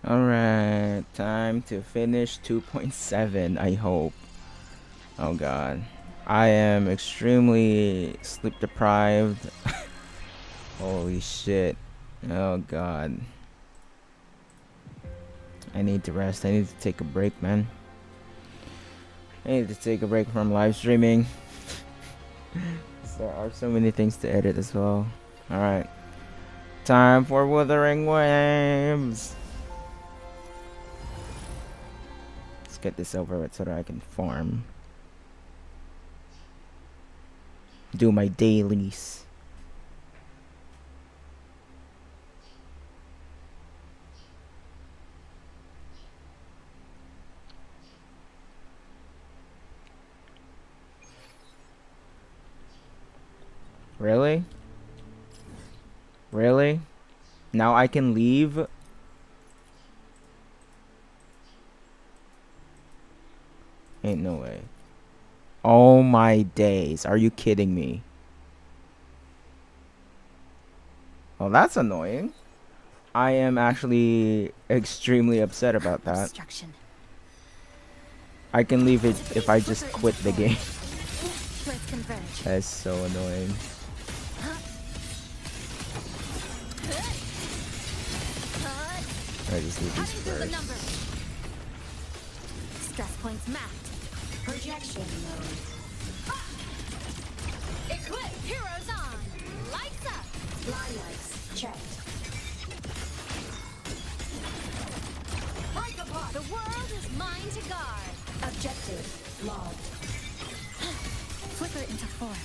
Alright, time to finish 2.7, I hope. Oh god. I am extremely sleep deprived. Holy shit. Oh god. I need to rest. I need to take a break, man. I need to take a break from live streaming. There are so many things to edit as well. Alright. Time for Wuthering Waves. Let's get this over with so that I can farm. Do my dailies. Really? Really? Now I can leave? Ain't no way. Oh my days. Are you kidding me? Well, that's annoying. I am actually extremely upset about that. I can leave it if I just quit the game. That's so annoying. I just leave these first. Stress points mapped. Projection mode. Equip. Heroes on. Lights up. Line lights checked. Break apart. The world is mine to guard. Objective logged. Flicker into form.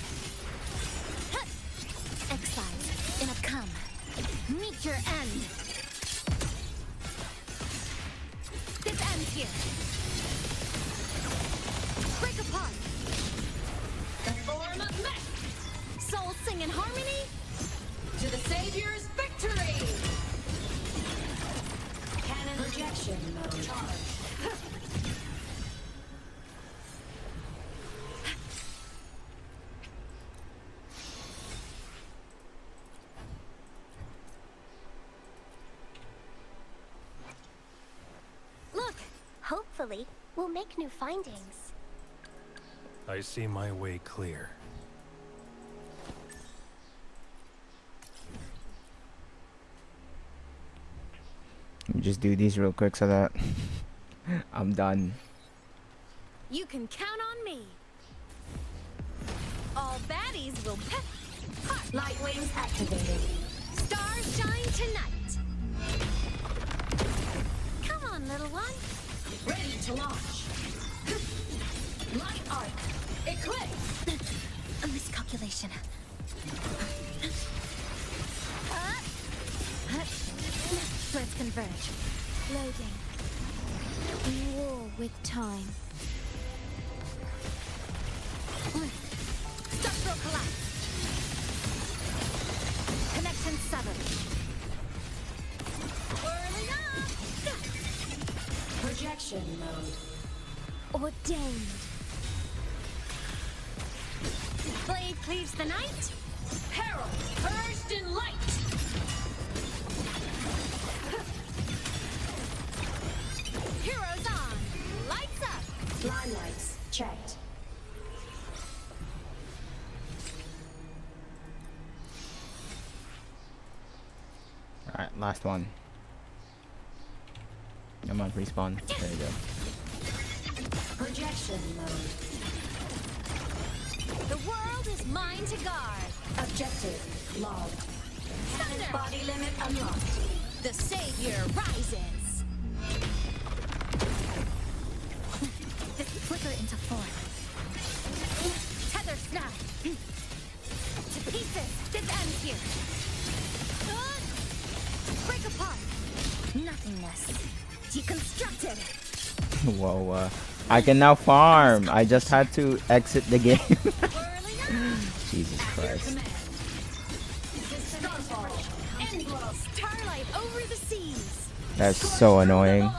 Exile in a come. Meet your end. This ends here. Break apart. The form of mech. Souls sing in harmony. To the Savior's victory. Cannon projection mode. Charge. Look, hopefully, we'll make new findings. I see my way clear. Let me just do these real quick so that I'm done. You can count on me. All baddies will pep. Light wings activated. Stars shine tonight. Come on, little one. Ready to launch. Light arc. Eclipse. A miscalculation. Let's converge. Loading. War with time. Structural collapse. Connection severed. Whirling up. Projection mode. Ordained. Blade cleaves the night. Peril purged in light. Heroes on. Lights up. Line lights checked. Alright, last one. Come on, respawn. There you go. Projection mode. The world is mine to guard. Objective logged. Thunder. Body limit unlocked. The Savior rises. Flicker into form. Tether snap. To pieces. This ends here. Break apart. Nothingness. Deconstructed. Whoa, I can now farm. I just had to exit the game. Jesus Christ. Starlight over the seas. That's so annoying.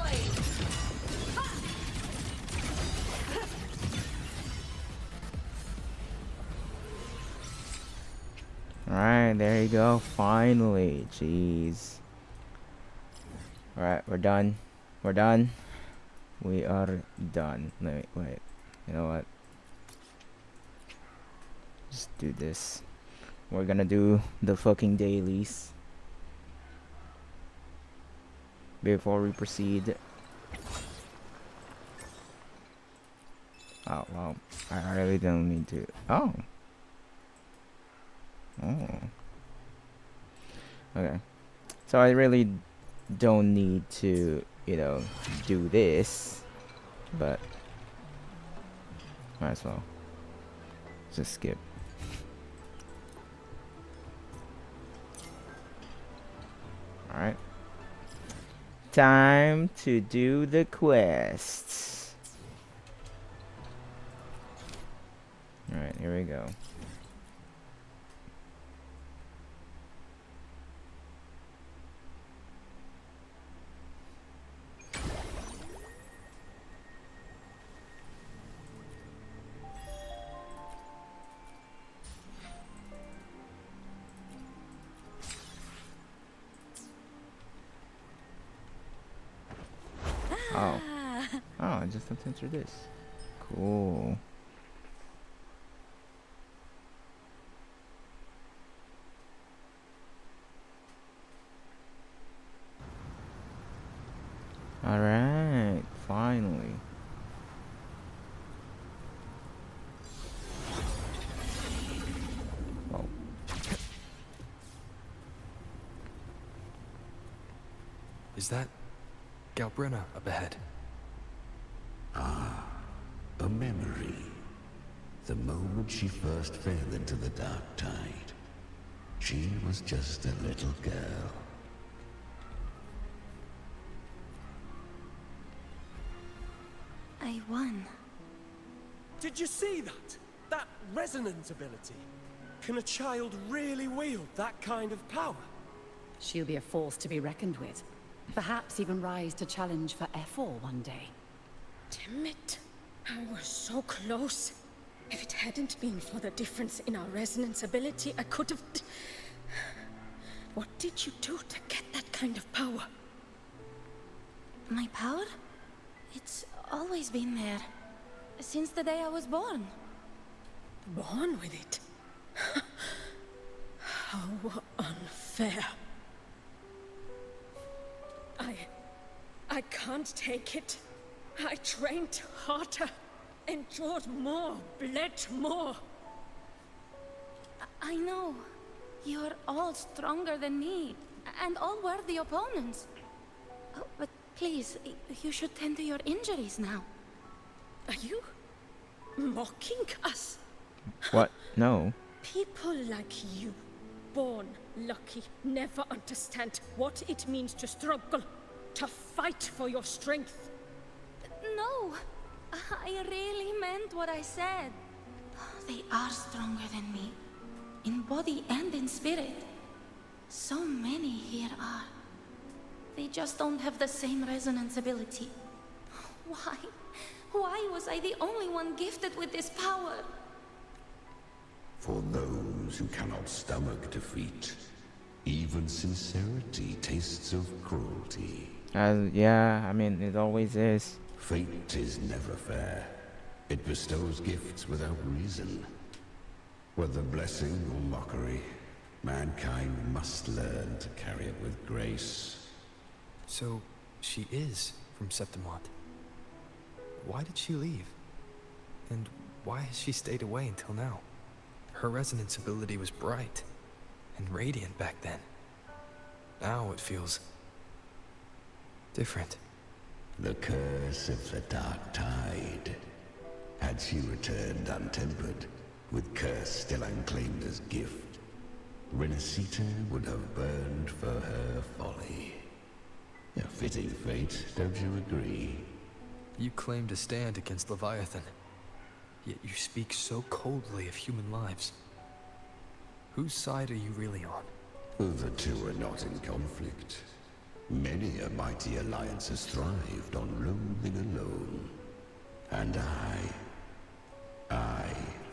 Alright, there you go. Finally. Jeez. Alright, we're done. We're done. We are done. Wait. You know what? Just do this. We're gonna do the fucking dailies before we proceed. Oh, well, I really don't need to. Oh. Okay. So I really don't need to, you know, do this, but might as well just skip. Alright. Time to do the quests. Alright, here we go. Oh. Oh, I just have to enter this. Cool. Alright, finally. Oh. Is that Galbrenna up ahead? Ah, a memory. The moment she first fell into the dark tide. She was just a little girl. I won. Did you see that? That resonance ability? Can a child really wield that kind of power? She'll be a force to be reckoned with. Perhaps even rise to challenge for F4 one day. Damn it. I was so close. If it hadn't been for the difference in our resonance ability, I could have... What did you do to get that kind of power? My power? It's always been there. Since the day I was born. Born with it? How unfair. I can't take it. I trained harder, endured more, bled more. I know. You're all stronger than me, and all worthy opponents. Oh, but please, you should tend to your injuries now. Are you mocking us? What? No. People like you, born lucky, never understand what it means to struggle, to fight for your strength. No, I really meant what I said. They are stronger than me, in body and in spirit. So many here are. They just don't have the same resonance ability. Why? Why was I the only one gifted with this power? For those who cannot stomach defeat, even sincerity tastes of cruelty. Yeah, I mean, it always is. Fate is never fair. It bestows gifts without reason. Whether blessing or mockery, mankind must learn to carry it with grace. So, she is from Septimont. Why did she leave? And why has she stayed away until now? Her resonance ability was bright and radiant back then. Now it feels different. The curse of the dark tide. Had she returned untempered, with curse still unclaimed as gift, Renacita would have burned for her folly. A fitting fate, don't you agree? You claim to stand against Leviathan, yet you speak so coldly of human lives. Whose side are you really on? The two are not in conflict. Many a mighty alliance has thrived on loathing alone. And I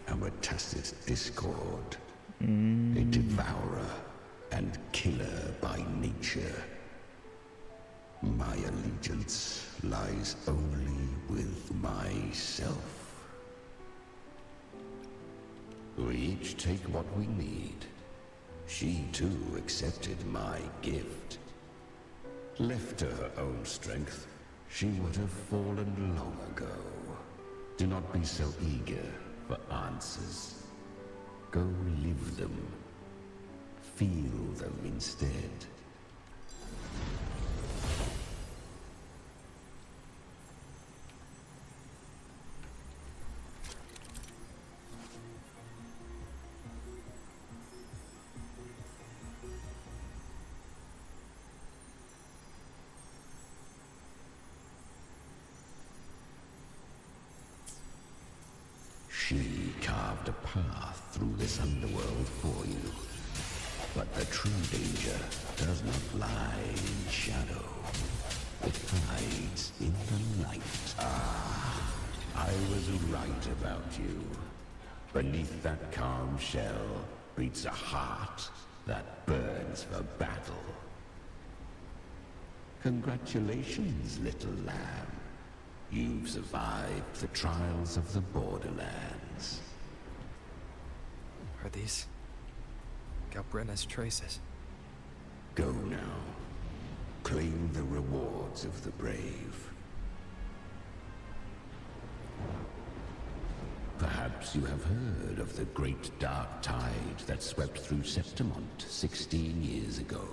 am a tacit discord. A devourer and killer by nature. lies only with myself. We each take what we need. She too accepted my gift. Left to her own strength, she would have fallen long ago. Do not be so eager for answers. Go live them. Feel them instead. She carved a path through this underworld for you. But the true danger does not lie in shadow. It hides in the light. Ah, I was right about you. Beneath that calm shell beats a heart that burns for battle. Congratulations, little lamb. You've survived the trials of the Borderlands. Are these Galbrenna's traces? Go now. Claim the rewards of the brave. Perhaps you have heard of the great dark tide that swept through Septimont 16 years ago.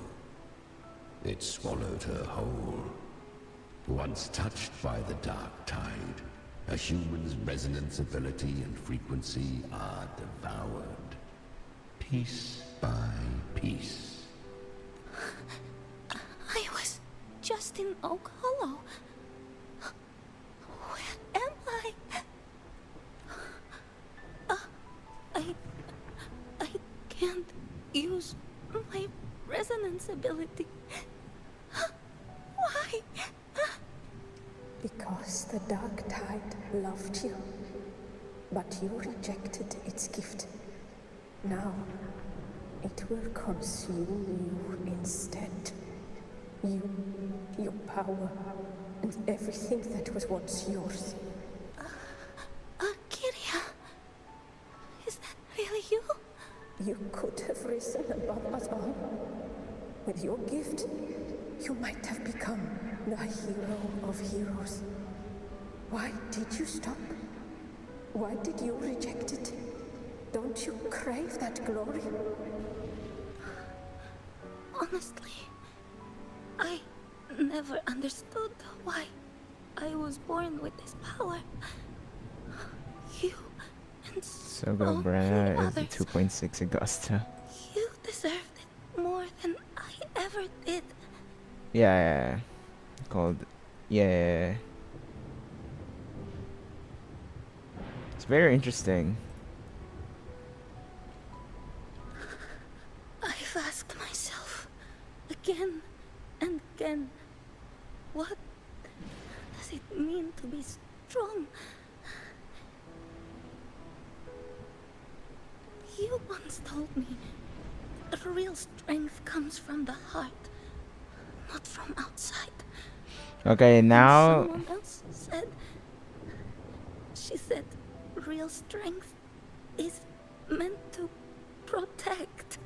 It swallowed her whole. Once touched by the dark tide, a human's resonance ability and frequency are devoured, piece by piece. I was just in Oak Hollow. Where am I? I can't use my resonance ability. Why? Because the dark tide loved you, but you rejected its gift. Now, it will consume you instead. You, your power, and everything that was once yours. Kiria, is that really you? You could have risen above us all. With your gift, you might have become the hero of heroes. Why did you stop? Why did you reject it? Don't you crave that glory? Honestly, I never understood why I was born with this power. You and So Galbrenna is the others, 2.6 Augusta. you deserved it more than I ever did. Yeah. Called. Yeah. It's very interesting. I've asked myself again and again, what does it mean to be strong? You once told me real strength comes from the heart, not from outside. Okay, And now. someone else said, she said real strength is meant to protect.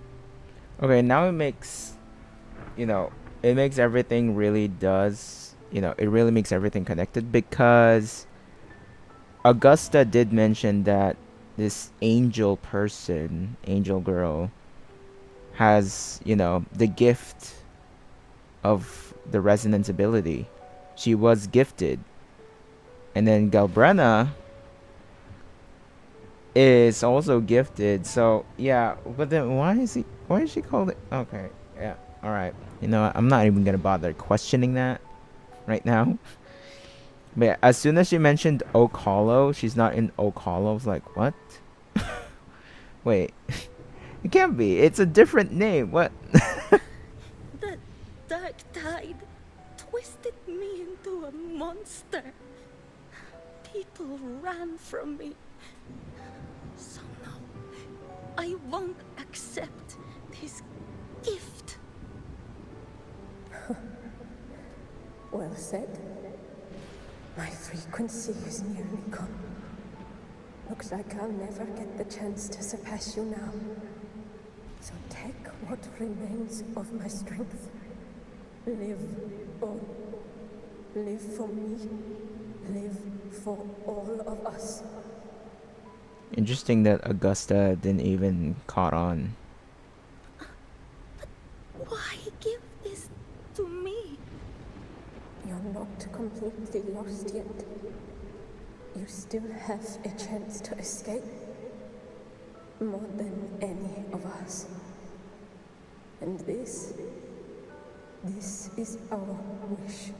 Okay, now it makes. It makes everything really does. It really makes everything connected because Augusta did mention that this angel person, angel girl, has, the gift of the resonance ability. She was gifted. And then Galbrenna is also gifted. So, yeah, but then why is she called it? Okay, yeah, all right. I'm not even going to bother questioning that right now. But yeah, as soon as she mentioned Oak Hollow, she's not in Oak Hollow. I was like, what? Wait. It can't be. It's a different name. What? The dark tide twisted me into a monster. People ran from me. So no, I won't accept this gift. Well said. My frequency is nearly gone. Looks like I'll never get the chance to surpass you now. So take what remains of my strength. Live on. Live for me. Live for all of us. Interesting that Augusta didn't even caught on. Why give this to me? You're not completely lost yet. You still have a chance to escape. More than any of us. And this is our wish.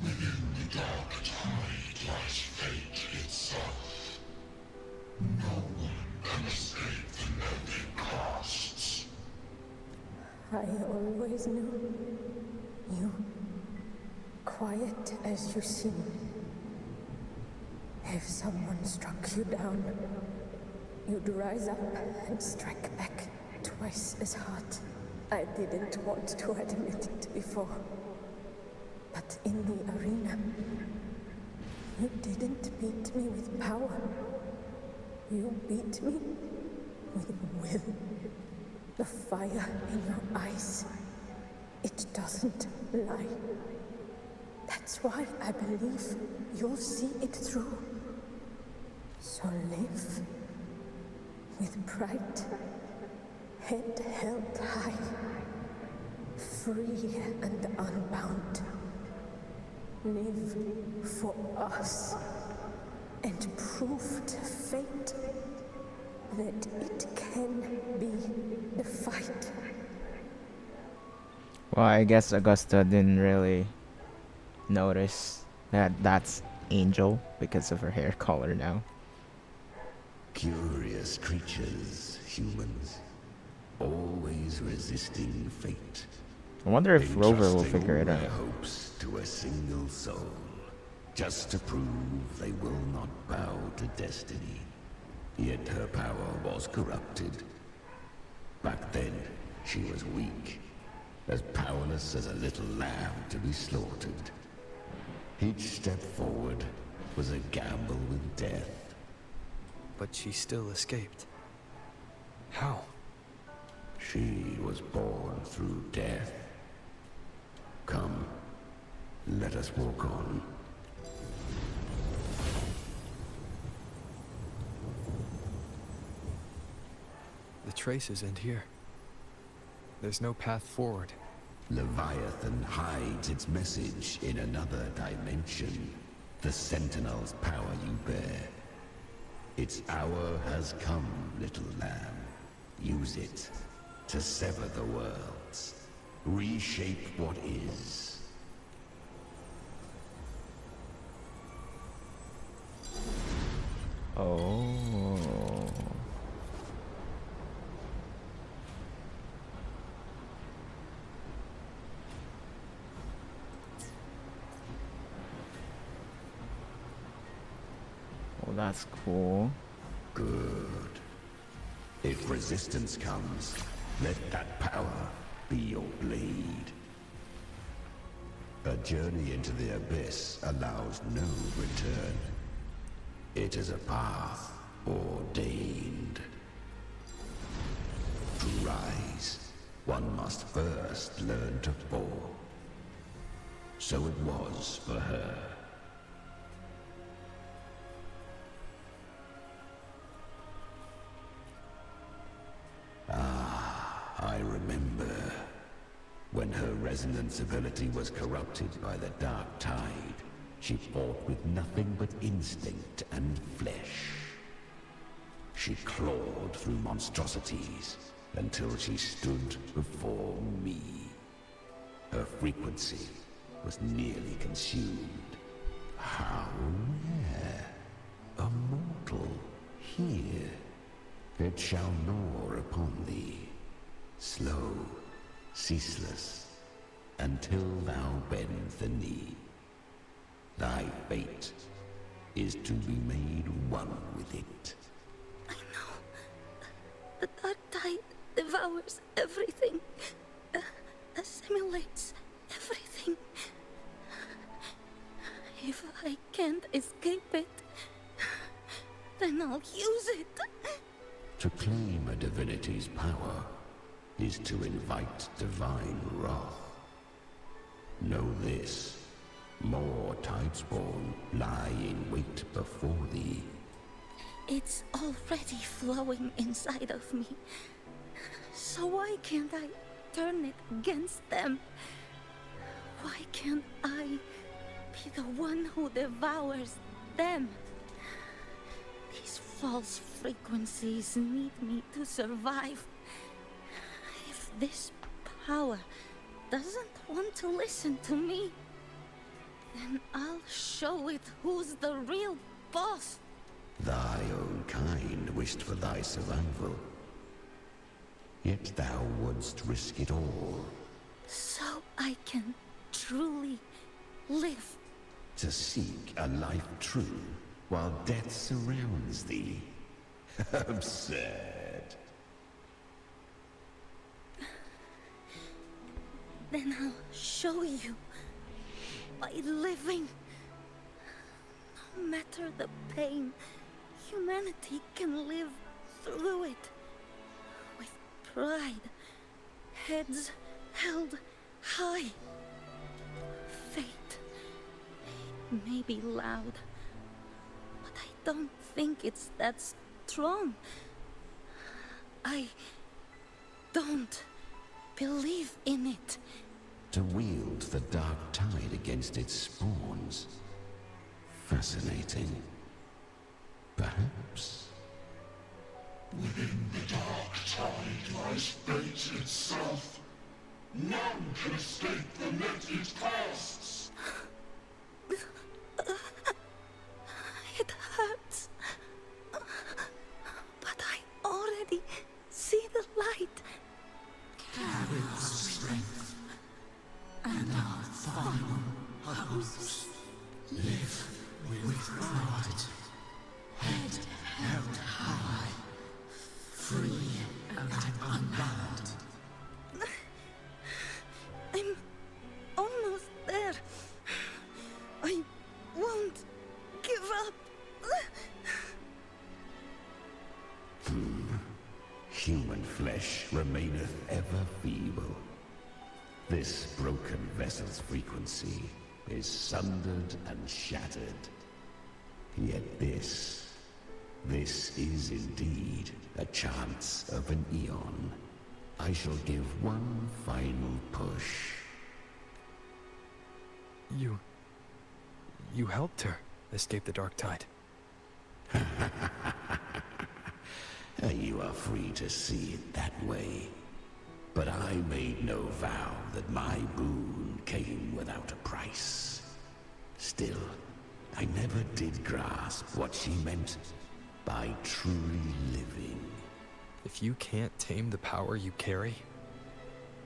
Within the dark tide lies fate itself. No one can escape the loaded costs. I always knew you, quiet as you seem. If someone struck you down, you'd rise up and strike back twice as hard. I didn't want to admit it before, but in the arena, you didn't beat me with power. You beat me with will. The fire in your eyes, it doesn't lie. That's why I believe you'll see it through. So live with pride, head held high, free and unbound. Live for us and prove to fate that it can be defied. Well, I guess Augusta didn't really notice that that's Angel because of her hair color now. Curious creatures, humans. Always resisting fate. I wonder if Rover will Entrusting figure it all out. their hopes to a single soul. Just to prove they will not bow to destiny. Yet her power was corrupted. Back then, she was weak. As powerless as a little lamb to be slaughtered. Each step forward was a gamble with death. But she still escaped. How? She was born through death. Come, let us walk on. The traces end here. There's no path forward. Leviathan hides its message in another dimension. The Sentinel's power you bear. Its hour has come, little lamb. Use it to sever the worlds. Reshape what is. Oh. Well, that's cool. Good. If resistance comes, let that power be your blade. A journey into the abyss allows no return. It is a path ordained. To rise, one must first learn to fall. So it was for her. I remember when her resonance ability was corrupted by the dark tide. She fought with nothing but instinct and flesh. She clawed through monstrosities until she stood before me. Her frequency was nearly consumed. How rare! A mortal here. It shall gnaw upon thee, slow, ceaseless, until thou bend the knee. Thy fate is to be made one with it. I know. The dark tide devours everything. Assimilates everything. If enemy's power is to invite divine wrath. Know this, more Tidespawn lie in wait before thee. It's already flowing inside of me. So why can't I turn it against them? Why can't I be the one who devours them? These false frequencies need me to survive. If this power doesn't want to listen to me, then I'll show it who's the real boss. Thy own kind wished for thy survival. Yet thou wouldst risk it all. So I can truly live. To seek a life true while death surrounds thee. Absurd. Then I'll show you. By living. No matter the pain, humanity can live through it. With pride. Heads held high. Fate may be loud, but I don't think it's that strong. I don't believe in it. To wield the dark tide against its spawns. Fascinating. Perhaps. Within the dark tide lies fate itself. None can escape the net it casts. It hurts. But I already see the light. Carry our strength and our final hopes. Live with pride, head held high, free and unbound. I'm almost there. I won't give up. Human flesh remaineth ever feeble. This broken vessel's frequency is sundered and shattered. Yet this is indeed a chance of an eon. I shall give one final push. You helped her escape the dark tide. You are free to see it that way. But I made no vow that my boon came without a price. Still, I never did grasp what she meant by truly living. If you can't tame the power you carry,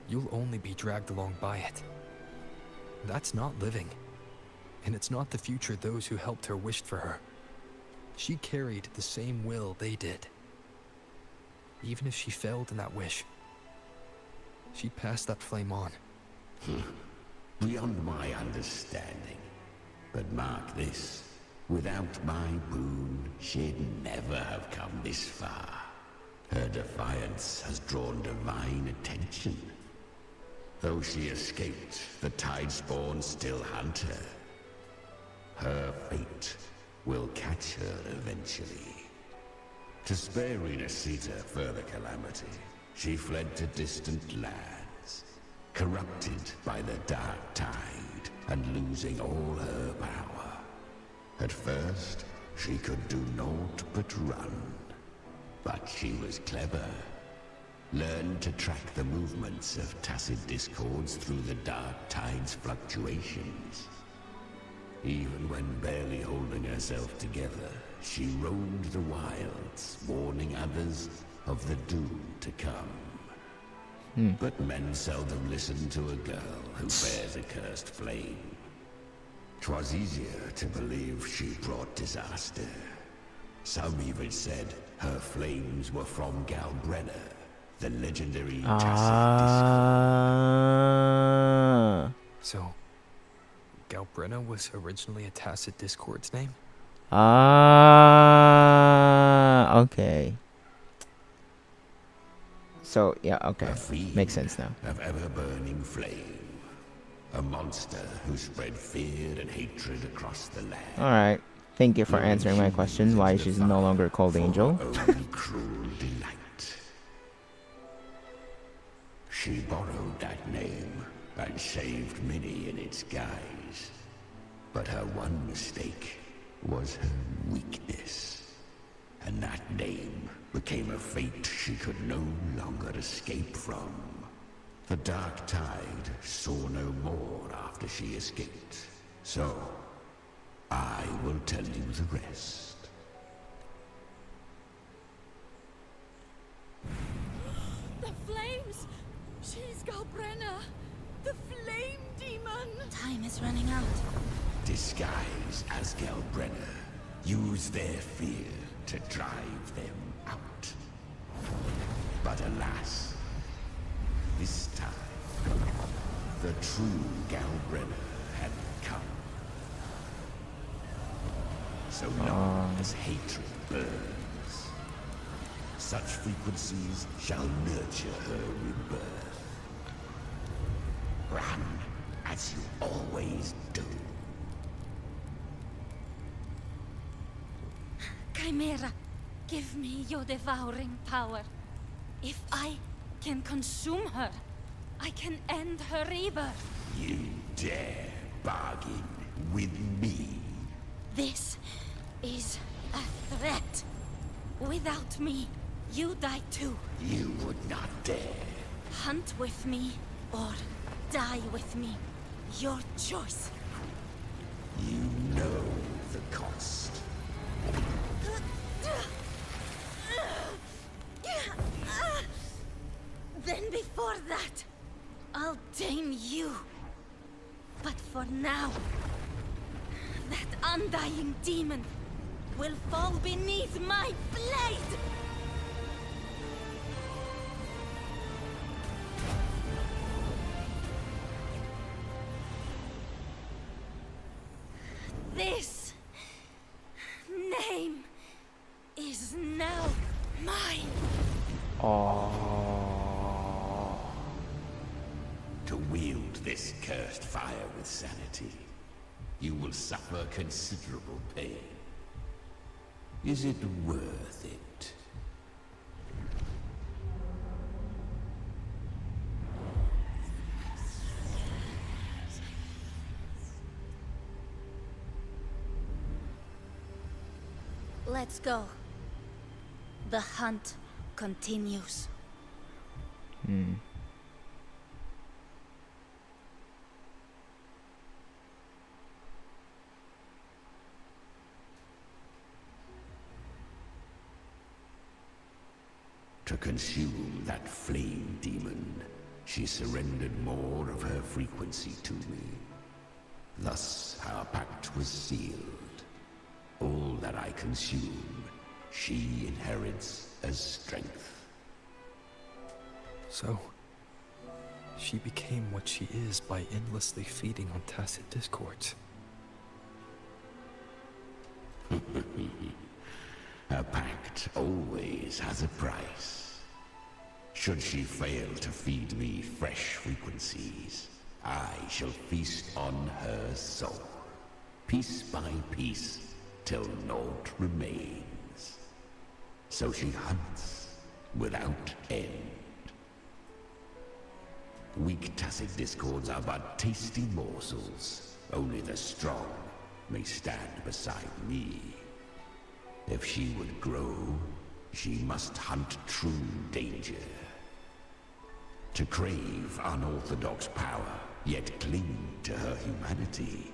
you'll only be dragged along by it. That's not living. And it's not the future those who helped her wished for her. She carried the same will they did. Even if she failed in that wish, she'd pass that flame on. Beyond my understanding. But mark this, without my boon, she'd never have come this far. Her defiance has drawn divine attention. Though she escaped, the Tidespawn still hunt her. Her fate will catch her eventually. To spare Renacita further calamity, she fled to distant lands, corrupted by the dark tide and losing all her power. At first, she could do naught but run. But she was clever. Learned to track the movements of tacit discords through the dark tide's fluctuations. Even when barely holding herself together, she roamed the wilds, warning others of the doom to come. But men seldom listen to a girl who bears a cursed flame. 'Twas easier to believe she brought disaster. Some even said her flames were from Galbrenna, the legendary tacit discord. So, Galbrenna was originally a tacit discord's name? Okay. So yeah, okay, A fiend makes sense now. of ever-burning flame. A monster who spread fear and hatred across the land. All right, thank you for Luring answering my humans question. Why into the she's no fire longer called for Angel? her own cruel delight. She borrowed that name and saved many in its guise. But her one mistake was her weakness. And that name became a fate she could no longer escape from. The Dark Tide saw no more after she escaped. So, I will tell you the rest. The flames! She's Galbrenna! The flame demon! Time is running out. Disguise as Galbrenna. Use their fear to drive them out. But alas, this time, the true Galbrenna had come. So long as hatred burns, such frequencies shall nurture her rebirth. Run as you always do. Chimera, give me your devouring power. If I can consume her, I can end her rebirth. You dare bargain with me? This is a threat. Without me, you die too. You would not dare. Hunt with me or die with me. Your choice. You know the cost. Then before that, I'll tame you. But for now, that undying demon will fall beneath my blade! This name is now mine. To wield this cursed fire with sanity, you will suffer considerable pain. Is it worth it? Let's go. The hunt continues. To consume that flame demon, she surrendered more of her frequency to me. Thus, our pact was sealed. All that I consume, she inherits as strength. So, she became what she is by endlessly feeding on tacit discords. A pact always has a price. Should she fail to feed me fresh frequencies, I shall feast on her soul, piece by piece, till naught remains. So she hunts without end. Weak tacit discords are but tasty morsels. Only the strong may stand beside me. If she would grow, she must hunt true danger. To crave unorthodox power, yet cling to her humanity,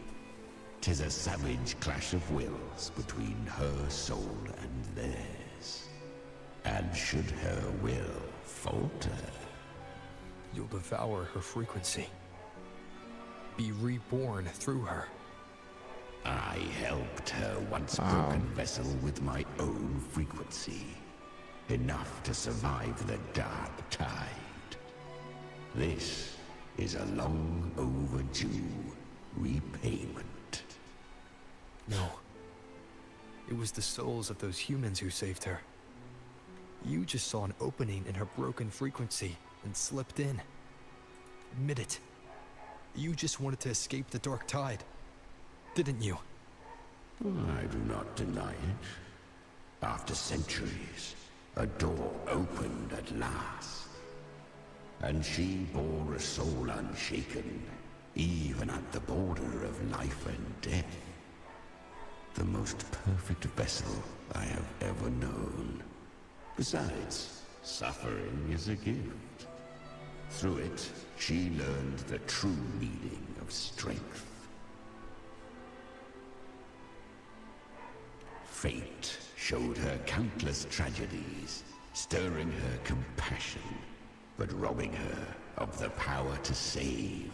'tis a savage clash of wills between her soul and theirs. And should her will falter, You'll devour her frequency. Be reborn through her. I helped her once broken vessel with my own frequency. Enough to survive the dark tide. This is a long overdue repayment. No. It was the souls of those humans who saved her. You just saw an opening in her broken frequency and slipped in. Admit it. You just wanted to escape the dark tide, didn't you? I do not deny it. After centuries, a door opened at last. And she bore a soul unshaken, even at the border of life and death. The most perfect vessel I have ever known. Besides, suffering is a gift. Through it, she learned the true meaning of strength. Fate showed her countless tragedies, stirring her compassion, but robbing her of the power to save.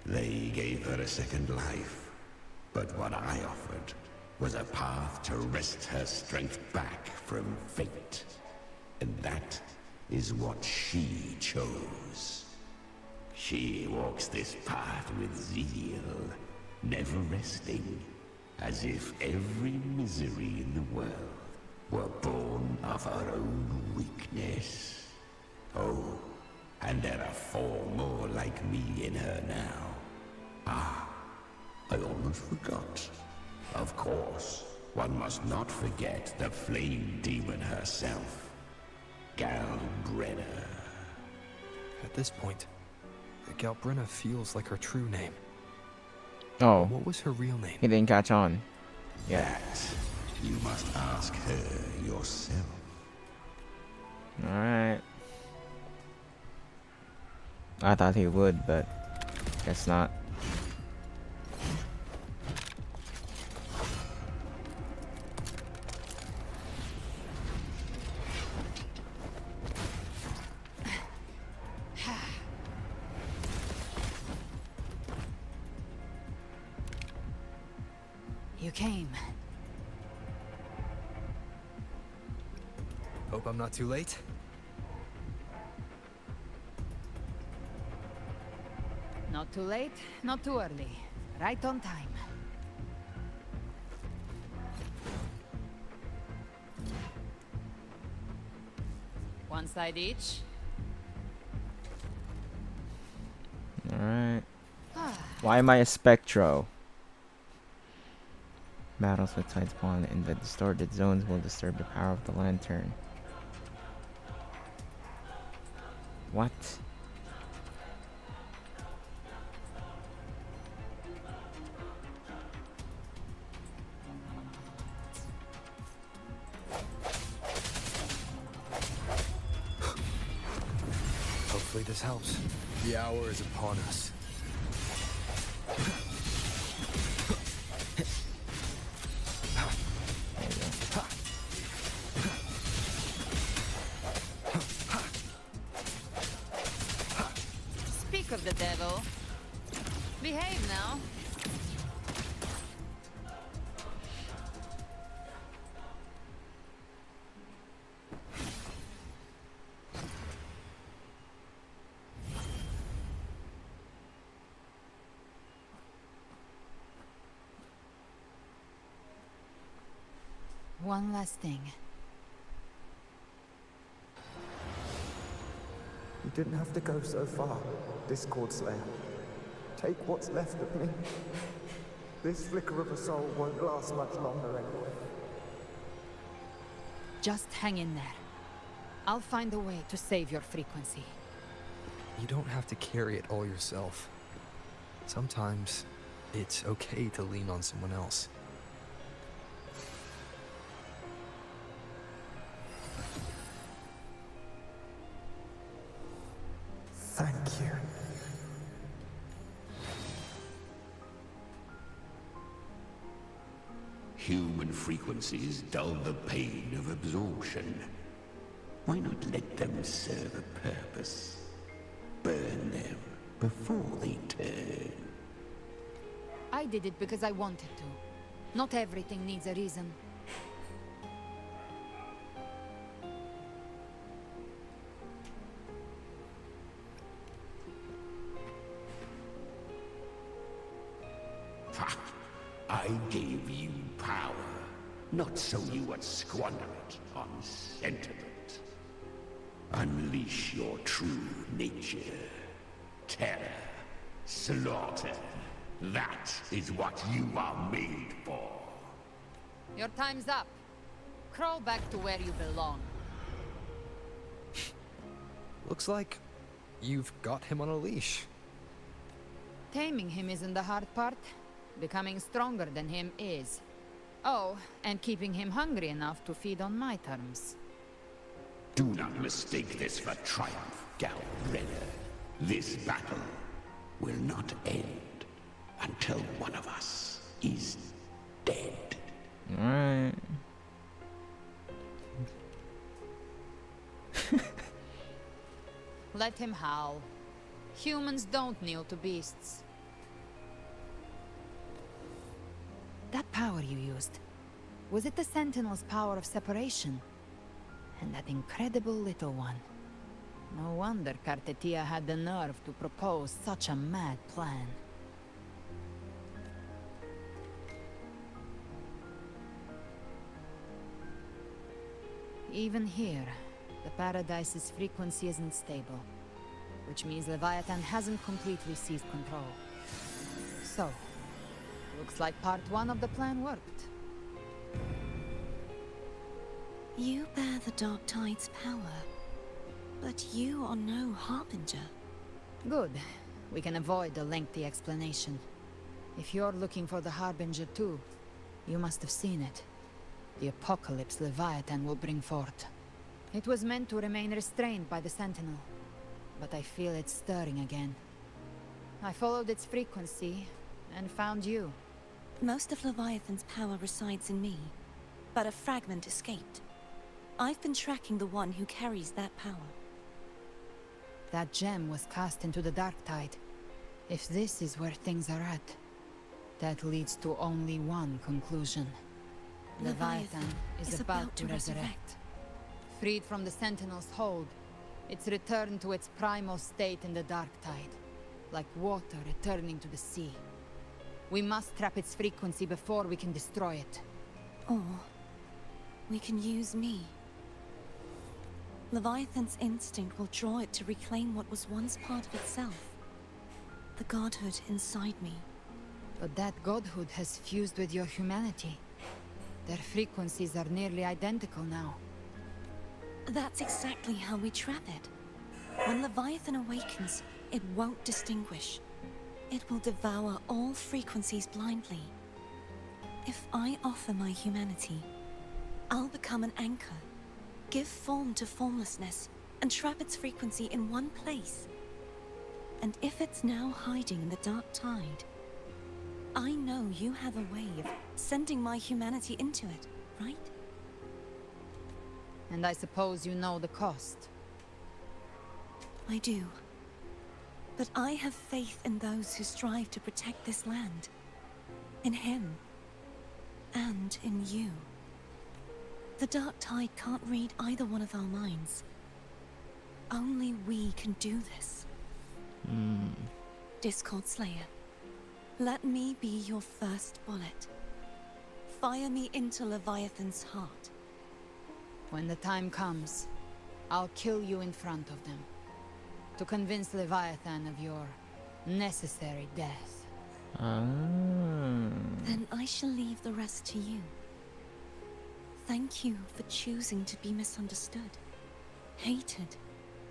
They gave her a second life, but what I offered was a path to wrest her strength back from fate. And that is what she chose. She walks this path with zeal, never resting, as if every misery in the world were born of her own weakness. Oh, and there are 4 more like me in her now. Ah, I almost forgot. Of course, one must not forget the flame demon herself, Galbrenna. At this point, Galbrenna feels like her true name. Oh, What was her real name? he didn't catch on. Yeah. That you must ask her yourself. Alright. I thought he would, but guess not. You came. Hope I'm not too late. Not too late, not too early. Right on time. One side each. Alright. Why am I a Spectro? Battles with tides spawn in the distorted zones will disturb the power of the lantern. What? Hopefully this helps. The hour is upon us. Speak of the devil. Behave now. One last thing. You didn't have to go so far, Discord Slayer. Take what's left of me. This flicker of a soul won't last much longer anyway. Just hang in there. I'll find a way to save your frequency. You don't have to carry it all yourself. Sometimes it's okay to lean on someone else. Thank you. Human frequencies dull the pain of absorption. Why not let them serve a purpose? Burn them before they turn. I did it because I wanted to. Not everything needs a reason. Ha! I gave you power, not so you would squander it on sentiment. Unleash your true nature. Terror. Slaughter. That is what you are made for. Your time's up. Crawl back to where you belong. Looks like you've got him on a leash. Taming him isn't the hard part. Becoming stronger than him is. Oh, and keeping him hungry enough to feed on my terms. Do not mistake this for triumph, Gal Renner. This battle will not end until one of us is dead. Alright. Let him howl. Humans don't kneel to beasts. That power you used, was it the Sentinel's power of separation? And that incredible little one. No wonder Cartetia had the nerve to propose such a mad plan. Even here, the Paradise's frequency isn't stable, which means Leviathan hasn't completely seized control. So, looks like part one of the plan worked. You bear the Dark Tide's power, but you are no Harbinger. Good. We can avoid a lengthy explanation. If you're looking for the Harbinger too, you must have seen it. The apocalypse Leviathan will bring forth. It was meant to remain restrained by the Sentinel, but I feel it stirring again. I followed its frequency, and found you. Most of Leviathan's power resides in me, but a fragment escaped. I've been tracking the one who carries that power. That gem was cast into the Dark Tide. If this is where things are at, that leads to only one conclusion. Leviathan is about to resurrect. Freed from the Sentinel's hold, it's returned to its primal state in the Dark Tide, like water returning to the sea. We must trap its frequency before we can destroy it. Or we can use me. Leviathan's instinct will draw it to reclaim what was once part of itself. The godhood inside me. But that godhood has fused with your humanity. Their frequencies are nearly identical now. That's exactly how we trap it. When Leviathan awakens, it won't distinguish. It will devour all frequencies blindly. If I offer my humanity, I'll become an anchor, give form to formlessness, and trap its frequency in one place. And if it's now hiding in the Dark Tide, I know you have a way of sending my humanity into it, right? And I suppose you know the cost. I do. But I have faith in those who strive to protect this land. In him. And in you. The Dark Tide can't read either one of our minds. Only we can do this. Discord Slayer, let me be your first bullet. Fire me into Leviathan's heart. When the time comes, I'll kill you in front of them. To convince Leviathan of your necessary death. Then I shall leave the rest to you. Thank you for choosing to be misunderstood, hated,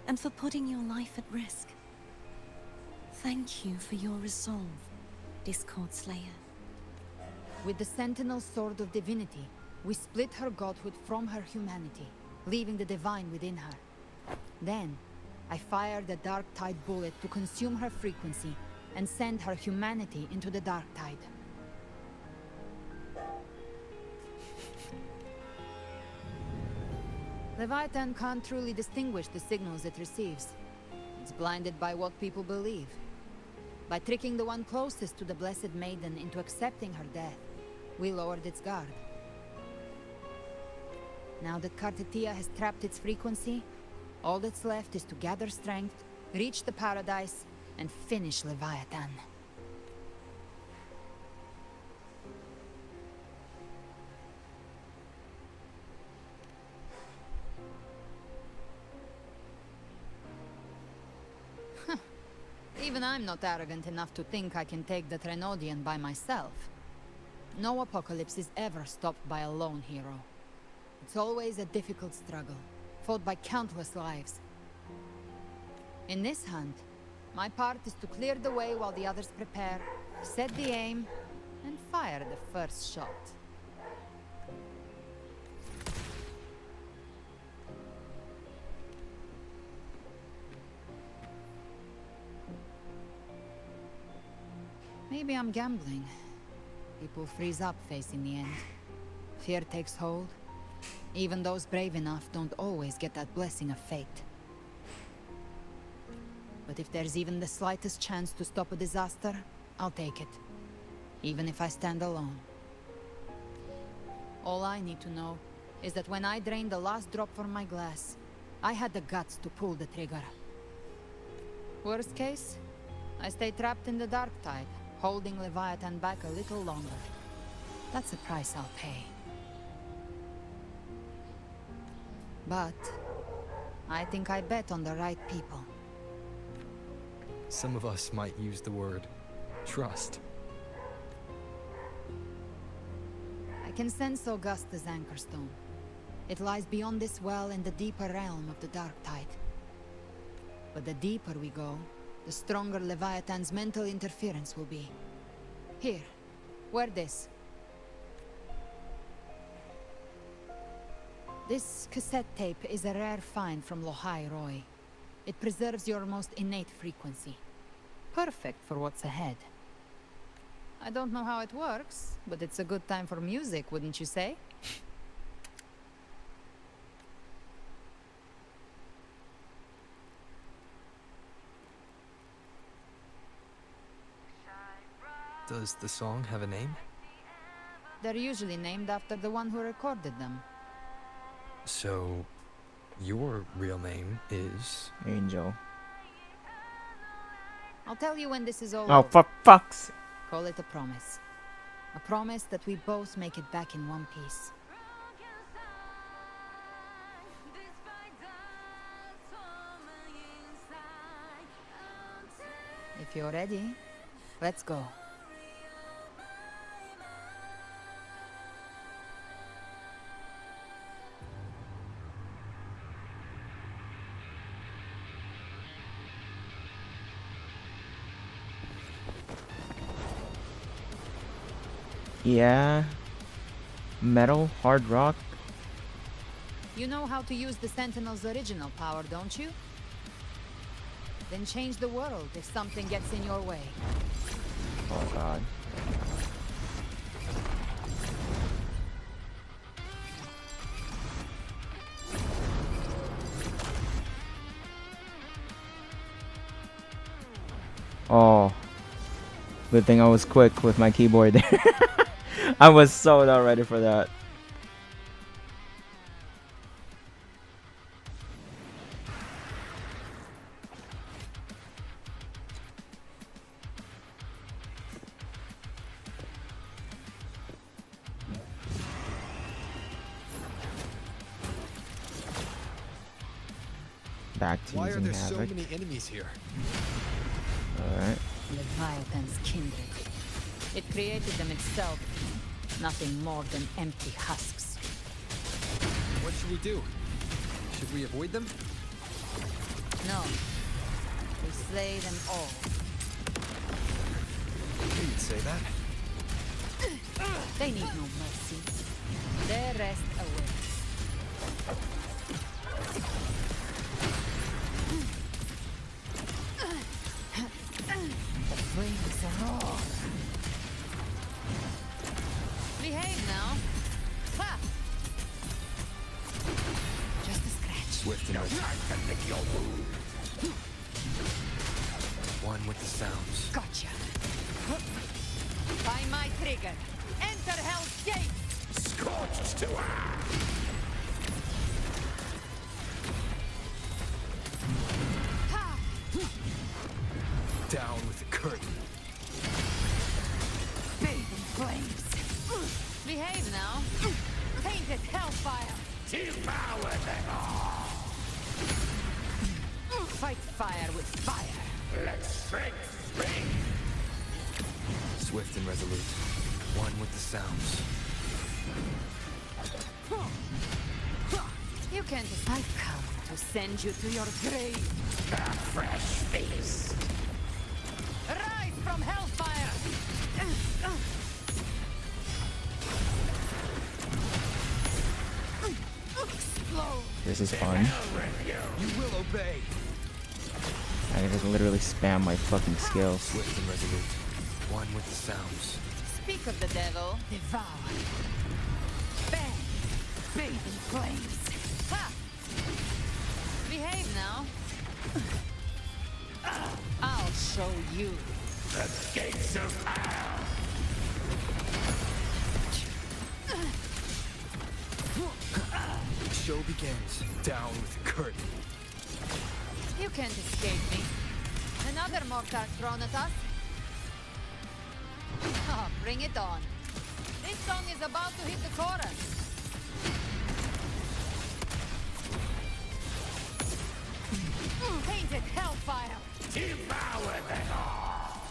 and for putting your life at risk. Thank you for your resolve, Discord Slayer. With the Sentinel Sword of Divinity, we split her godhood from her humanity, leaving the divine within her. Then, I fired a Dark Tide bullet to consume her frequency and send her humanity into the Dark Tide. Leviathan can't truly distinguish the signals it receives. It's blinded by what people believe. By tricking the one closest to the Blessed Maiden into accepting her death, we lowered its guard. Now that Cartetia has trapped its frequency, all that's left is to gather strength, reach the Paradise, and finish Leviathan. Even I'm not arrogant enough to think I can take the Trenodian by myself. No apocalypse is ever stopped by a lone hero. It's always a difficult struggle, fought by countless lives. In this hunt, my part is to clear the way while the others prepare, set the aim, and fire the first shot. Maybe I'm gambling. People freeze up facing the end. Fear takes hold. Even those brave enough don't always get that blessing of fate. But if there's even the slightest chance to stop a disaster, I'll take it. Even if I stand alone. All I need to know is that when I drained the last drop from my glass, I had the guts to pull the trigger. Worst case, I stay trapped in the dark tide, holding Leviathan back a little longer. That's the price I'll pay. But I think I bet on the right people. Some of us might use the word trust. I can sense Augusta's anchorstone. It lies beyond this well in the deeper realm of the dark tide. But the deeper we go, the stronger Leviathan's mental interference will be. Here, wear this. This cassette tape is a rare find from Lohai Roy. It preserves your most innate frequency. Perfect for what's ahead. I don't know how it works, but it's a good time for music, wouldn't you say? Does the song have a name? They're usually named after the one who recorded them. So, your real name is... Angel. I'll tell you when this is all Oh, over. for fuck's sake. Call it a promise. A promise that we both make it back in one piece. If you're ready, let's go. Yeah. Metal, hard rock. You know how to use the Sentinel's original power, don't you? Then change the world if something gets in your way. Oh god. Oh. Good thing I was quick with my keyboard there. I was so not ready for that. Back to Why are using there so Havoc. many enemies here? Alright. Leviathan's kindred. It created them itself. Nothing more than empty husks. What should we do? Should we avoid them? No. We slay them all. You'd say that. They need no mercy. Their rest awaits. The flames roar. Behave now. Ha! Just a scratch. Swift and one with the sounds. Gotcha. By my trigger. Enter Hell's Gate. Scorched to Ha! Down with the curtain. Bathe in flames. Behave now. Tainted hellfire. devour them all! Fight fire with fire. Swift and resolute. One with the sounds. You can't. I've come to send you to your grave. A fresh feast. Rise from hellfire! Explode! This is fun. You will obey. I can just literally spam my fucking skills. Swift and resolute. One with the sounds. Speak of the devil, devour. Bang! Bathe in flames. Ha! Behave now. I'll show you. The gates of hell. The show begins. Down with the curtain. You can't escape me. Another mortar thrown at us. Oh, bring it on. This song is about to hit the chorus. Painted hellfire. Devour them all.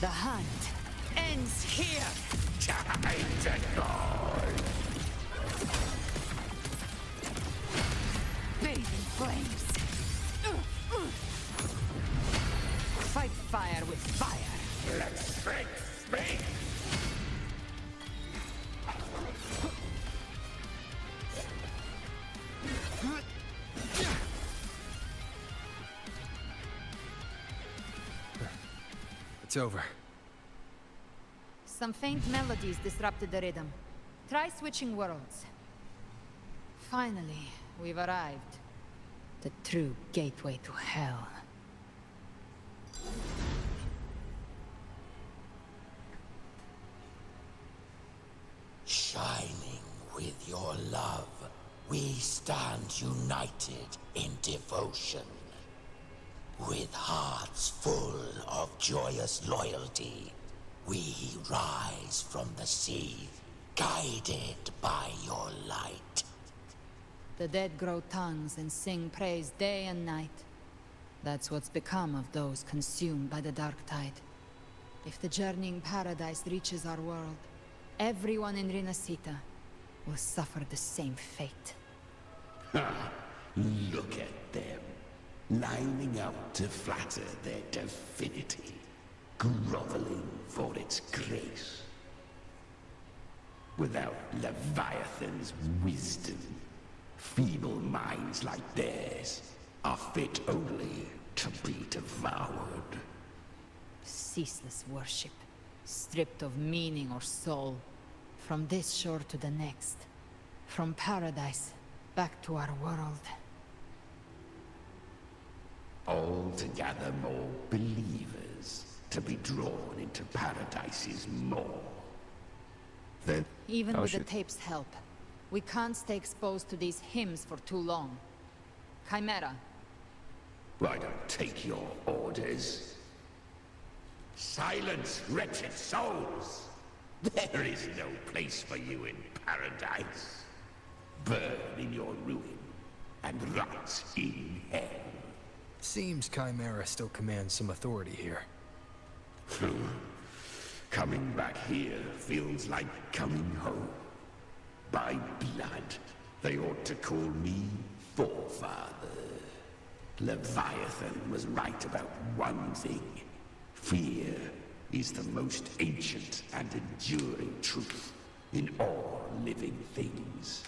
The hunt ends here. Time to go. Bathe in flames. Fight fire with fire. Let's speak. It's over. Some faint melodies disrupted the rhythm. Try switching worlds. Finally, we've arrived. The true gateway to hell. Shining with your love, we stand united in devotion. With hearts full of joyous loyalty, we rise from the sea, guided by your light. The dead grow tongues and sing praise day and night. That's what's become of those consumed by the dark tide. If the journeying paradise reaches our world, everyone in Rinasita will suffer the same fate. Look at them, lining up to flatter their divinity, groveling for its grace. Without Leviathan's wisdom, feeble minds like theirs are fit only to be devoured. Ceaseless worship, stripped of meaning or soul. From this shore to the next. From paradise back to our world. All to gather more believers to be drawn into Paradise's maw. Then Even Oh, with shoot. the tape's help, we can't stay exposed to these hymns for too long. Chimera, I don't take your orders. Silence, wretched souls! There is no place for you in paradise. Burn in your ruin and rot in hell. Seems Chimera still commands some authority here. Coming back here feels like coming home. By blood, they ought to call me Forefather. Leviathan was right about one thing. Fear is the most ancient and enduring truth in all living things.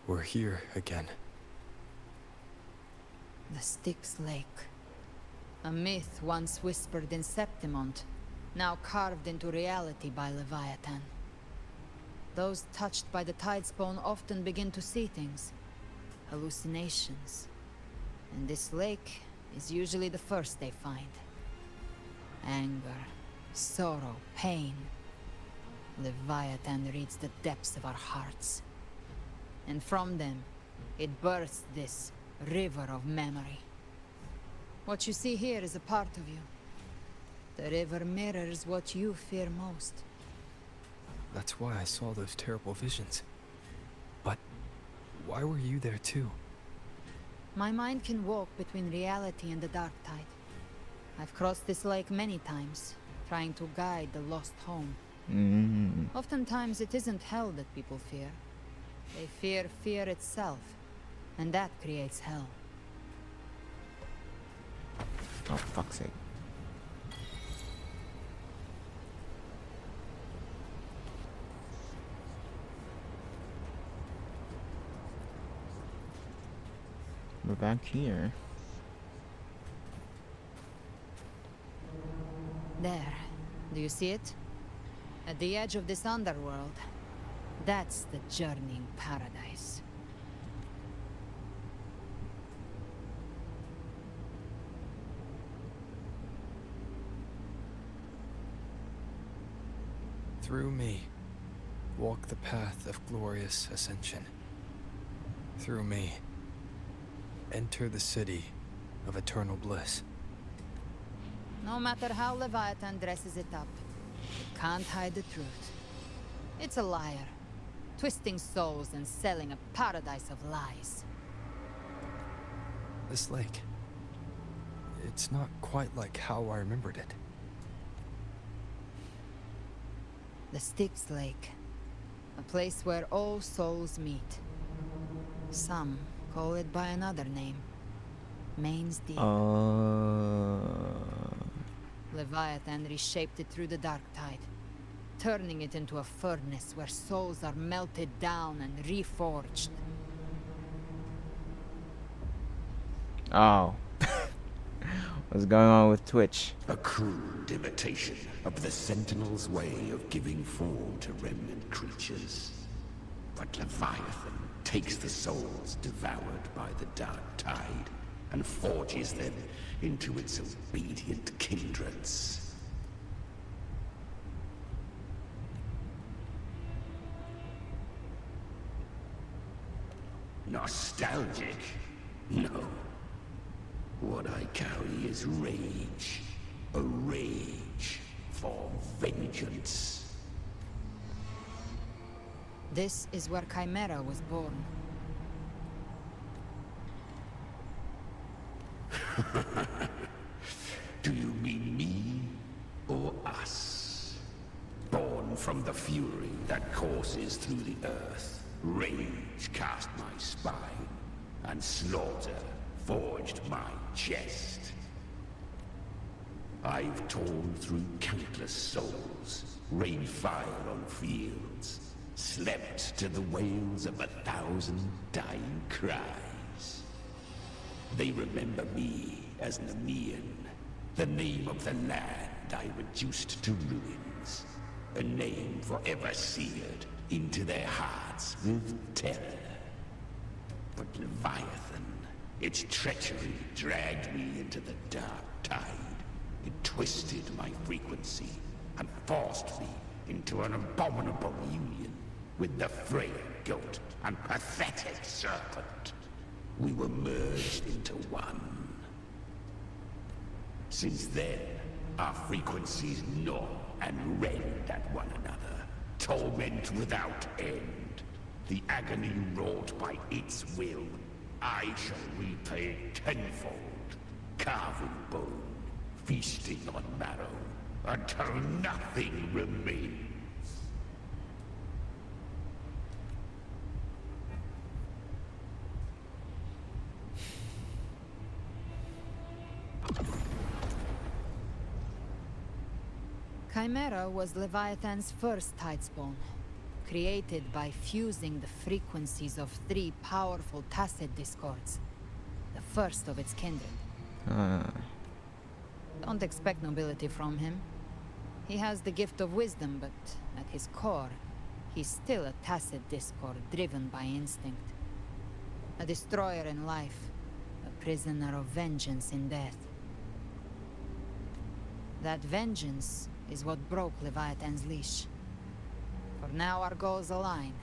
We're here again. the Styx Lake. A myth once whispered in Septimont, now carved into reality by Leviathan. Those touched by the Tidespawn often begin to see things, hallucinations. And this lake is usually the first they find. Anger, sorrow, pain. Leviathan reads the depths of our hearts. And from them, it births this river of memory. What you see here is a part of you. The river mirrors what you fear most. That's why I saw those terrible visions. But why were you there too? My mind can walk between reality and the dark tide. I've crossed this lake many times, trying to guide the lost home. Oftentimes it isn't hell that people fear. They fear fear itself, and that creates hell. Oh, fuck's sake. We're back here. There. Do you see it? At the edge of this underworld. That's the journeying paradise. Through me, walk the path of glorious ascension. Through me, enter the city of eternal bliss. No matter how Leviathan dresses it up, it can't hide the truth. It's a liar, twisting souls and selling a paradise of lies. This lake, it's not quite like how I remembered it. The Styx Lake. A place where all souls meet. Some call it by another name. Main's Deep. Leviathan reshaped it through the dark tide, turning it into a furnace where souls are melted down and reforged. Oh. What's going on with Twitch? A crude imitation of the Sentinel's way of giving form to remnant creatures. But Leviathan takes the souls devoured by the dark tide and forges them into its obedient kindreds. Nostalgic? No. What I carry is rage. A rage for vengeance. This is where Chimera was born. Do you mean me or us? Born from the fury that courses through the earth, rage cast my spine, and slaughter forged my chest. I've torn through countless souls, rained fire on fields, slept to the wails of 1,000 dying cries. They remember me as Nemean, the name of the land I reduced to ruins, a name forever seared into their hearts with terror. But Leviathan, its treachery dragged me into the dark tide. It twisted my frequency and forced me into an abominable union with the frail goat and pathetic serpent. We were merged into one. Since then, our frequencies gnaw and rend at one another, torment without end. The agony wrought by its will, I shall repay tenfold, carving bone, feasting on marrow, until nothing remains. Chimera was Leviathan's first tidespawn, created by fusing the frequencies of 3 powerful tacit discords, the first of its kindred. Don't expect nobility from him. He has the gift of wisdom, but at his core, he's still a tacit discord driven by instinct. A destroyer in life, a prisoner of vengeance in death. That vengeance is what broke Leviathan's leash. For now our goals align,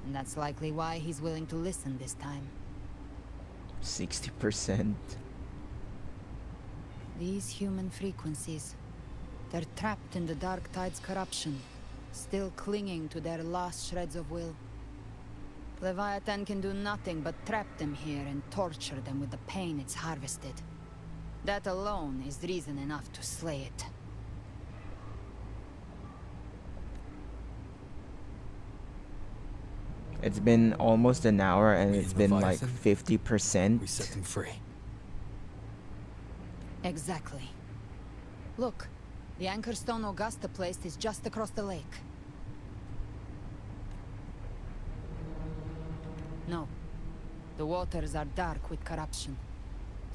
and that's likely why he's willing to listen this time. 60%. These human frequencies, they're trapped in the Dark Tide's corruption, still clinging to their last shreds of will. Leviathan can do nothing but trap them here and torture them with the pain it's harvested. That alone is reason enough to slay it. It's been almost an hour and it's been like Leviathan? 50%. We set them free. Exactly. Look, the anchor stone Augusta placed is just across the lake. No. The waters are dark with corruption.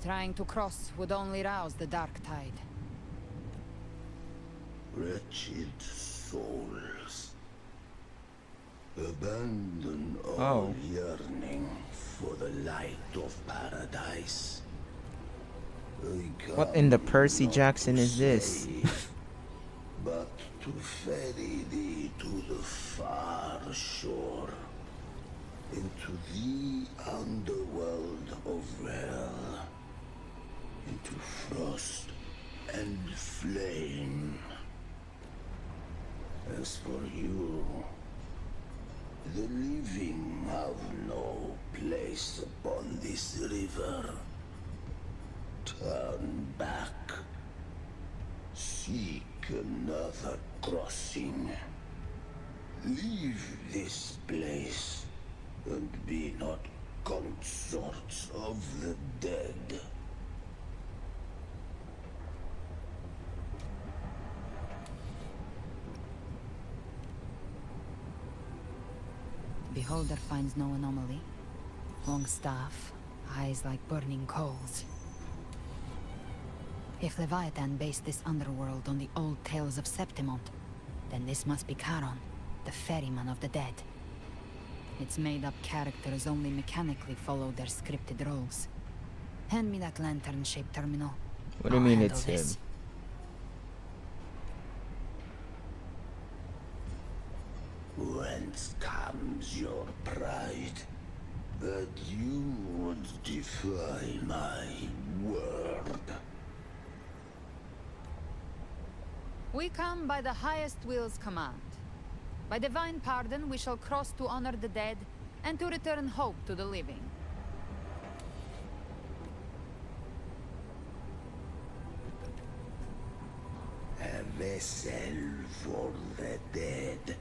Trying to cross would only rouse the Dark Tide. Wretched souls. Abandon all Oh. yearning for the light of paradise. I What in the come Percy not Jackson to is this? save, but to ferry thee to the far shore, into the underworld of hell, into frost and flame. As for you, the living have no place upon this river. Turn back. Seek another crossing. Leave this place, and be not consorts of the dead. Beholder finds no anomaly. Long staff, eyes like burning coals. If Leviathan based this underworld on the old tales of Septimont, then this must be Charon, the ferryman of the dead. Its made-up characters only mechanically follow their scripted roles. Hand me that lantern-shaped terminal. What do you I'll mean handle it's this. him? Whence comes your pride? That you would defy my word. We come by the highest will's command. By divine pardon, we shall cross to honor the dead, and to return hope to the living. A vessel for the dead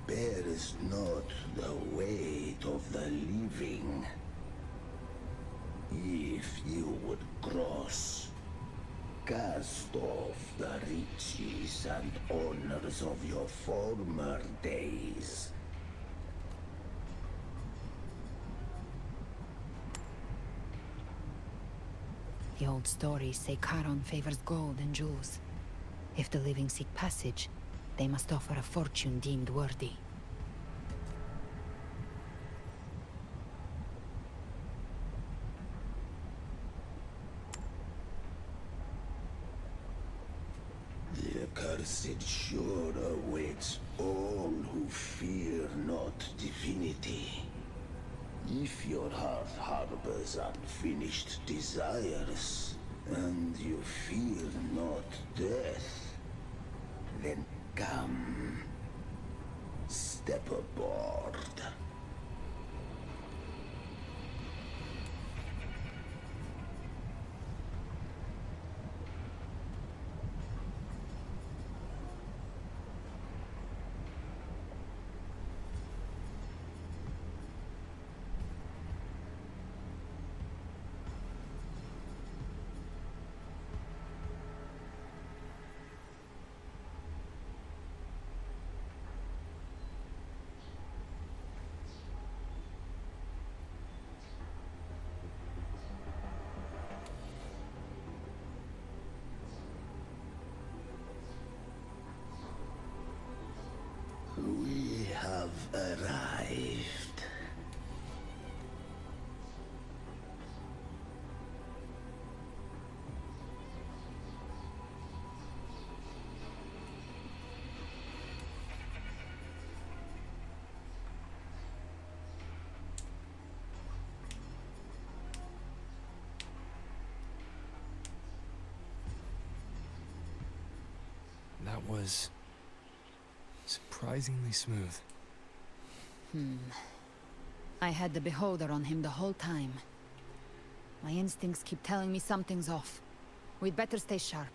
bears not the weight of the living. If you would cross, cast off the riches and honors of your former days. The old stories say Charon favors gold and jewels. If the living seek passage, they must offer a fortune deemed worthy. The accursed shore awaits all who fear not divinity. If your heart harbors unfinished desires, and you fear not death, then come. Step aboard. was surprisingly smooth. I had the beholder on him the whole time. My instincts keep telling me something's off. We'd better stay sharp.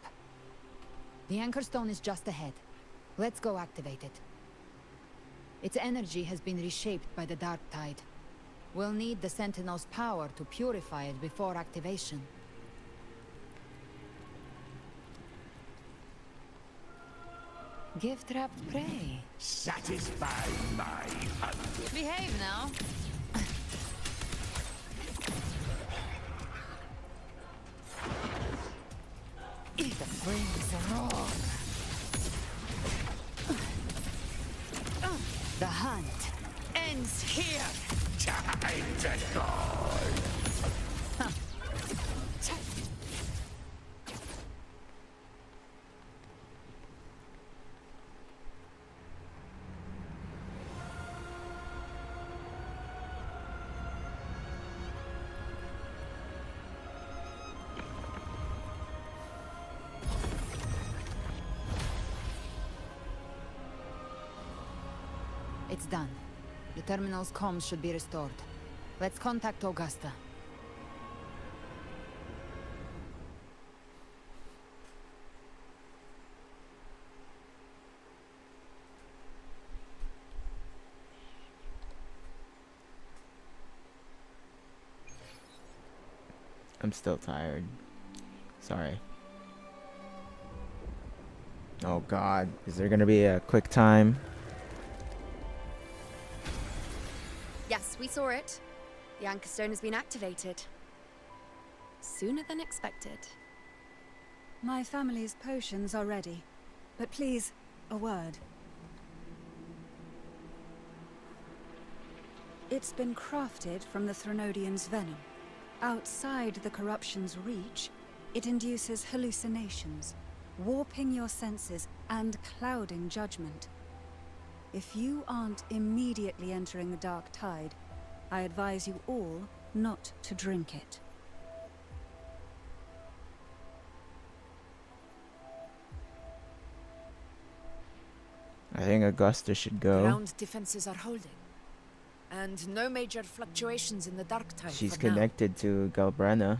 The Anchor Stone is just ahead. Let's go activate it. Its energy has been reshaped by the Dark Tide. We'll need the Sentinel's power to purify it before activation. Gift-wrapped prey. Satisfy my hunger. Behave now. The flames roar. The hunt ends here. Time to go. It's done. The terminal's comms should be restored. Let's contact Augusta. I'm still tired. Sorry. Oh god, is there gonna be a quick time? Yes, we saw it. The Anchor Stone has been activated. Sooner than expected. My family's potions are ready. But please, a word. It's been crafted from the Threnodian's venom. Outside the corruption's reach, it induces hallucinations, warping your senses and clouding judgment. If you aren't immediately entering the Dark Tide, I advise you all not to drink it. I think Augusta should go. Ground defenses are holding. And no major fluctuations in the Dark Tide. She's for now. connected to Galbrana.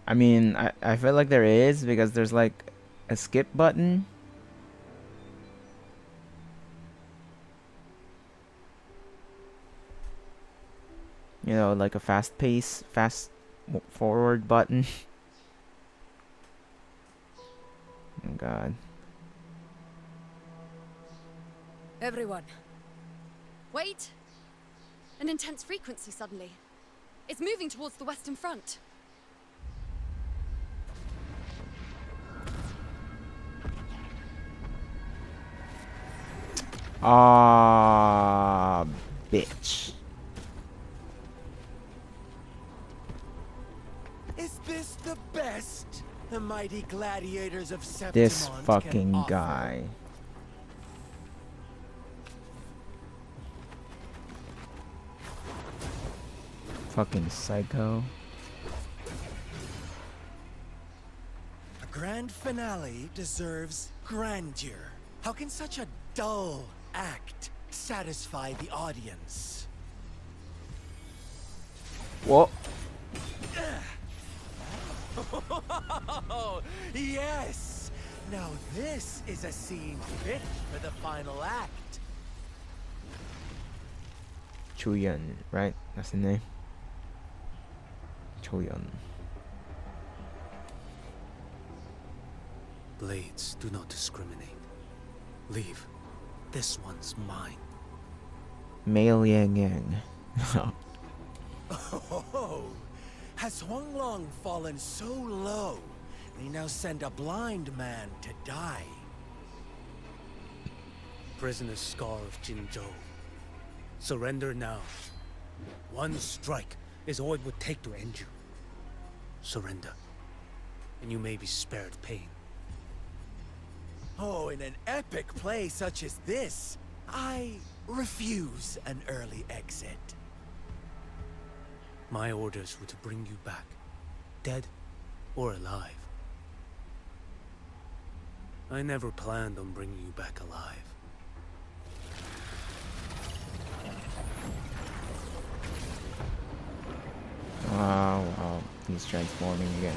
I mean, I feel like there is, because there's like a skip button. You know, like a fast forward button. Oh god. Everyone. Wait! An intense frequency suddenly. It's moving towards the Western Front. Ah, bitch. Is this the best the mighty gladiators of Septimont This can fucking offer? guy. Fucking psycho. A grand finale deserves grandeur. How can such a dull act satisfy the audience? Whoa. Yes! Now this is a scene fit for the final act. Chuyan, right? That's the name. Chuyan. Blades do not discriminate. Leave. This one's mine. Male Yang Yang. Oh, has Huang Long fallen so low, they now send a blind man to die? Prisoner Scar of Jinzhou. Surrender now. One strike is all it would take to end you. Surrender, and you may be spared pain. Oh, in an epic play such as this, I refuse an early exit. My orders were to bring you back, dead or alive. I never planned on bringing you back alive. Wow, he's transforming again.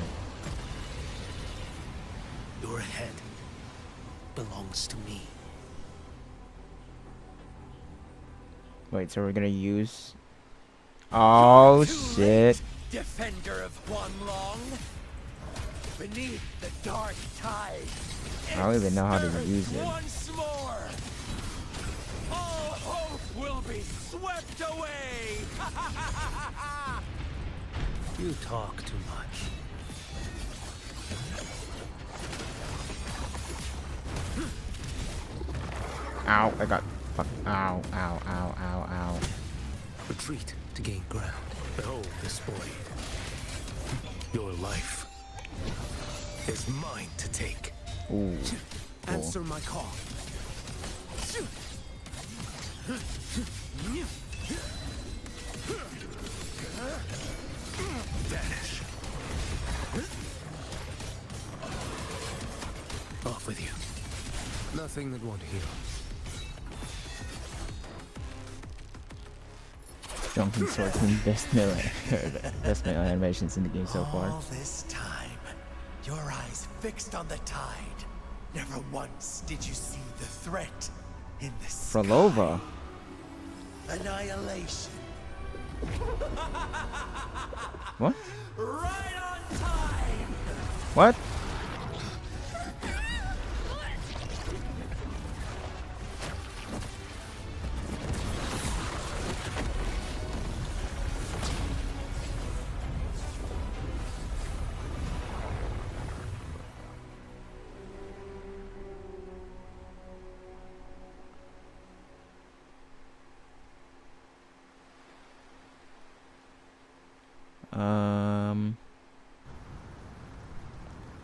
Your head belongs to me. Wait, so we're gonna use... Oh, shit. Defender of Huanglong. Beneath the dark tide. I don't even know how to use it. Once more. All hope will be swept away. You talk too much. Ow, I got... Fuck. Ow, ow, ow, ow, ow. Retreat to gain ground. Behold this blade. Your life is mine to take. Ooh. Cool. Answer my call. Vanish. Off with you. Nothing that won't heal. Drunken Swordsman, best melee animations in the game so far. All this time, your eyes fixed on the tide. Never once did you see the threat in the sky. Frolova. Annihilation. What? Right on time. What?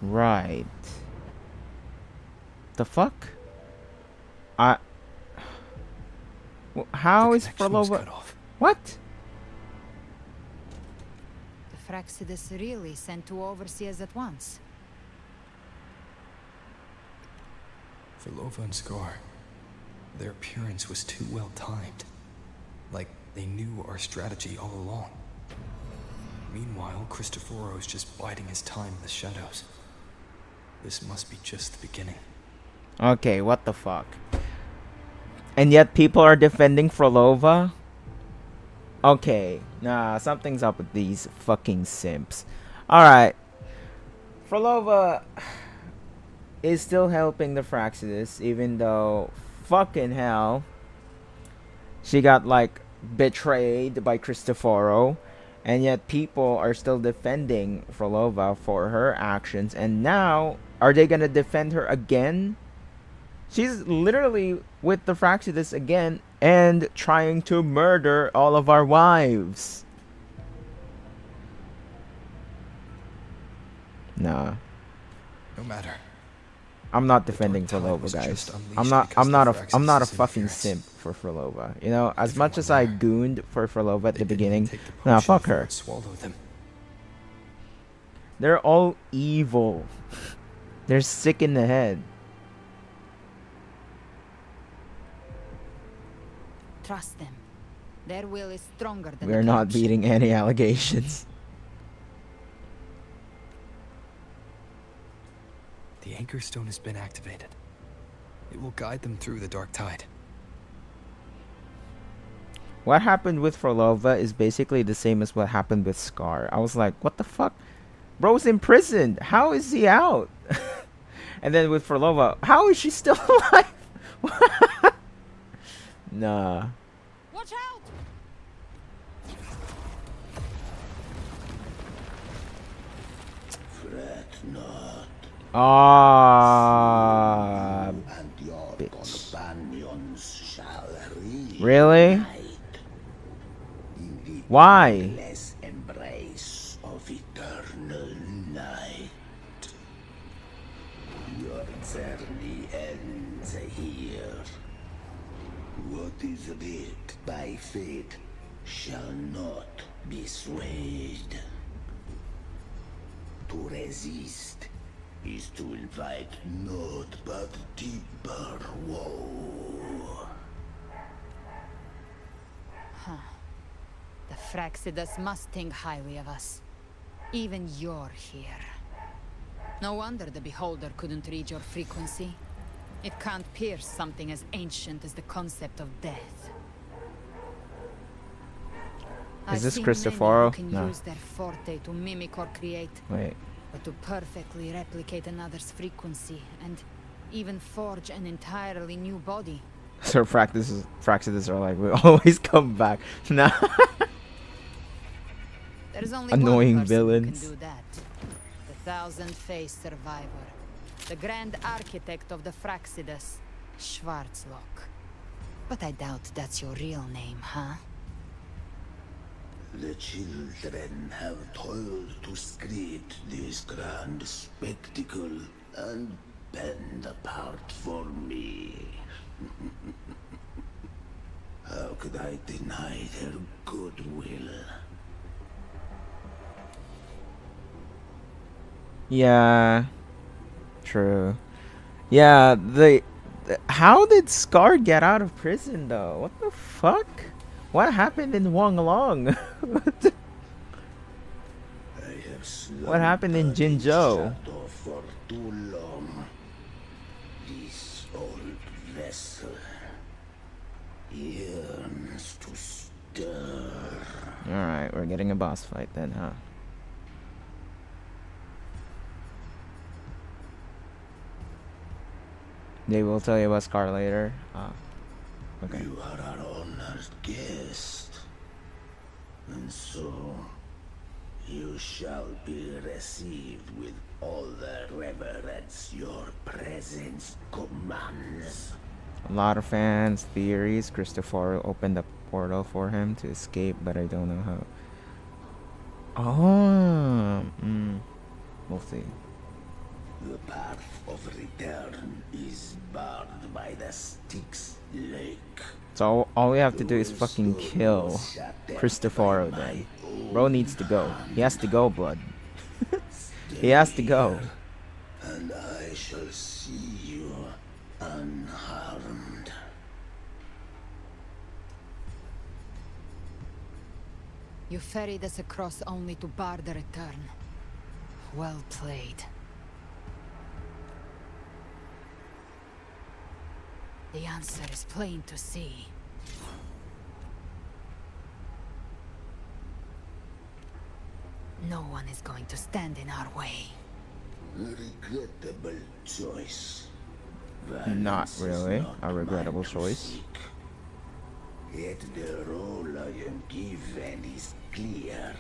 Right. The fuck? How is Frolova? What? The Fraxidus really sent two overseers at once. Frolova and Scar, their appearance was too well timed. Like they knew our strategy all along. Meanwhile, Cristoforo's just biding his time in the shadows. This must be just the beginning. Okay, what the fuck? And yet people are defending Frolova? Okay, nah, something's up with these fucking simps. Alright. Frolova is still helping the Fraxidus, even though, fucking hell, she got, like, betrayed by Cristoforo. And yet people are still defending Frolova for her actions. And now, are they gonna defend her again? She's literally with the Fraxidus again and trying to murder all of our wives. Nah. No matter. I'm not defending Frolova, guys. I'm not a fucking simp for Frolova. You know, as much as I gooned for Frolova at the beginning, nah, fuck her. They're all evil. They're sick in the head. Trust them. Their will is stronger than We're not beating any allegations. The Anchor Stone has been activated. It will guide them through the dark tide. What happened with Frolova is basically the same as what happened with Scar. I was like, what the fuck? Bro's imprisoned. How is he out? And then with Frolova, how is she still alive? Nah. Watch out! Fret not. Ah, And your bitch. companions shall reunite Really? in the Why? endless embrace of eternal night. Your journey ends here. What is writ by fate shall not be swayed. To resist is to invite naught but deeper woe. Huh. The Fraxidus must think highly of us. Even you're here. No wonder the Beholder couldn't read your frequency. It can't pierce something as ancient as the concept of death. Is this I've seen Cristoforo? many who can No. use their forte to mimic or create. Wait. But to perfectly replicate another's frequency and even forge an entirely new body. So Fraxidus are like, we always come back. Nah. There's only Annoying one person villains. who can do that. The thousand-faced survivor. The grand architect of the Fraxidus, Schwarzlock. But I doubt that's your real name, huh? The children have toiled to create this grand spectacle and bend apart for me. How could I deny their goodwill? Yeah. True. Yeah, how did Scar get out of prison though? What the fuck? What happened in Wonglong? What happened in Jinzhou? For too long. This old vessel yearns to stir. Alright, we're getting a boss fight then, huh? They will tell you about Scar later. Okay. You are our honored guest. And so, you shall be received with all the reverence your presence commands. A lot of fans, theories. Cristoforo opened a portal for him to escape, but I don't know how. Oh, we'll see. The path of return is barred by the Styx Lake. So all we have to do is fucking kill Cristoforo then. Bro needs to go. He has to go, blood. He has to go. And I shall see you unharmed. You ferried us across only to bar the return. Well played. The answer is plain to see. No one is going to stand in our way. Regrettable choice. Not Violence is really not a regrettable mine to choice. seek. Yet the role I am given is clear.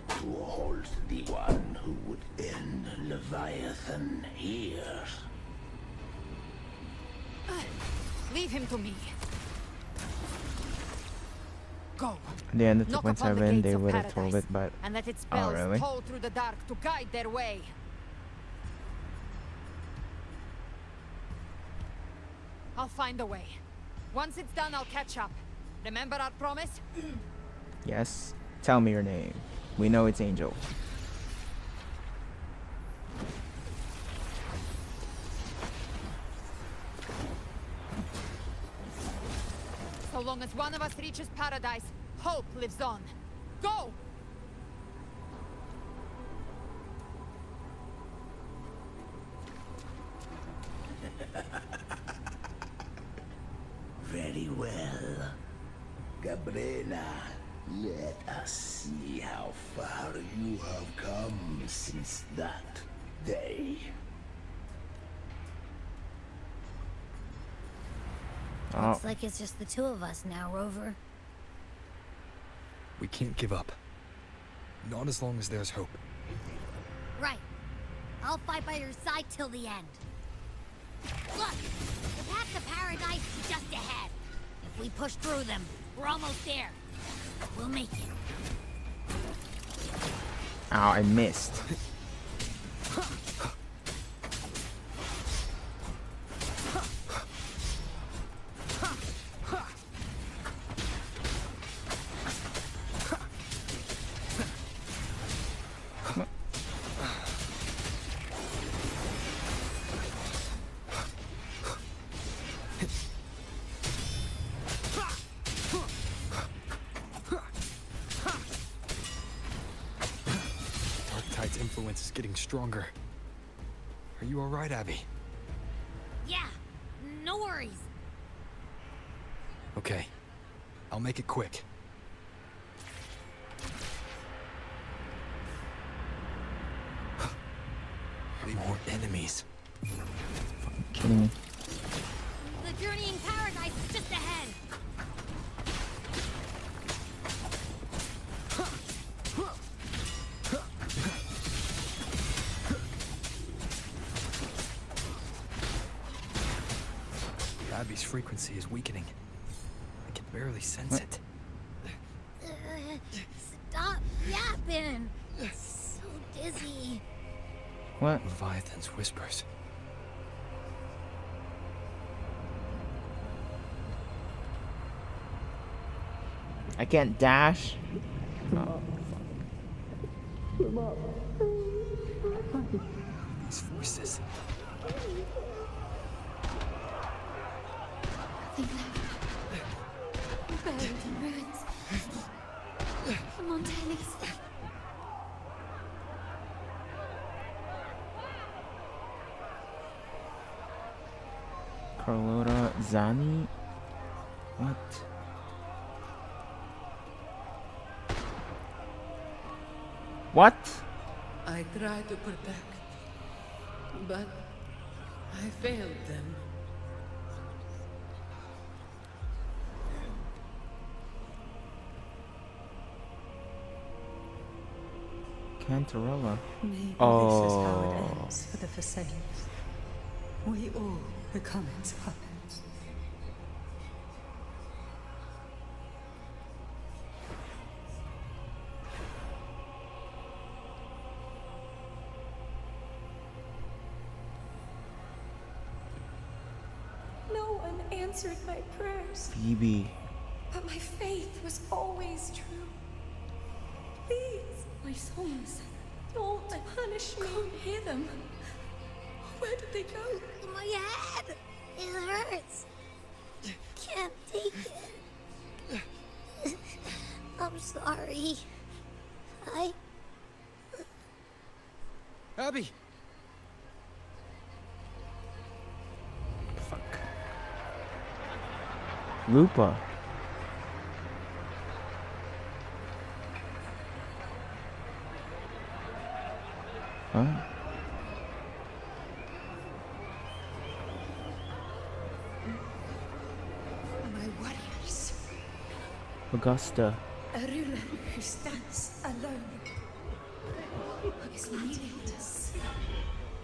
To hold the one who would end Leviathan here. Leave him to me. Go. At the end of Knock upon the 2.7, gates they of would have told paradise, it, but and let its oh, bells really? toll through the dark to guide their way. I'll find a way. Once it's done, I'll catch up. Remember our promise? Yes. Tell me your name. We know it's Angel. So long as one of us reaches paradise, hope lives on. Go! Very well. Gabrena, let us see how far you have come since that day. Looks like it's just the two of us now, Rover. We can't give up. Not as long as there's hope. Right. I'll fight by your side till the end. Look! The path to paradise is just ahead. If we push through them, we're almost there. We'll make it. Ow, I missed. getting stronger. Are you alright, Abby? Yeah, no worries. Okay. I'll make it quick. More enemies. Fucking kidding me. The journeying paradise is just ahead. Abby's frequency is weakening. I can barely sense it. Stop yapping. So dizzy. What? Leviathan's whispers. I can't dash. Oh. These voices. Nothing left. Buried in ruins. The Montanis. Carlotta Zani? What? What? I tried to protect, but I failed them. Cantarella. Maybe Oh. this is how it ends for the Fresenius. We all become its puppets. No one answered my prayers, Phoebe. but my faith was always true. Please, my souls, don't punish me. Can't hear them. Where did they go? My head! It hurts. Can't take it. I'm sorry. Abby! Fuck. Lupa. Huh? My warriors. Augusta. A ruler who stands alone is meaningless.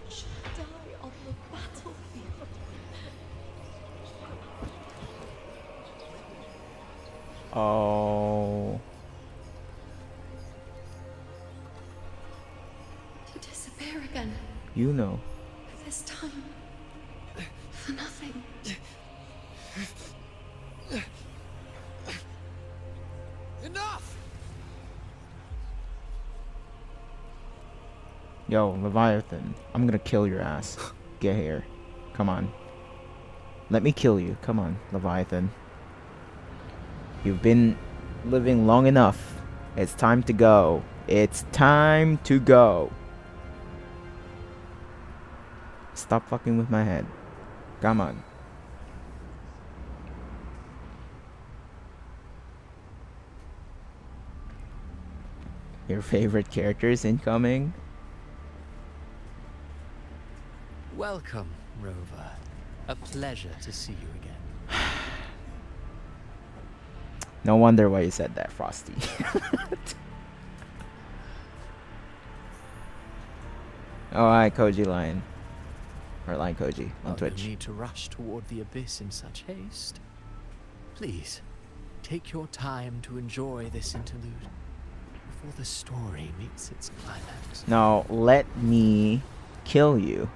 Should die on the battlefield. Oh. To disappear again. You know. This time, for nothing. Enough! Yo, Leviathan. I'm gonna kill your ass. Get here. Come on. Let me kill you. Come on, Leviathan. You've been living long enough. It's time to go. It's time to go. Stop fucking with my head. Come on. Your favorite characters incoming? Welcome, Rover. A pleasure to see you again. No wonder why you said that, Frosty. Oh, hi, Koji Lion. Or Lion Koji on Twitch. No need to rush toward the abyss in such haste. Please, take your time to enjoy this interlude before the story meets its climax. Now, let me kill you.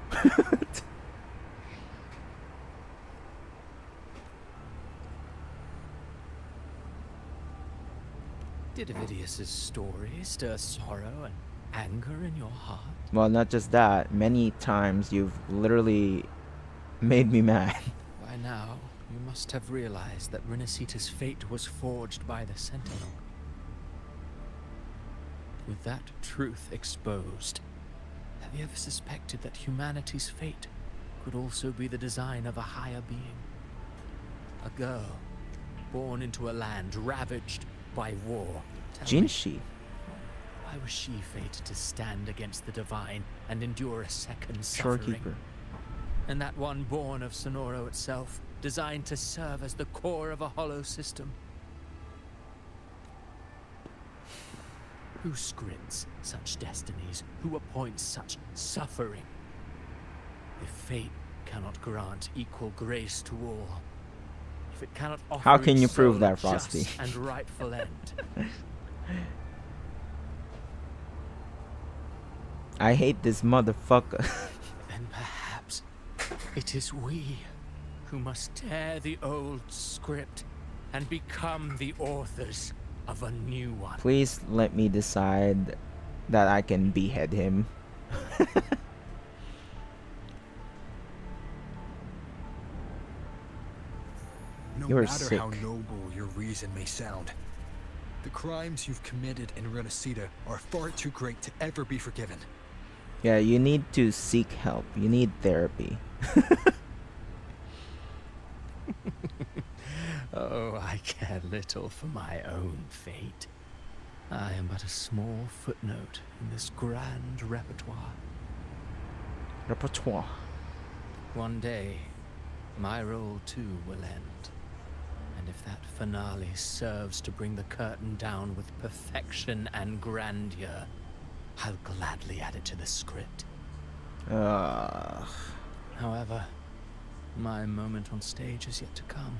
Did Avidius's story stir sorrow and anger in your heart? Well, not just that. Many times you've literally made me mad. By now, you must have realized that Renacita's fate was forged by the Sentinel. With that truth exposed, Have you ever suspected that humanity's fate could also be the design of a higher being? A girl, born into a land ravaged by war. Jinshi. Why was she fated to stand against the divine and endure a second suffering? Shorekeeper. And that one born of Sonoro itself, designed to serve as the core of a hollow system? Who scripts such destinies? Who appoints such suffering? If fate cannot grant equal grace to all, if it cannot offer How can you its prove soul that, a Frosty? just and rightful end? I hate this motherfucker. Then perhaps it is we who must tear the old script and become the authors of a new one. Please let me decide that I can behead him. No You're matter sick. how noble your reason may sound, the crimes you've committed in Renacida are far too great to ever be forgiven. Yeah, you need to seek help. You need therapy. Oh, I care little for my own fate. I am but a small footnote in this grand repertoire. Repertoire. One day, my role too will end. And if that finale serves to bring the curtain down with perfection and grandeur, I'll gladly add it to the script. However, my moment on stage is yet to come.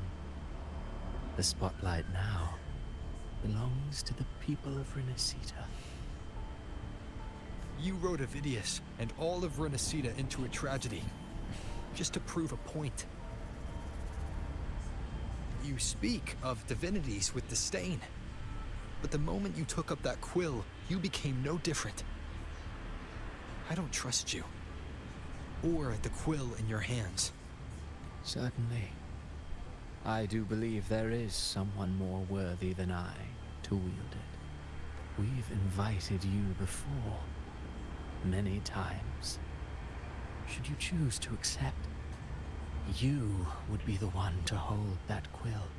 The spotlight now belongs to the people of Renacida. You wrote Avidius and all of Renacida into a tragedy, just to prove a point. You speak of divinities with disdain, but the moment you took up that quill, you became no different. I don't trust you, or the quill in your hands. Certainly. I do believe there is someone more worthy than I to wield it. We've invited you before, many times. Should you choose to accept, you would be the one to hold that quill.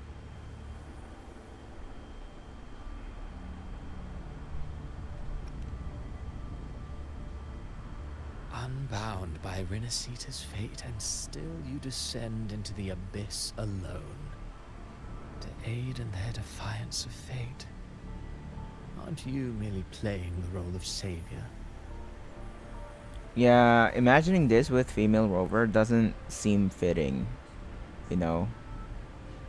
Unbound by Renacida's fate, and still you descend into the abyss alone, to aid in their defiance of fate. Aren't you merely playing the role of savior? Yeah, imagining this with female Rover doesn't seem fitting, you know.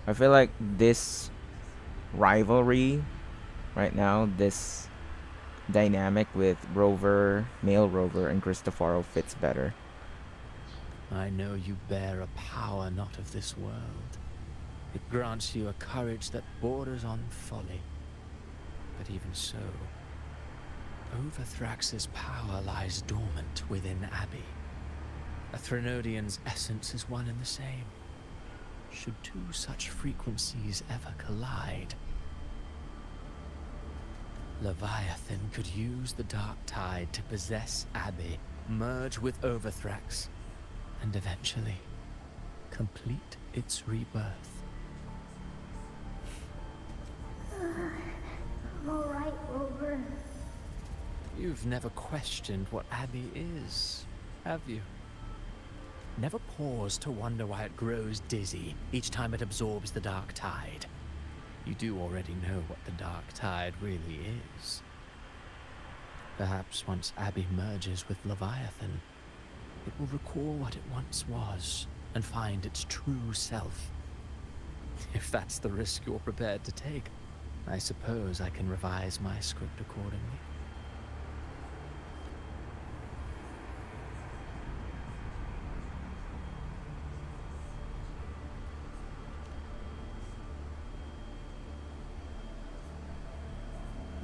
I feel like this rivalry right now, this dynamic with Rover, male Rover, and Cristofaro fits better. I know you bear a power not of this world. It grants you a courage that borders on folly. But even so, Overthrax's power lies dormant within Abbey. A Threnodian's essence is one and the same. Should two such frequencies ever collide, Leviathan could use the dark tide to possess Abbey, merge with Overthrax, and eventually complete its rebirth. I'm alright, Rover. You've never questioned what Abbey is, have you? Never paused to wonder why it grows dizzy each time it absorbs the dark tide. You do already know what the dark tide really is. Perhaps once Abbey merges with Leviathan, it will recall what it once was and find its true self. If that's the risk you're prepared to take, I suppose I can revise my script accordingly.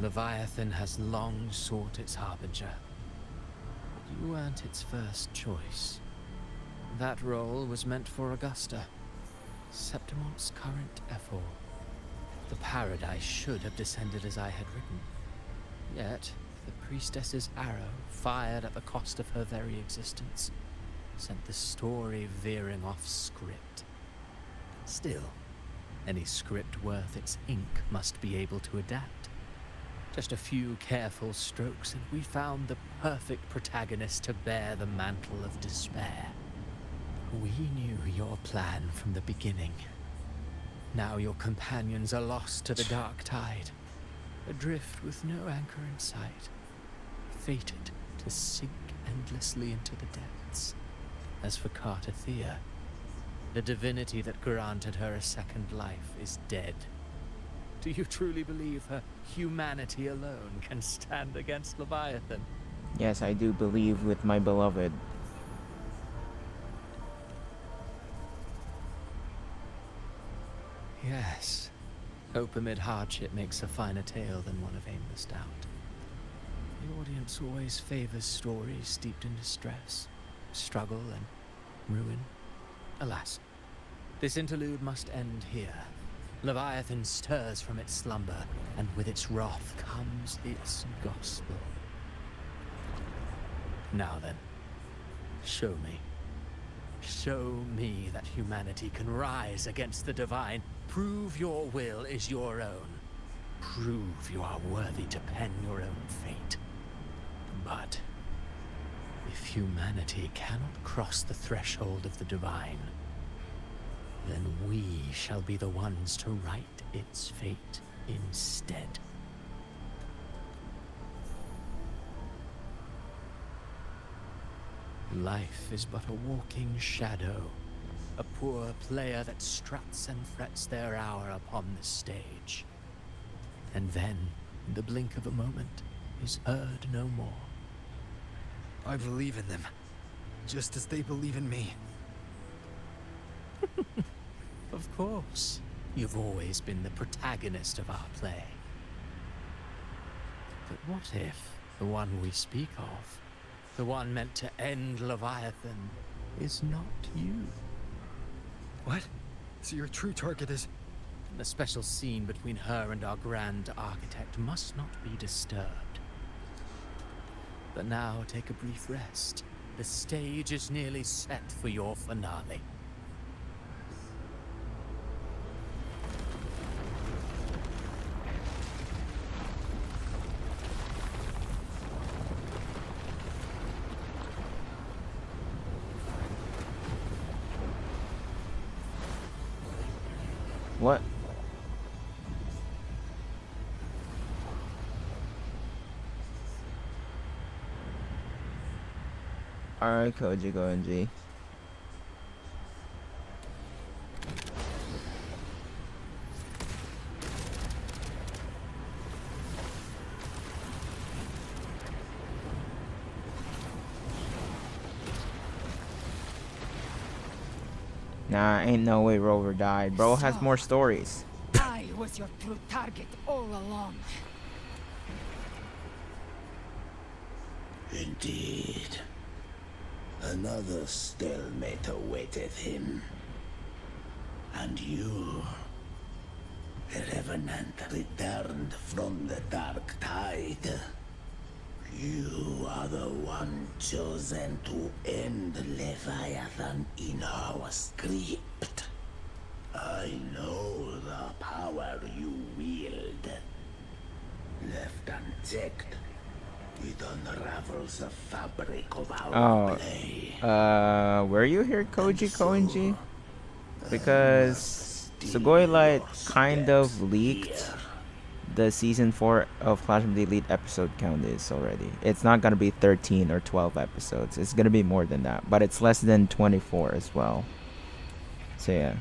Leviathan has long sought its harbinger, but you weren't its first choice. That role was meant for Augusta, Septimon's current Ephor. The paradise should have descended as I had written. Yet, the priestess's arrow, fired at the cost of her very existence, sent the story veering off script. Still, any script worth its ink must be able to adapt. Just a few careful strokes and we found the perfect protagonist to bear the mantle of despair. We knew your plan from the beginning. Now your companions are lost to the dark tide, adrift with no anchor in sight, fated to sink endlessly into the depths. As for Cartathea, the divinity that granted her a second life is dead. Do you truly believe her humanity alone can stand against Leviathan? Yes, I do believe with my beloved. Yes. Hope amid hardship makes a finer tale than one of aimless doubt. The audience always favors stories steeped in distress, struggle, and ruin. Alas, this interlude must end here. Leviathan stirs from its slumber, and with its wrath comes its gospel. Now then, show me. Show me that humanity can rise against the divine. Prove your will is your own. Prove you are worthy to pen your own fate. But if humanity cannot cross the threshold of the divine, then we shall be the ones to write its fate instead. Life is but a walking shadow, a poor player that struts and frets their hour upon the stage. And then, in the blink of a moment, is heard no more. I believe in them, just as they believe in me. Of course, you've always been the protagonist of our play. But what if the one we speak of, the one meant to end Leviathan, is not you? What? So your true target is... The special scene between her and our grand architect must not be disturbed. But now take a brief rest. The stage is nearly set for your finale. What? Alright, Koji, go and G. Nah, ain't no way Rover died. Bro has more stories. I was your true target all along. Indeed. Another stalemate awaited him. And you, the Revenant, returned from the dark tide. You are the one chosen to end Leviathan in our script. I know the power you wield. Left unchecked, it unravels the fabric of our play. Were you here, Koji Koenji? Because Sugoi Light kind of leaked the season 4 of Clash of the Elite episode count is already. It's not gonna be 13 or 12 episodes. It's gonna be more than that, but it's less than 24 as well. So yeah.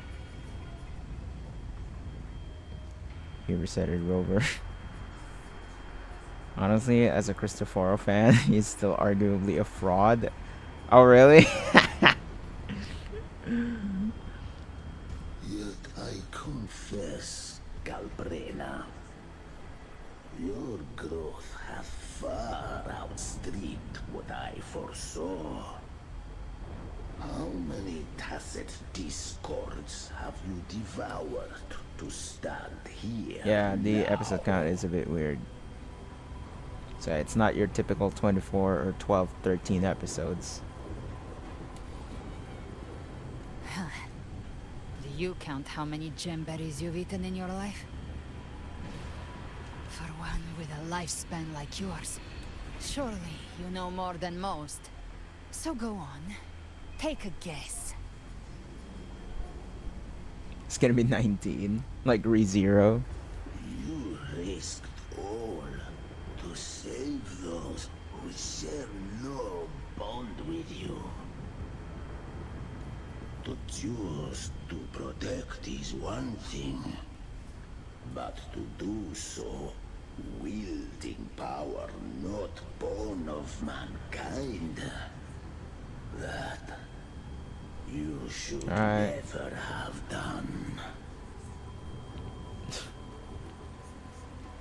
He reset it, Rover. Honestly, as a Cristoforo fan, he's still arguably a fraud. Oh really? Yet I confess, Galbrena, your growth hath far outstripped what I foresaw. How many tacit discords have you devoured to stand here? Yeah, the now? episode count is a bit weird. So it's not your typical 24 or 12, 13 episodes. Do you count how many gemberries you've eaten in your life? For one with a lifespan like yours, surely you know more than most. So go on, take a guess. It's gonna be 19, like ReZero. You risked all to save those who share no bond with you. To choose to protect is one thing, but to do so wielding power not born of mankind, that you should never have done.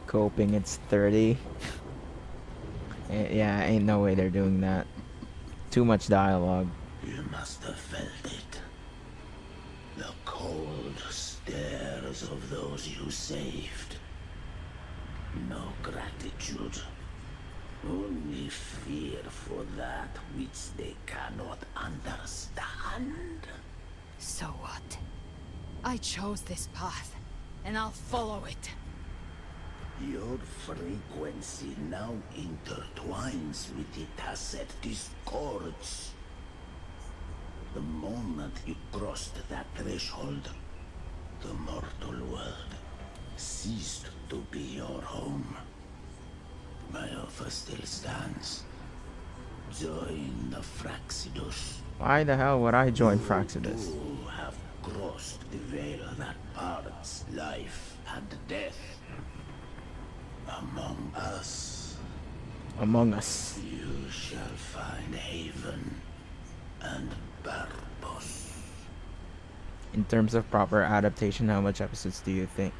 Coping, it's 30. Yeah, ain't no way they're doing that. Too much dialogue. You must have felt it. The cold stares of those you saved. No gratitude. Only fear for that which they cannot understand. So what? I chose this path, and I'll follow it. Your frequency now intertwines with the tacet discords. The moment you crossed that threshold, the mortal world ceased to be your home. My offer still stands. Join the Fraxidus. Why the hell would I join Fraxidus? You have crossed the veil that parts life and death. Among us. Among Us. You shall find haven and purpose. In terms of proper adaptation, how much episodes do you think?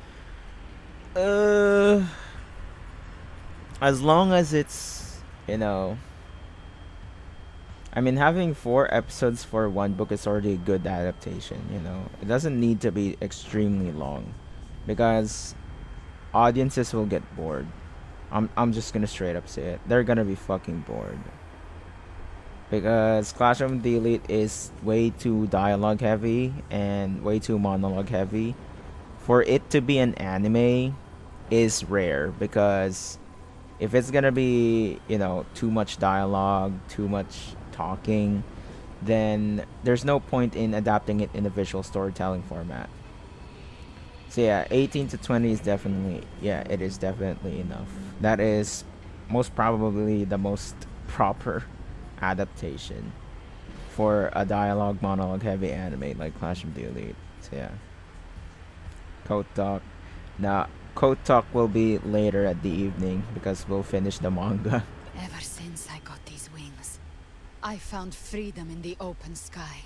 As long as it's, I mean, having 4 episodes for one book is already a good adaptation, It doesn't need to be extremely long, because audiences will get bored. I'm just gonna straight up say it. They're gonna be fucking bored. Because Classroom of the Elite is way too dialogue heavy and way too monologue heavy. For it to be an anime is rare, because if it's gonna be, too much dialogue, too much talking, then there's no point in adapting it in a visual storytelling format. So yeah, 18 to 20 is definitely, it is definitely enough. That is most probably the most proper adaptation for a dialogue monologue heavy anime like Clash of the Elite. So yeah. Code Talk. Now, Code Talk will be later at the evening because we'll finish the manga. Ever since I got these wings, I found freedom in the open sky.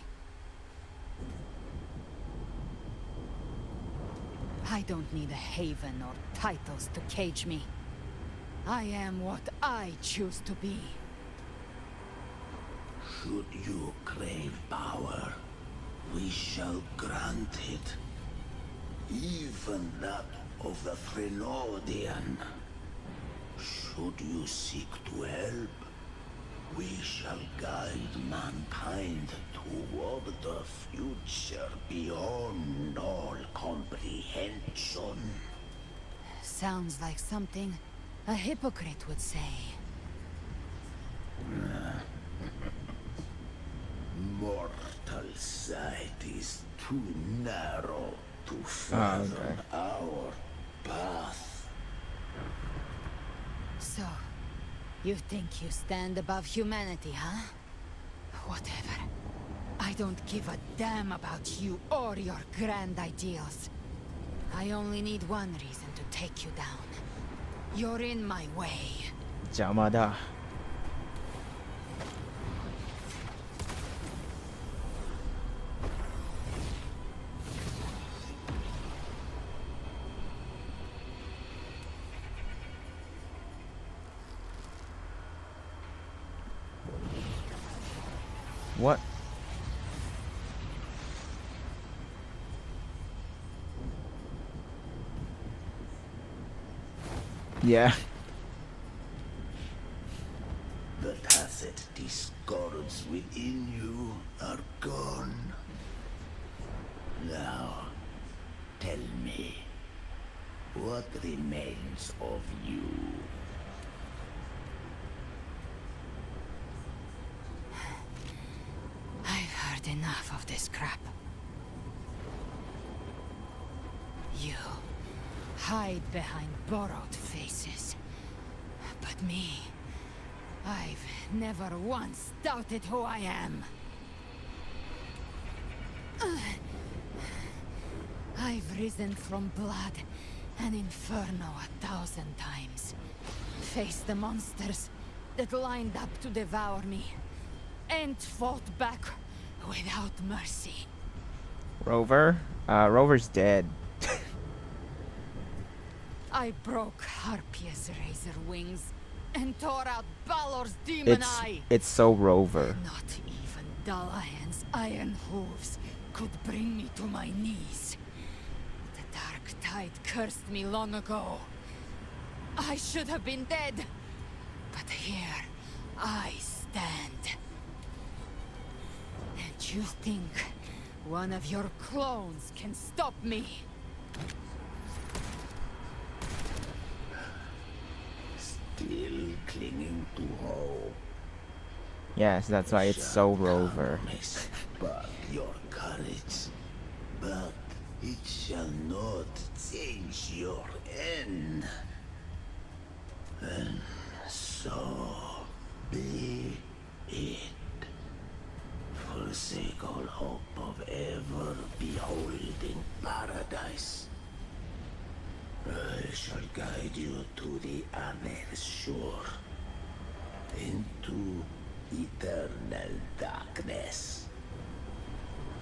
I don't need a haven or titles to cage me. I am what I choose to be. Should you crave power, we shall grant it. Even that of the Threnodian. Should you seek to help, we shall guide mankind toward the future beyond all comprehension. Sounds like something a hypocrite would say. Mortal sight is too narrow to fathom our path. So, you think you stand above humanity, huh? Whatever. I don't give a damn about you or your grand ideals. I only need one reason to take you down. You're in my way. Jamada. What? Yeah. gods within you are gone. Now, tell me, what remains of you? I've heard enough of this crap. You hide behind borrowed faces. But me, I've never once doubted who I am. I've risen from blood and inferno 1,000 times. Faced the monsters that lined up to devour me. And fought back without mercy. Rover? Rover's dead. I broke Harpia's razor wings and tore out Balor's demon eye. It's so Rover. Not even Dullahan's iron hooves could bring me to my knees. The dark tide cursed me long ago. I should have been dead. But here I stand. And you think one of your clones can stop me? Still clinging to hope. Yes, that's why it's so Rover. But your courage. But it shall not change your end. And so be it. Forsake all hope of ever beholding paradise. I shall guide you to the other shore. Into eternal darkness.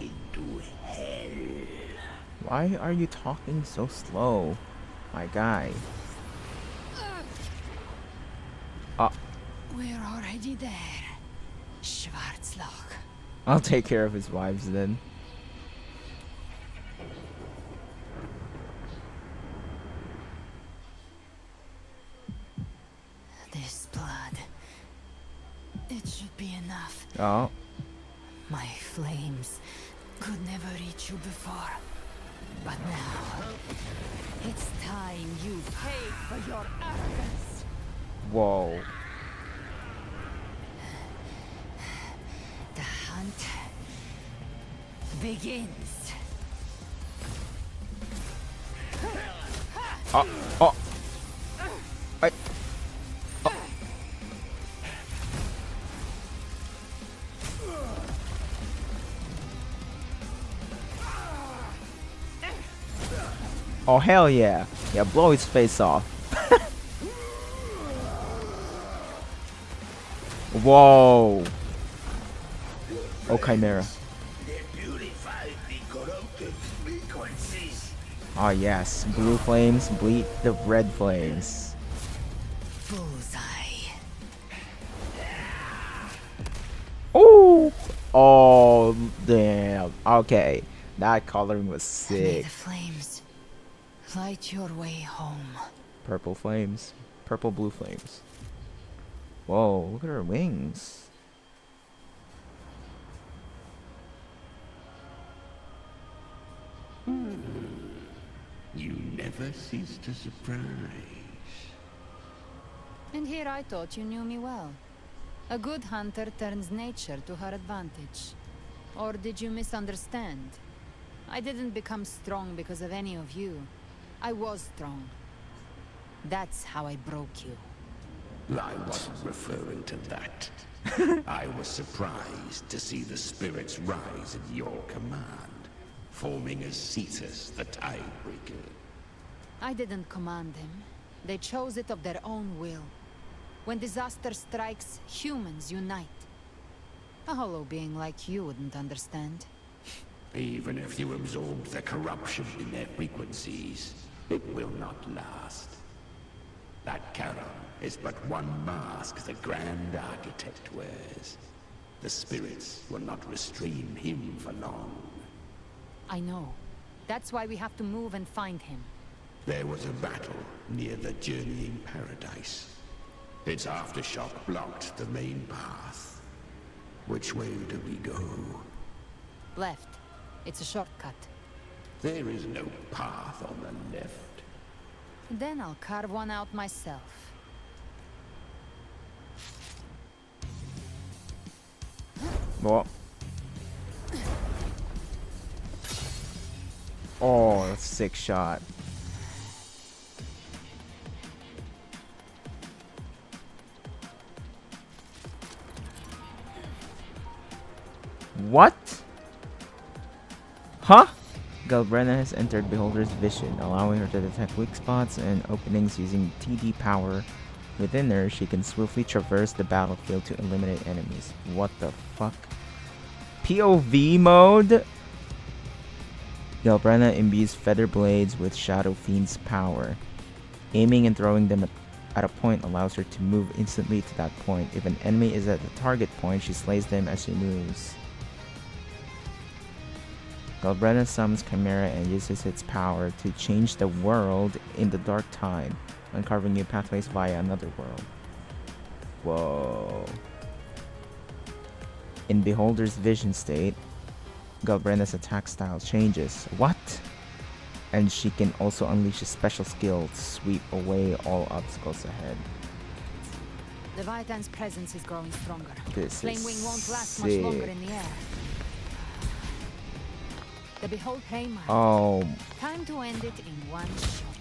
Into hell. Why are you talking so slow, my guy? We're already there, Schwarzloch. I'll take care of his wives then. This blood. It should be enough. Oh. My flames could never reach you before. But now, it's time you pay for your arrogance. Whoa. The hunt begins. Oh. Oh. Wait. Oh. Oh, hell yeah. Yeah, blow his face off. Whoa. Oh, Chimera. Oh, yes. Blue flames bleed the red flames. Bullseye. Oh. Oh, damn. Okay. That coloring was May sick. the flames light your way home. Purple flames. Purple blue flames. Whoa, look at her wings. You never cease to surprise. And here I thought you knew me well. A good hunter turns nature to her advantage. Or did you misunderstand? I didn't become strong because of any of you. I was strong. That's how I broke you. I wasn't referring to that. I was surprised to see the spirits rise at your command, forming as Cetus the Tidebreaker. I didn't command them. They chose it of their own will. When disaster strikes, humans unite. A hollow being like you wouldn't understand. Even if you absorb the corruption in their frequencies, it will not last. That Charon is but one mask the Grand Architect wears. The spirits will not restrain him for long. I know. That's why we have to move and find him. There was a battle near the Journeying Paradise. Its aftershock blocked the main path. Which way do we go? Left. It's a shortcut. There is no path on the left. Then I'll carve one out myself. Well. Oh, that's a sick shot. What? Huh? Galbrena has entered Beholder's vision, allowing her to detect weak spots and openings using TD power. Within her, she can swiftly traverse the battlefield to eliminate enemies. What the fuck? POV mode? Galbrena imbues feather blades with Shadow Fiend's power. Aiming and throwing them at a point allows her to move instantly to that point. If an enemy is at the target point, she slays them as she moves. Galbrena summons Chimera and uses its power to change the world in the dark time, uncovering new pathways via another world. Whoa. In Beholder's vision state, Galbrena's attack style changes. What? And she can also unleash a special skill to sweep away all obstacles ahead. Leviathan's presence is growing stronger. This Flame is Wing won't last sick. much longer in the air. The Behold Claymore. Oh. Time to end it in one shot.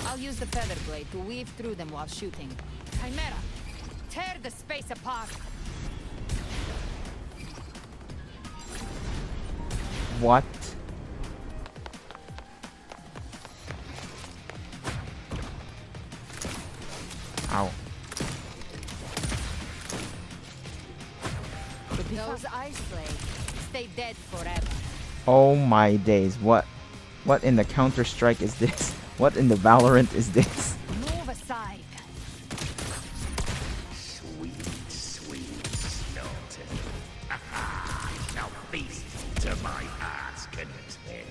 I'll use the feather blade to weave through them while shooting. Chimera, tear the space apart. What? Ow. Those ice slaves stay dead forever. Oh my days. What in the Counter-Strike is this? What in the Valorant is this? Move aside. Sweet, sweet Snorton. Now feast to my heart's content.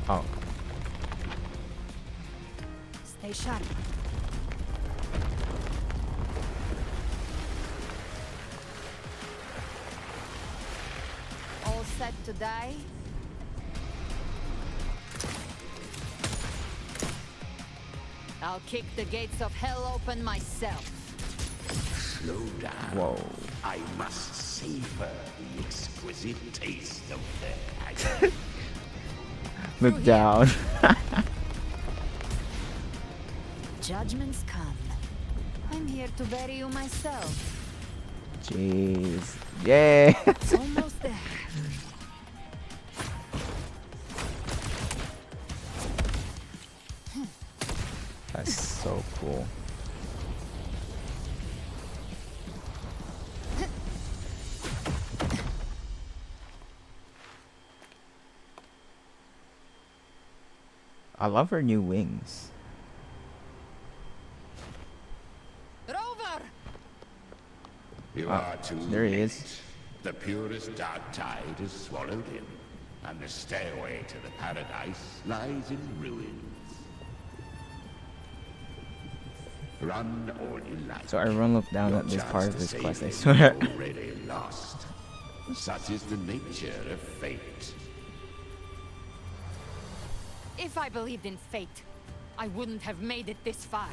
Oh. Stay sharp. All set to die? I'll kick the gates of hell open myself. Slow down. Whoa. I must savor the exquisite taste of that. Look down. Judgments come. I'm here to bury you myself. Jeez. Yay. Almost there. That's so cool. I love her new wings. Rover! You are too there he late. is. The purest dark tide has swallowed him, and the stairway to the paradise lies in ruins. Run all you like. So everyone look down Your at this chance part of to this save quest, I him swear. is already lost. Such is the nature of fate. If I believed in fate, I wouldn't have made it this far.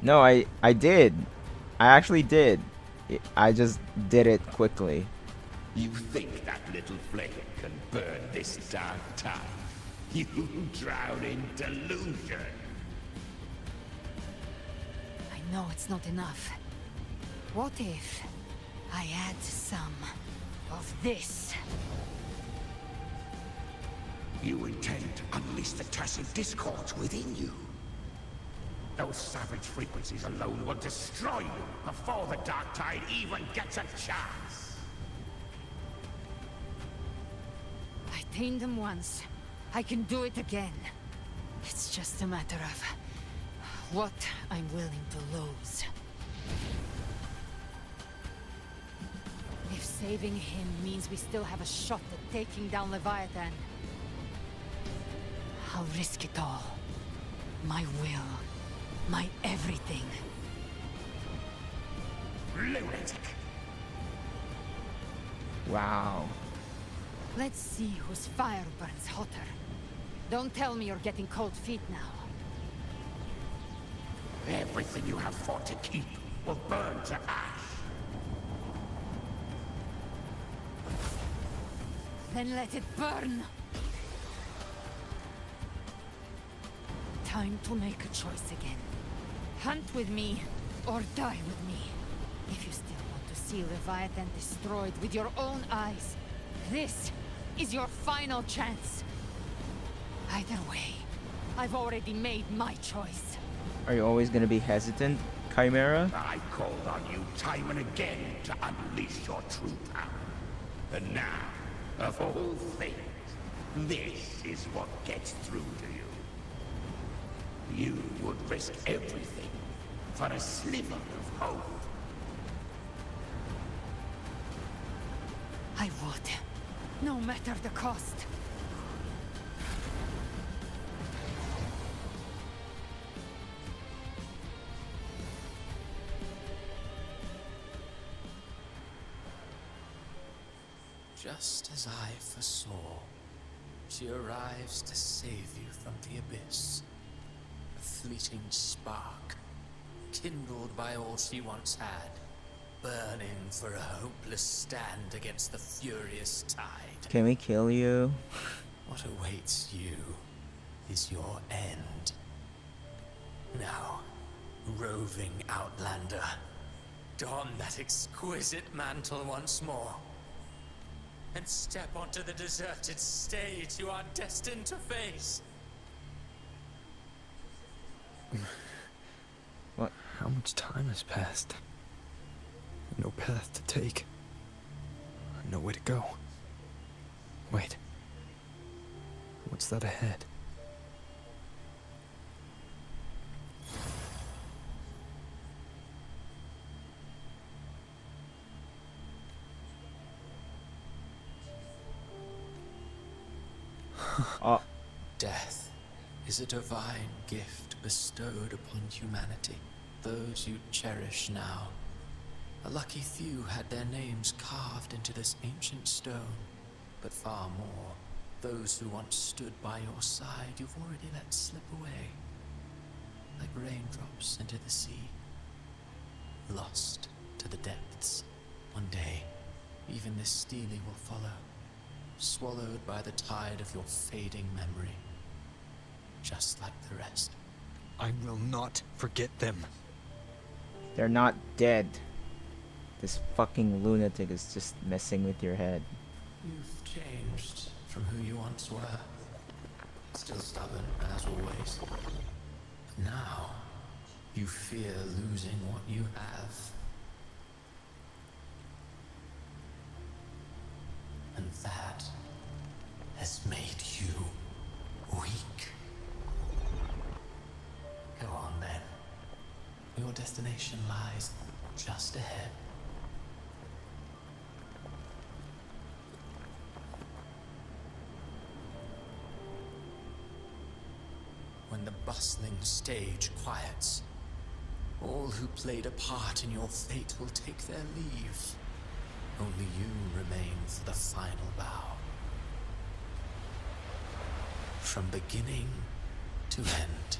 No, I did. I actually did. I just did it quickly. You think that little flame can burn this dark tide? You drown in delusion. I know it's not enough. What if I add some of this? You intend to unleash the tacit discords within you. Those savage frequencies alone will destroy you before the dark tide even gets a chance. I tamed them once. I can do it again. It's just a matter of what I'm willing to lose. If saving him means we still have a shot at taking down Leviathan, I'll risk it all. My will My everything. Lunatic! Wow. Let's see whose fire burns hotter. Don't tell me you're getting cold feet now. Everything you have fought to keep will burn to ash. Then let it burn! Time to make a choice again. Hunt with me, or die with me. If you still want to see Leviathan destroyed with your own eyes, this is your final chance. Either way, I've already made my choice. Are you always gonna be hesitant, Chimera? I called on you time and again to unleash your true power. And now, of all things, this is what gets through to you. You would risk everything for a sliver of hope. I would, no matter the cost. Just as I foresaw, she arrives to save you from the abyss. A fleeting spark, kindled by all she once had, burning for a hopeless stand against the furious tide. Can we kill you? What awaits you is your end. Now, roving outlander, don that exquisite mantle once more, and step onto the deserted stage you are destined to face. What? How much time has passed? No path to take. Nowhere to go. Wait. What's that ahead? Death is a divine gift bestowed upon humanity. Those you cherish now. A lucky few had their names carved into this ancient stone, but far more, those who once stood by your side you've already let slip away, like raindrops into the sea, lost to the depths. One day, even this stele will follow, swallowed by the tide of your fading memory, just like the rest. I will not forget them. They're not dead. This fucking lunatic is just messing with your head. You've changed from who you once were. Still stubborn, as always. But now, you fear losing what you have. And that has made you weak. Go on then. Your destination lies just ahead. When the bustling stage quiets, all who played a part in your fate will take their leave. Only you remain for the final bow. From beginning to end,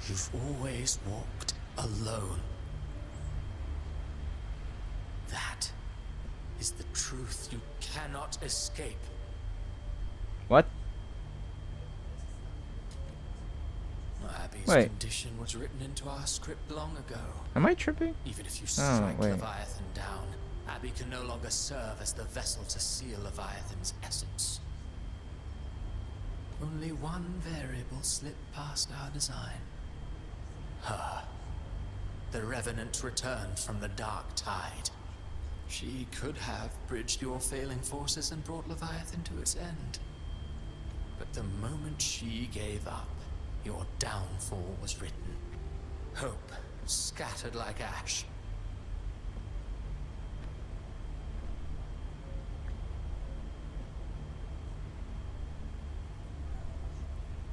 you've always walked alone. That is the truth you cannot escape. What? Abby's Wait. condition was written into our script long ago. Am I tripping? Even if you Oh, strike wait. Leviathan down, Abby can no longer serve as the vessel to seal Leviathan's essence. Only one variable slipped past our design. Her. The Revenant returned from the dark tide. She could have bridged your failing forces and brought Leviathan to its end. But the moment she gave up, your downfall was written. Hope scattered like ash.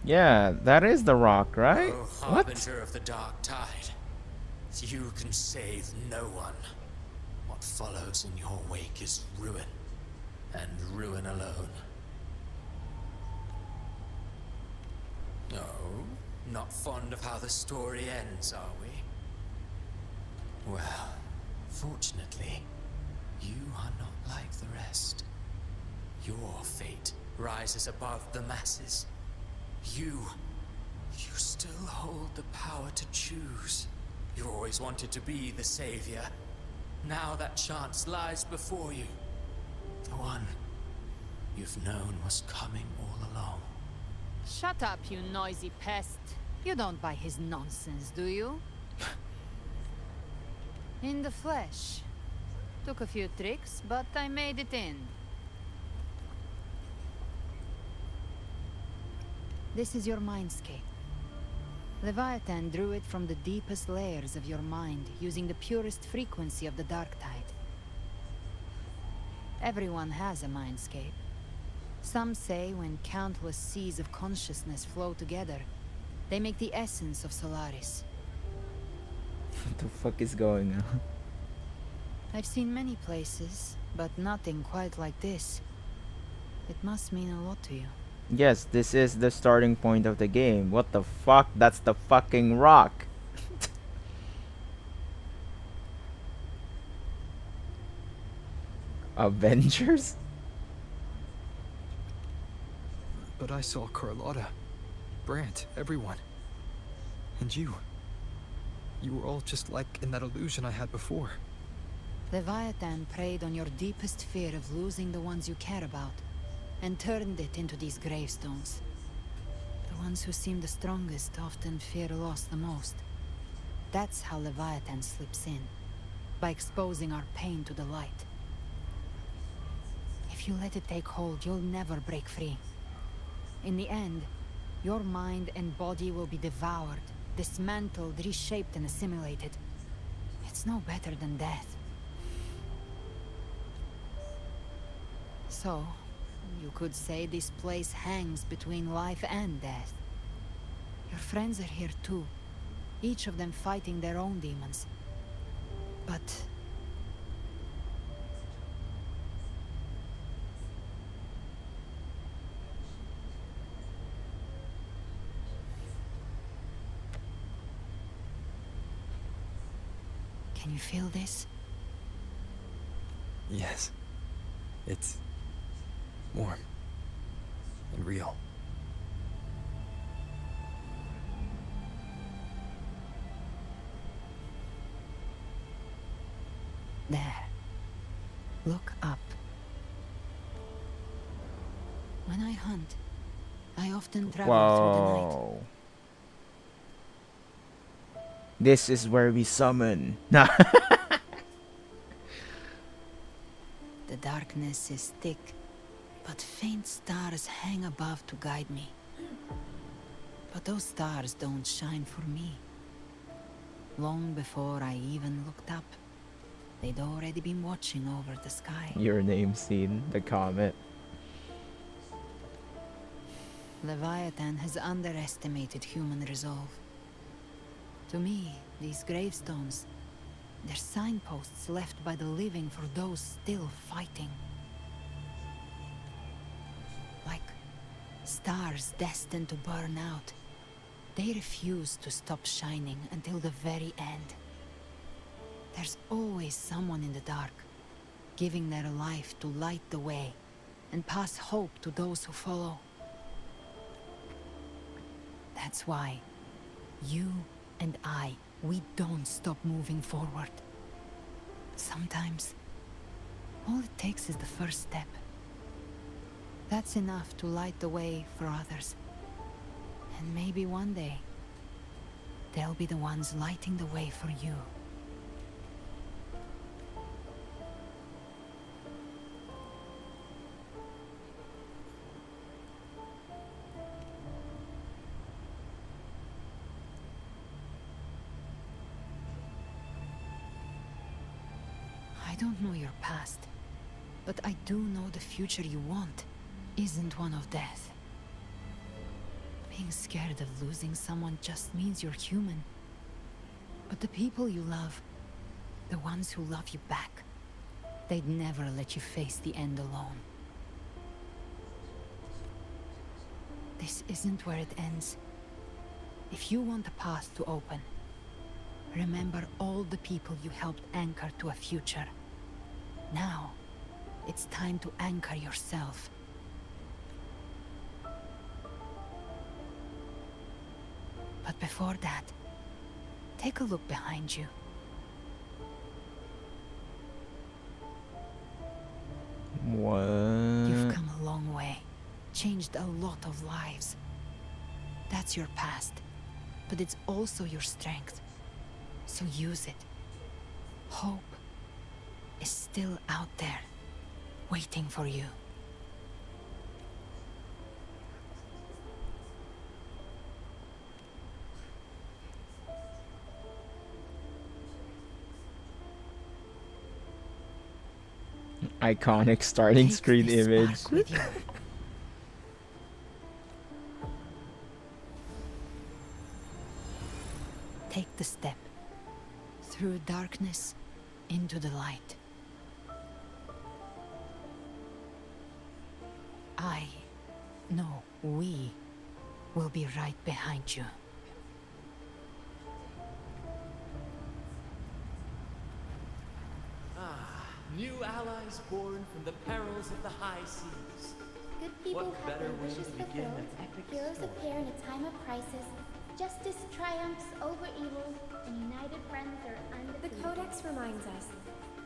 Yeah, that is the rock, right? Oh, What? harbinger of the dark tide. You can save no one. What follows in your wake is ruin, and ruin alone. No, not fond of how the story ends, are we? Well, fortunately, you are not like the rest. Your fate rises above the masses. You still hold the power to choose. You always wanted to be the savior. Now that chance lies before you. The one you've known was coming all along. Shut up, you noisy pest. You don't buy his nonsense, do you? In the flesh. Took a few tricks, but I made it in. This is your mindscape. Leviathan drew it from the deepest layers of your mind, using the purest frequency of the dark tide. Everyone has a mindscape. Some say when countless seas of consciousness flow together, they make the essence of Solaris. What the fuck is going on? I've seen many places, but nothing quite like this. It must mean a lot to you. Yes, this is the starting point of the game. What the fuck? That's the fucking rock. Avengers? But I saw Carlotta, Brant, everyone. And you. You were all just like in that illusion I had before. Leviathan preyed on your deepest fear of losing the ones you care about, and turned it into these gravestones. The ones who seem the strongest often fear loss the most. That's how Leviathan slips in, by exposing our pain to the light. If you let it take hold, you'll never break free. In the end, your mind and body will be devoured, dismantled, reshaped, and assimilated. It's no better than death. So, you could say this place hangs between life and death. Your friends are here too, each of them fighting their own demons. But... can you feel this? Yes. It's warm and real. There. Look up. When I hunt, I often travel through the night. Whoa. This is where we summon. The darkness is thick, but faint stars hang above to guide me. But those stars don't shine for me. Long before I even looked up, they'd already been watching over the sky. Your name scene, the comet. Leviathan has underestimated human resolve. To me, these gravestones, they're signposts left by the living for those still fighting. Like stars destined to burn out. They refuse to stop shining until the very end. There's always someone in the dark, giving their life to light the way and pass hope to those who follow. That's why you and we don't stop moving forward. Sometimes, all it takes is the first step. That's enough to light the way for others. And maybe one day, they'll be the ones lighting the way for you. I don't know your past, but I do know the future you want isn't one of death. Being scared of losing someone just means you're human. But the people you love, the ones who love you back, they'd never let you face the end alone. This isn't where it ends. If you want the path to open, remember all the people you helped anchor to a future. Now, it's time to anchor yourself. But before that, take a look behind you. What? You've come a long way, changed a lot of lives. That's your past, but it's also your strength. So use it. Hope is still out there, waiting for you. Iconic starting screen image. Take the step. Through darkness, into the light. We will be right behind you. New allies born from the perils of the high seas. Good people What have better their way wishes to begin fulfilled. an epic Heroes story? appear in a time of crisis. Justice triumphs over evil, and united friends are undefeated. The Codex reminds us,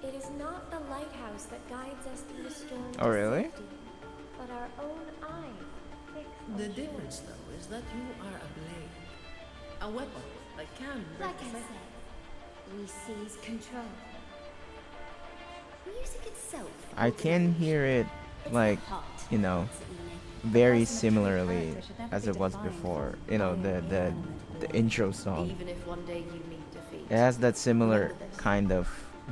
it is not the lighthouse that guides us through the storm Oh, to really? safety, but our own eyes fixed on The shore. difference, though, is that you are a blade. A weapon that can break Like I the said, we seize control. Music itself. I can hear it, like, you know, very similarly as it was before. You know, the intro song. Even if one day you meet defeat, It has that similar remember this. kind of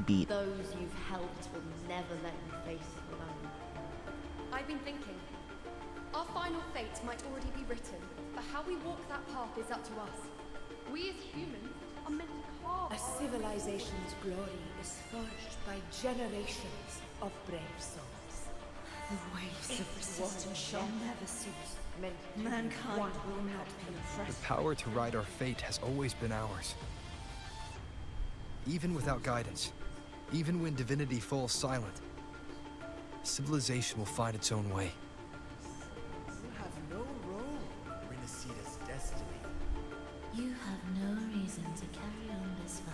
beat. Those you've helped will never let you face it alone. I've been thinking. Our final fate might already be written, but how we walk that path is up to us. We as humans are meant to carve. A civilization's glory is forged by generations of brave souls. The waves of resistance shall never cease. Mankind will not be The oppressed. power to ride our fate has always been ours. Even without guidance, even when divinity falls silent, civilization will find its own way. You have no role in Renacita's destiny. You have no reason to carry on this fight.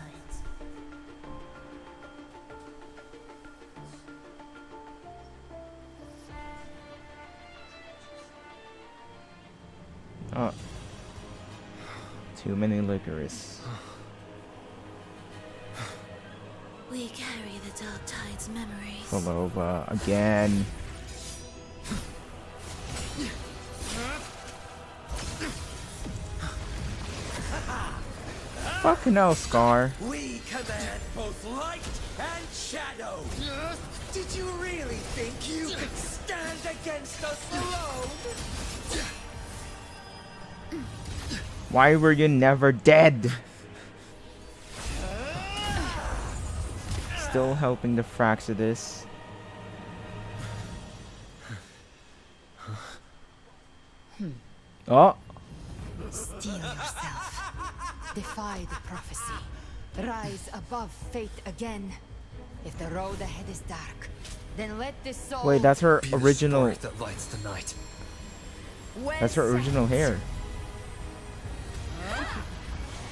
Oh. Too many licorice. We carry the Dark Tide's memories. Palova again. Fucking hell, Scar. We command both light and shadow. Did you really think you could stand against us alone? Why were you never dead? Still helping the Fraxidus. Oh! Steel yourself. Defy the prophecy. Rise above fate again. If the road ahead is dark, then let this soul... Wait, that's her Be the original... spark that lights the night. That's her original hair.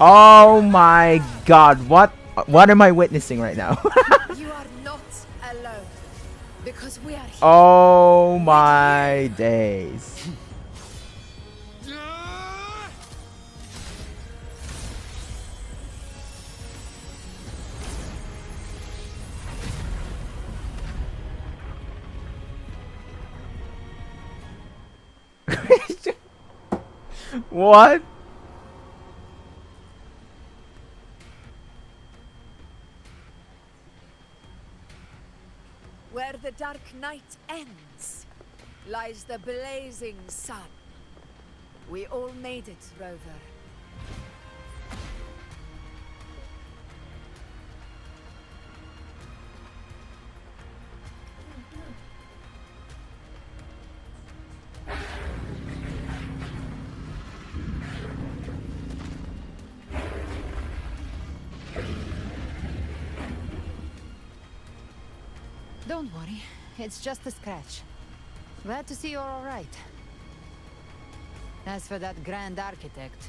Oh my god, what am I witnessing right now? You are not alone, because we are here. Oh my days. What? Where the dark night ends, lies the blazing sun. We all made it, Rover. Don't worry, it's just a scratch. Glad to see you're all right. As for that Grand Architect,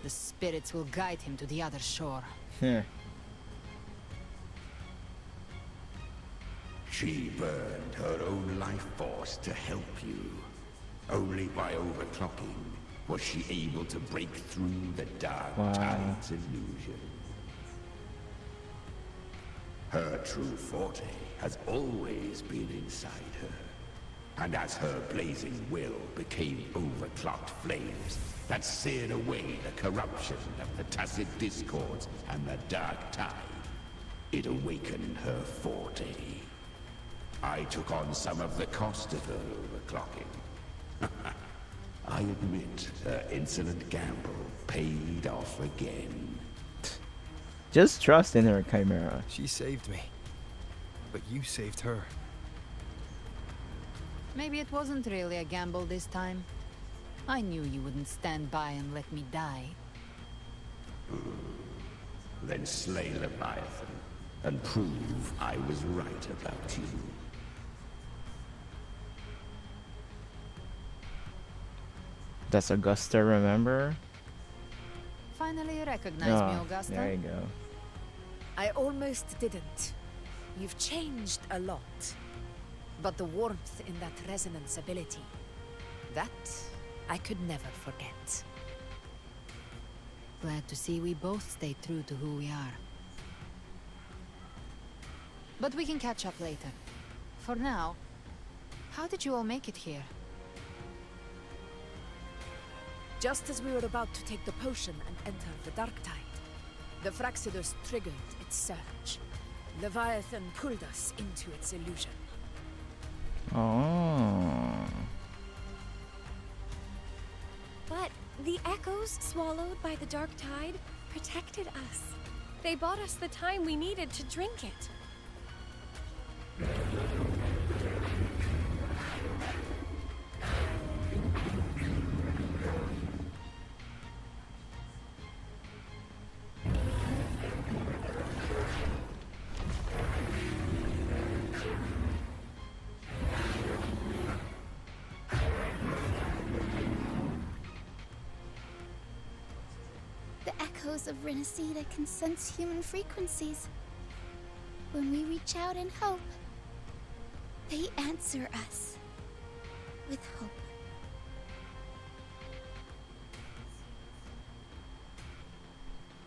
the spirits will guide him to the other shore. She burned her own life force to help you. Only by overclocking was she able to break through the Dark Tide's illusion. Her true forte has always been inside her. And as her blazing will became overclocked flames that seared away the corruption of the Tacit Discords and the Dark Tide, it awakened her forte. I took on some of the cost of her overclocking. I admit her insolent gamble paid off again. Just trust in her, Chimera. She saved me. But you saved her. Maybe it wasn't really a gamble this time. I knew you wouldn't stand by and let me die. Then slay Leviathan and prove I was right about you. Does Augusta remember? Finally recognize me, Augusta. There you go. I almost didn't. You've changed a lot. But the warmth in that resonance ability, that I could never forget. Glad to see we both stay true to who we are. But we can catch up later. For now, how did you all make it here? Just as we were about to take the potion and enter the Dark Tide, the Fraxidus triggered its surge. Leviathan pulled us into its illusion. Oh. But the echoes swallowed by the Dark Tide protected us. They bought us the time we needed to drink it. Of Renacida can sense human frequencies. When we reach out in hope, they answer us with hope.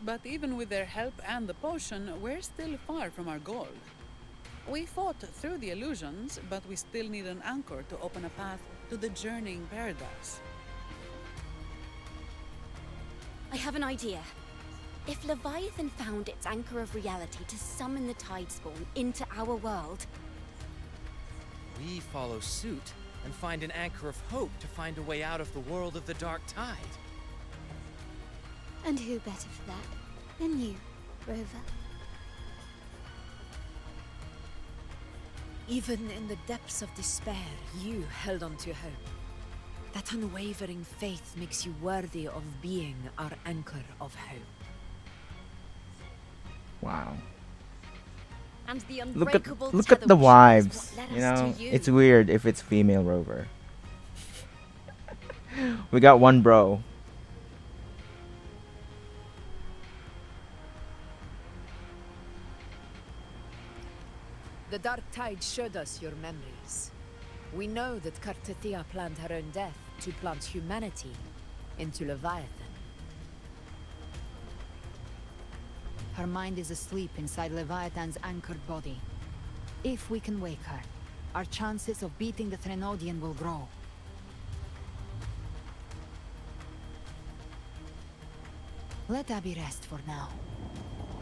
But even with their help and the potion, we're still far from our goal. We fought through the illusions, but we still need an anchor to open a path to the journeying paradise. I have an idea. If Leviathan found its anchor of reality to summon the Tidespawn into our world, we follow suit and find an anchor of hope to find a way out of the world of the Dark Tide. And who better for that than you, Rover? Even in the depths of despair, you held on to hope. That unwavering faith makes you worthy of being our anchor of hope. Wow. and the Look at unbreakable the tether wives. led You us know, to you. it's weird if it's female Rover. We got one bro. The Dark Tide showed us your memories. We know that Kartathea planned her own death to plant humanity into Leviathan. Her mind is asleep inside Leviathan's anchored body. If we can wake her, our chances of beating the Threnodian will grow. Let Abby rest for now.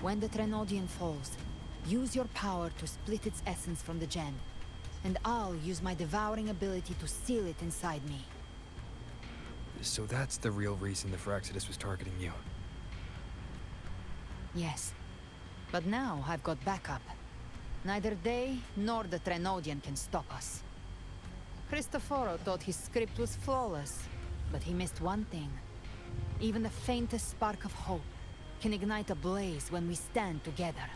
When the Threnodian falls, use your power to split its essence from the gem, and I'll use my devouring ability to seal it inside me. So that's the real reason the Phraxidus was targeting you. Yes. But now I've got backup. Neither they nor the Trenodian can stop us. Cristoforo thought his script was flawless, but he missed one thing. Even the faintest spark of hope can ignite a blaze when we stand together.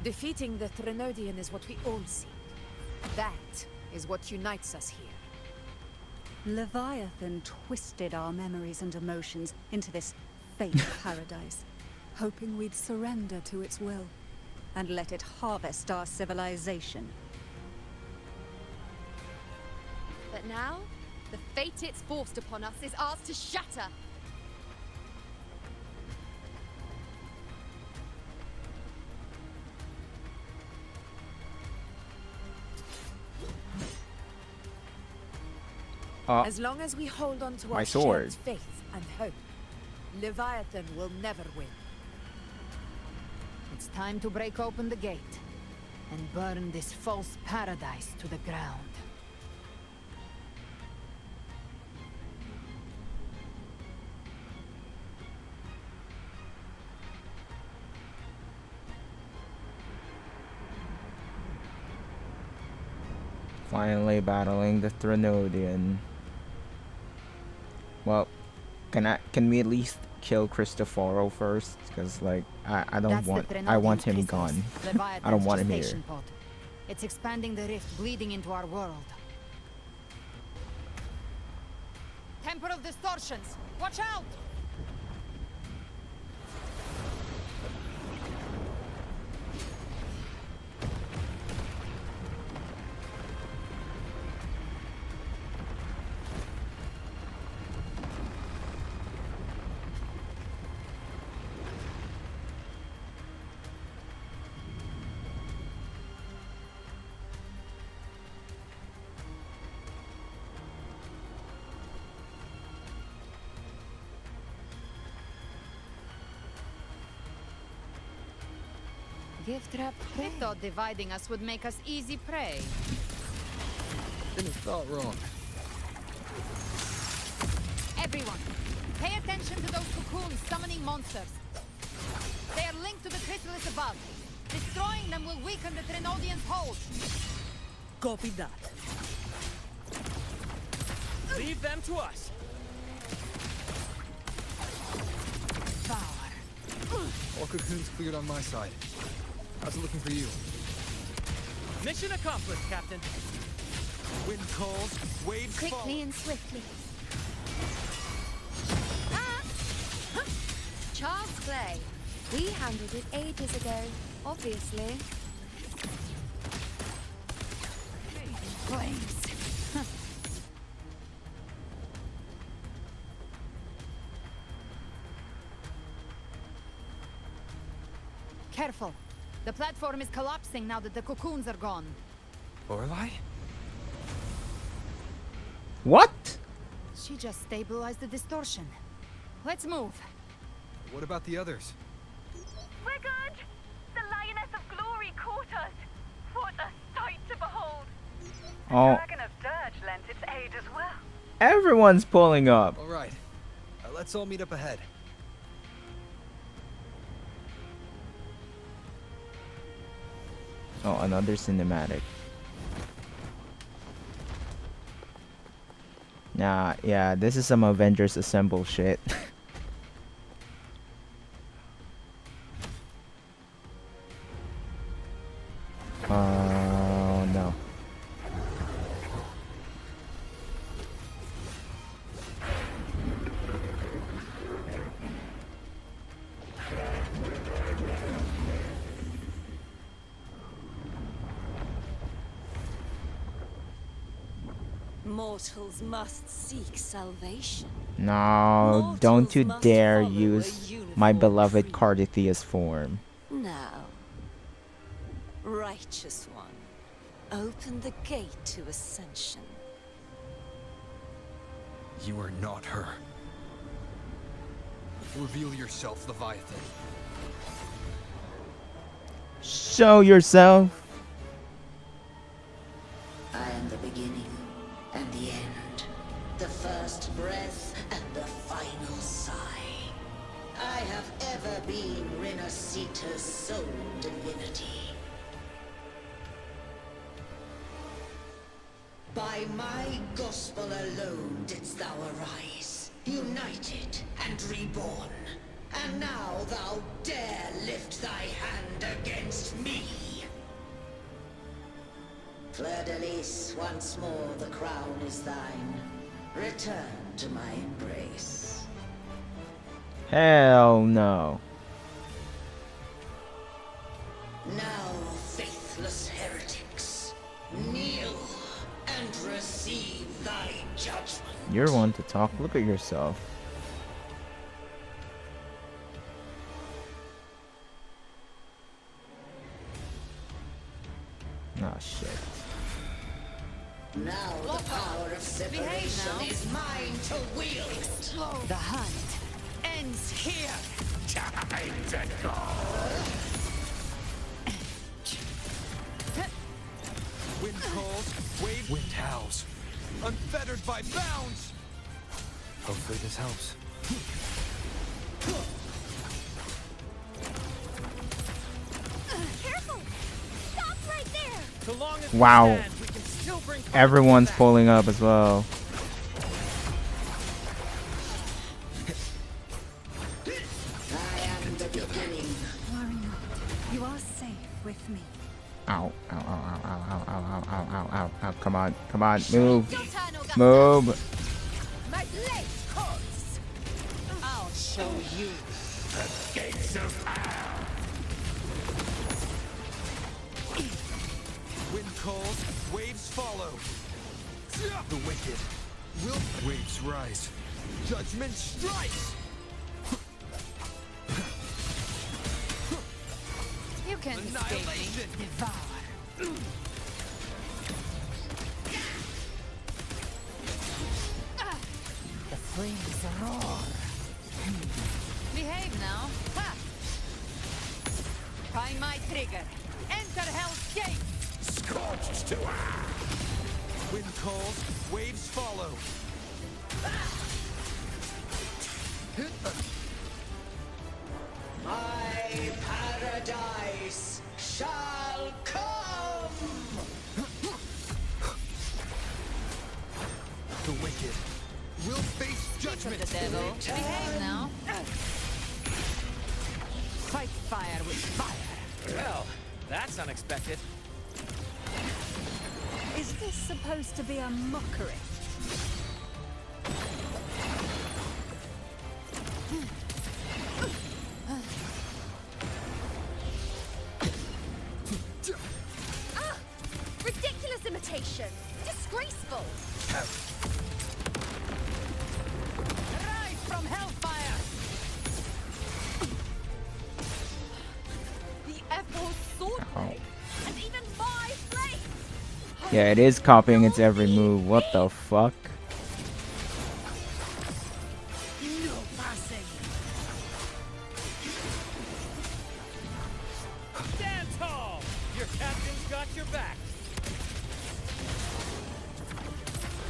Defeating the Trenodian is what we all seek. That is what unites us here. Leviathan twisted our memories and emotions into this fake paradise, hoping we'd surrender to its will and let it harvest our civilization. But now, the fate it's forced upon us is ours to shatter. As long as we hold on to my our sword. shared faith and hope, Leviathan will never win. It's time to break open the gate and burn this false paradise to the ground. Finally battling the Trenodian. Well, can we at least kill Cristoforo first? Because like I don't want him gone. I don't want him here. Pod. It's expanding the rift bleeding into our world. Temporal distortions! Watch out! Gift-wrapped prey. I thought dividing us would make us easy prey. Didn't have thought wrong. Everyone, pay attention to those cocoons summoning monsters. They are linked to the chrysalis above. Destroying them will weaken the Trenodian's hold. Copy that. Leave them to us. All cocoons cleared on my side. How's it looking for you? Mission accomplished, Captain. Wind calls, waves fall. Quickly and swiftly. Child's play. We handled it ages ago, obviously. Flames. Careful. The platform is collapsing now that the cocoons are gone. Lorelei? What? She just stabilized the distortion. Let's move. What about the others? We're good! The Lioness of Glory caught us! What a sight to behold! The Oh. Dragon of Dirge lent its aid as well. Everyone's pulling up. All right. Let's all meet up ahead. Oh, another cinematic. Nah, yeah, this is some Avengers Assemble shit. Oh no. Mortals must seek salvation. No, don't you dare use my beloved Carditheus form. Now, righteous one, open the gate to ascension. You are not her. Reveal yourself, Leviathan. Show yourself. I am the beginning and the end, the first breath By my gospel alone didst thou arise, united and reborn. And now thou dare lift thy hand against me. Fleur-de-Lis, once more the crown is thine. Return to my embrace. Hell no. Now, faithless heretics, kneel and receive thy judgment. You're one to talk. Look at yourself. Oh shit. Now the power of separation is mine to wield. The hunt ends here. Time to go. Wind calls, wind howls. Unfettered by bounds. Hopefully this helps. Careful! Stop right there! So long as we Wow. stand, we can still bring Everyone's pulling up as well. I am the beginning. Worry not. You are safe with me. Ow, ow, ow, ow, ow, ow, ow, ow, ow, ow, ow, ow. Come on, come on, move. Move. My blade hurts. I'll show you. The gates of hell. Wind calls, waves follow. The wicked will waves rise. Judgment strikes. You can't escape me. Devour. The flames roar. Behave now. Ha! Find my trigger. Enter Hell's Gate. Scorched to wind calls, waves follow. My paradise shall come. The wicked will face judgment. The devil. Behave now. Fight fire with fire. Well, that's unexpected. Is this supposed to be a mockery? Ah! Ridiculous imitation! Disgraceful! Rise from hellfire! The F-Hole sword blade! And even my blade! Yeah, it is copying its every move. What the fuck? No passing. Stand tall! Your captain's got your back.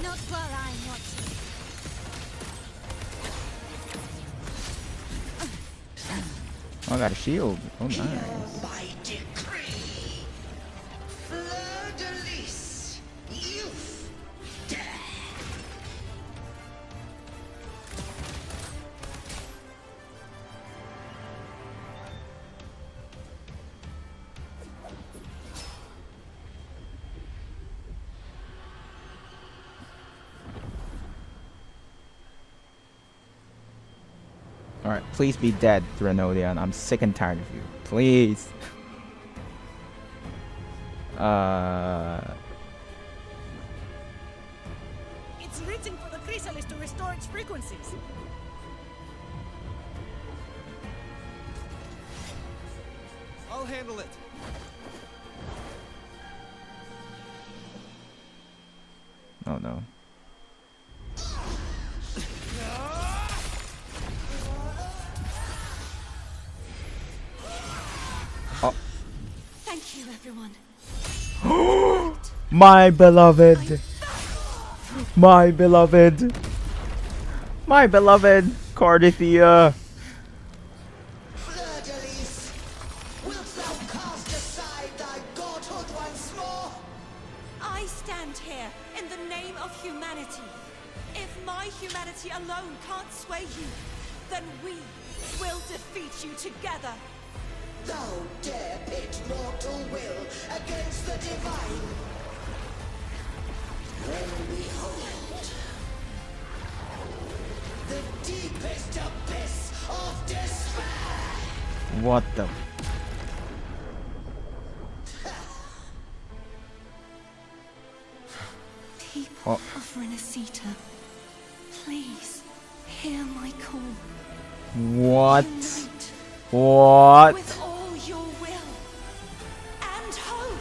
Not while I'm watching. Oh, I got a shield. Oh, nice. By decree, Fleur-de-Lis, youth, death. Alright, please be dead, Threnodian. I'm sick and tired of you. Please. It's written for the chrysalis to restore its frequencies. I'll handle it. Oh no. Oh. Thank you, everyone. My beloved. My beloved. My beloved Cardithia. Fleur-de-Lis, wilt thou cast aside thy godhood once more? I stand stand here in the name of humanity. If my humanity alone can't sway you, then we will defeat you together. Thou dare pit mortal will against the divine. Then behold, the deepest abyss of despair. What the? People of Renacita, please hear my call. What? Unite What? with all your will and hope.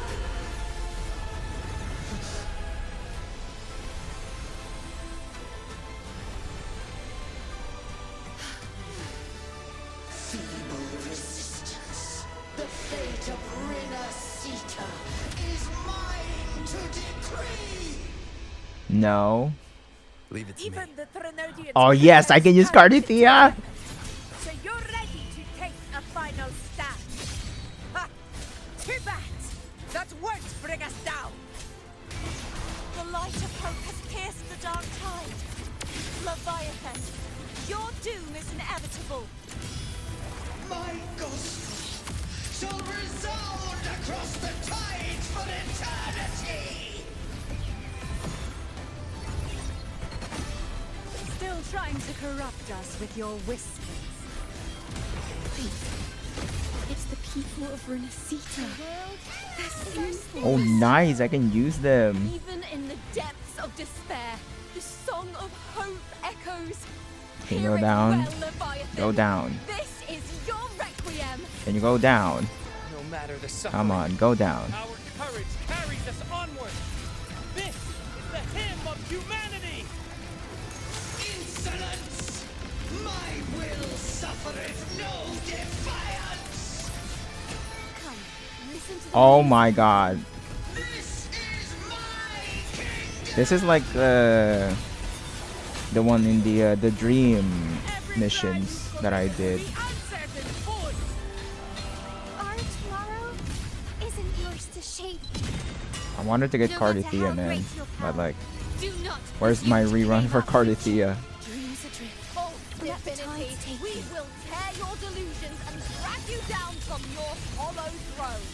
Feeble resistance. The fate of Renacita is mine to decree. No. Leave it to me. Even the Threnodians Oh will yes, I can use stand to Cardithia. So you're ready to take a final stand? Ha! Too bad! That won't bring us down! The light of hope has pierced the dark tide. Leviathan, your doom is inevitable. My gospel shall resound across the tides for eternity! Still trying to corrupt us with your whispers. Wait. It's the people of Renacita. They're senseless. Oh nice, I can use them. Even in the depths of despair, the song of hope echoes. Can you Hear go it down? well, Leviathan. Go down. This is your requiem. Can you go down? No matter the suffering, Come on, go down. our courage carries us onward. This is the hymn of humanity. Insolence! My will suffereth no defiance! Come, listen to the Oh music. my god. This is like the one in the dream missions that I did. Our tomorrow isn't yours to shape. I wanted to get No matter Cardithia, how man, great your but like, Do not where's my rerun for Cardithia? dreams adrift. Oh, divinity, we will tear your delusions and drag you down from your hollow throne.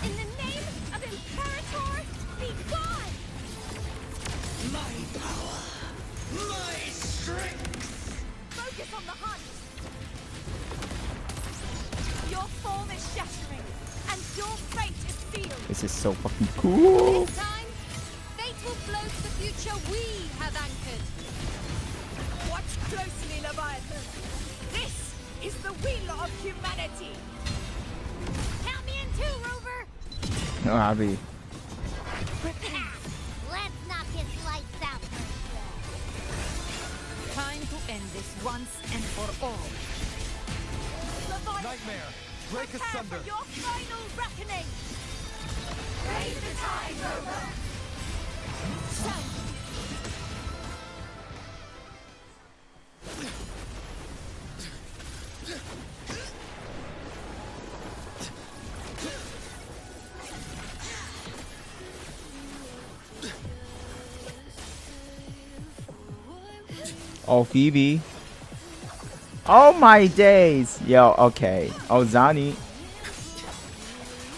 In the name of Imperator, be gone! My power! My strength! Focus on the hunt! Your form is shattering, and your fate is sealed. This is so fucking cool. This time, fate will flow to the future we have anchored. Watch closely, Leviathan. This is the will of humanity. Count me in too, Rover! No, Abby. Let's knock his lights out. Time to end this once and for all. Leviathan, Nightmare, break prepare asunder. for your final reckoning. Raise the tide, Rover. Oh, Phoebe. Oh my days. Yo, okay. Oh, Zani.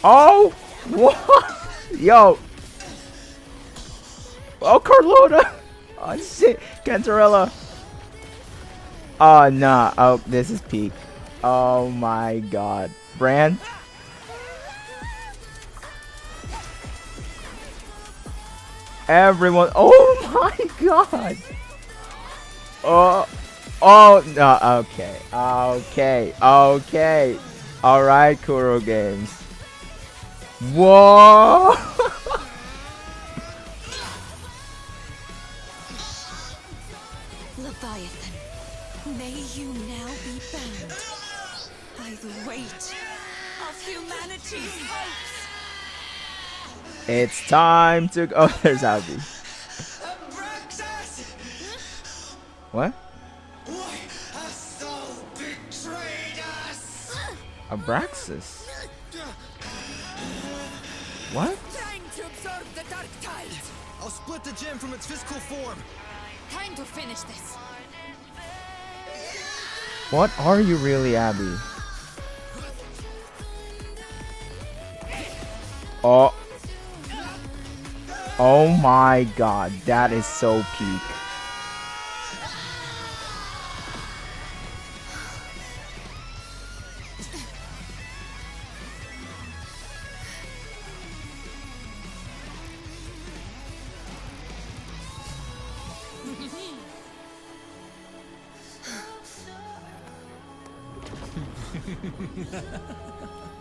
Oh, what? Yo. Oh, Carlota. Oh, shit. Cantarella. Oh, nah. Oh, this is peak. Oh my god. Brand. Everyone. Oh my god. Oh. Oh, no. Okay. Okay. Okay. Alright, Kuro Games. Whoa. Leviathan, may you now be bound by the weight of humanity's hopes. It's time to go. Oh, there's Abby. What? Why hast thou betrayed us? Abraxas? What? Trying to absorb the dark tide! I'll split the gem from its physical form. Time to finish this. What are you really, Abby? Oh. Oh my god, that is so peak.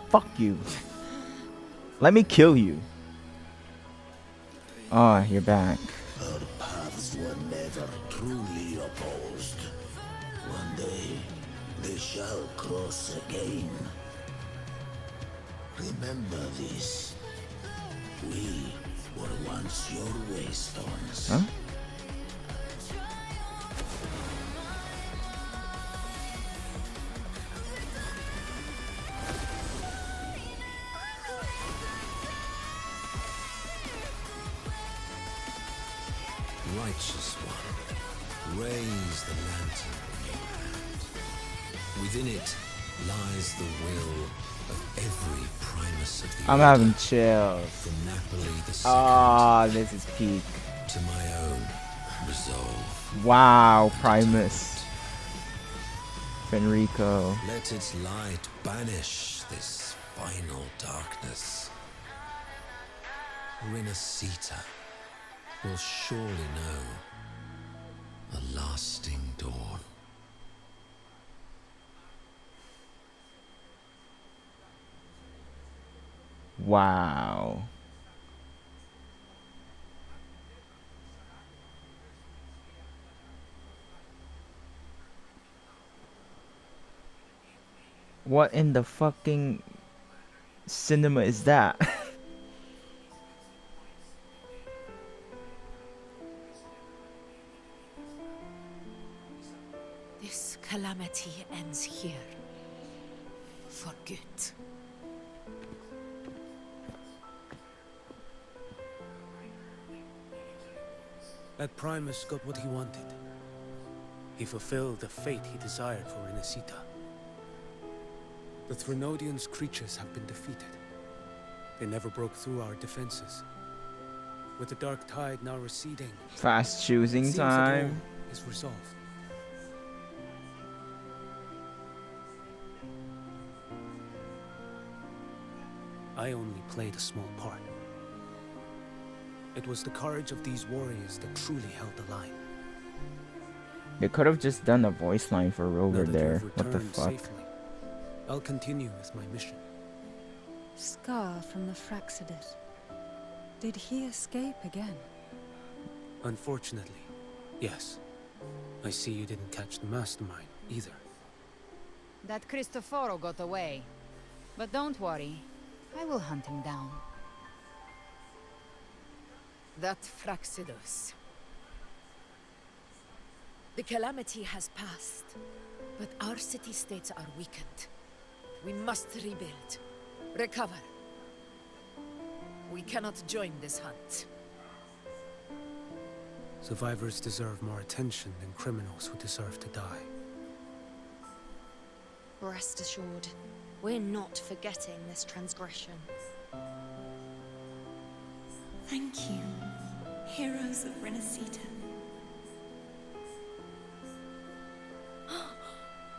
Fuck you. Let me kill you. Oh, you're back. Our paths were never truly opposed. One day, they shall cross again. Remember this. We were once your waystones. Huh? Righteous one, raise the lantern in your hand. Within it lies the will of every primus of the I'm Order, having chills. from Napoli the Ah, this is peak. to my own resolve. Wow, Primus. Fenrico. Let its light banish this final darkness. Renacita will surely know a lasting dawn. Wow. What in the fucking cinema is that? This calamity ends here. For good. That Primus got what he wanted. He fulfilled the fate he desired for Renacita. The Threnodians' creatures have been defeated. They never broke through our defenses. With the dark tide now receding, Fast choosing it seems that time. all is resolved. I only played a small part. It was the courage of these warriors that truly held the line. They could have just done a voice line for Rover Now that there. you've What the returned fuck? safely, I'll continue with my mission. Scar from the Fraxidus. Did he escape again? Unfortunately, yes. I see you didn't catch the mastermind either. That Cristoforo got away. But don't worry, I will hunt him down. That Fraxidus. The calamity has passed, but our city-states are weakened. We must rebuild, recover. We cannot join this hunt. Survivors deserve more attention than criminals who deserve to die. Rest assured, we're not forgetting this transgression. Thank you, heroes of Renacita.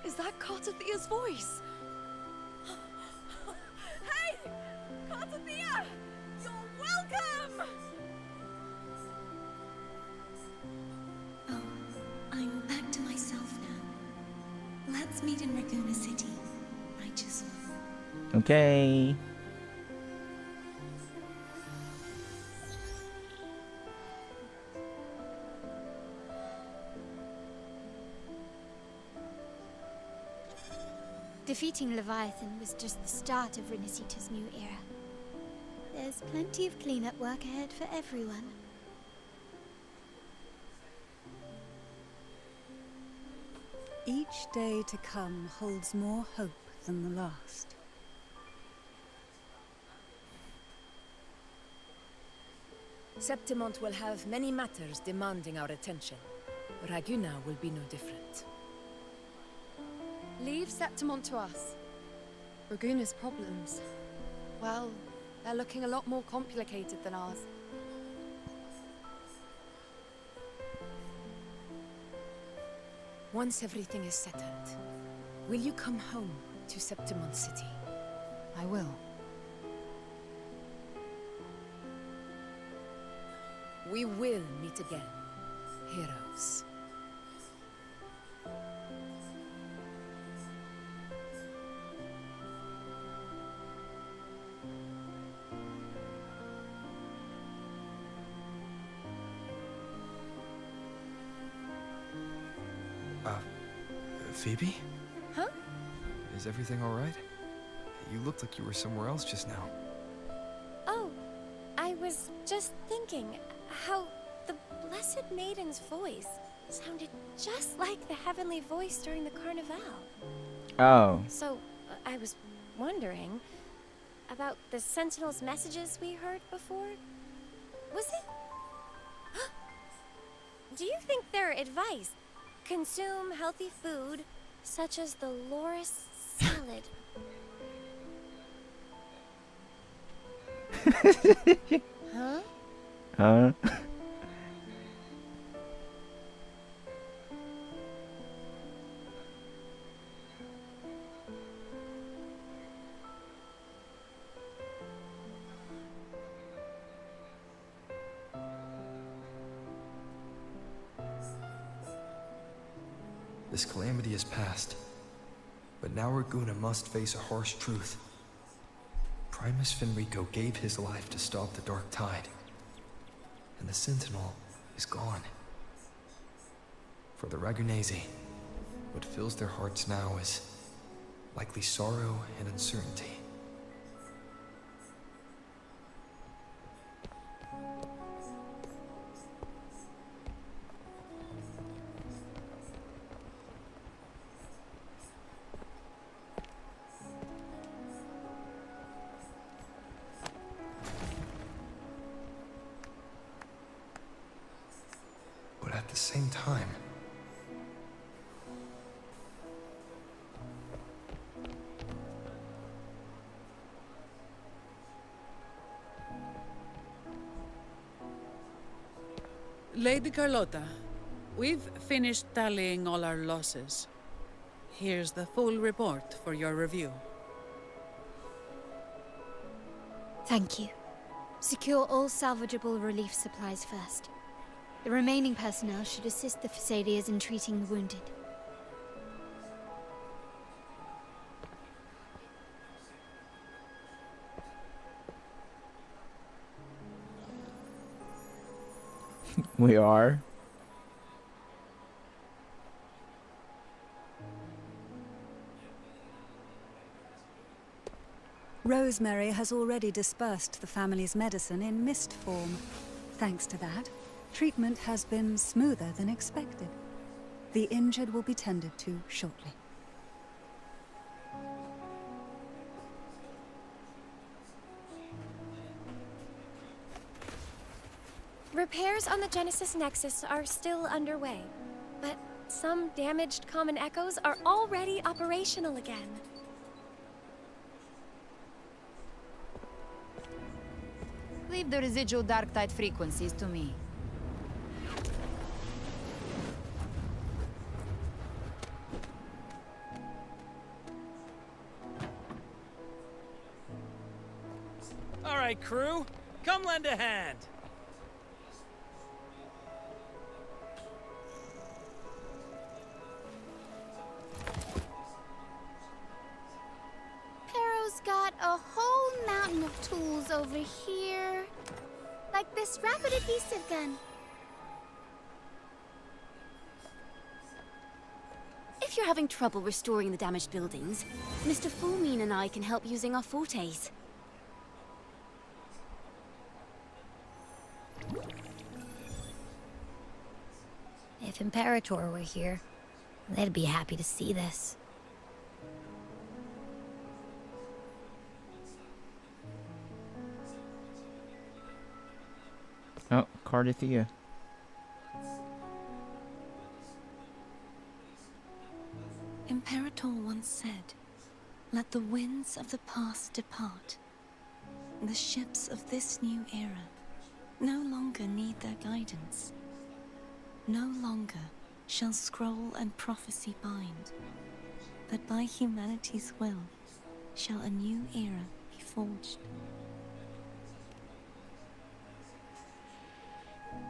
Is that Cartathia's voice? Hey! Cartathia! You're welcome! Oh, I'm back to myself now. Let's meet in Raguna City, righteous one. Okay. Defeating Leviathan was just the start of Renacita's new era. There's plenty of cleanup work ahead for everyone. Each day to come holds more hope than the last. Septimont will have many matters demanding our attention. Raguna will be no different. Leave Septimont to us. Raguna's problems, well, they're looking a lot more complicated than ours. Once everything is settled, will you come home to Septimont City? I will. We will meet again, heroes. Phoebe? Huh? Is everything alright? You looked like you were somewhere else just now. Oh, I was just thinking how the Blessed Maiden's voice sounded just like the heavenly voice during the Carnival. Oh. So, I was wondering about the Sentinel's messages we heard before. Was it? Do you think their advice? Consume healthy food, such as the loris salad. Huh? Huh? This calamity is past, but now Raguna must face a harsh truth. Primus Fenrico gave his life to stop the Dark Tide, and the Sentinel is gone. For the Ragunesi, what fills their hearts now is likely sorrow and uncertainty. But at the same time, Lady Carlotta, we've finished tallying all our losses. Here's the full report for your review. Thank you. Secure all salvageable relief supplies first. The remaining personnel should assist the Phasaelians in treating the wounded. We are. Rosemary has already dispersed the family's medicine in mist form. Thanks to that, treatment has been smoother than expected. The injured will be tended to shortly. Repairs on the Genesis Nexus are still underway, but some damaged common echoes are already operational again. Leave the residual dark tide frequencies to me. All right, crew, come lend a hand. Pero's got a whole mountain of tools over here. Like this rapid adhesive gun. If you're having trouble restoring the damaged buildings, Mr. Fulmine and I can help using our fortes. If Imperator were here, they'd be happy to see this. Oh, Cardithia. Imperator once said, "Let the winds of the past depart. The ships of this new era no longer need their guidance. No longer shall scroll and prophecy bind, but by humanity's will shall a new era be forged."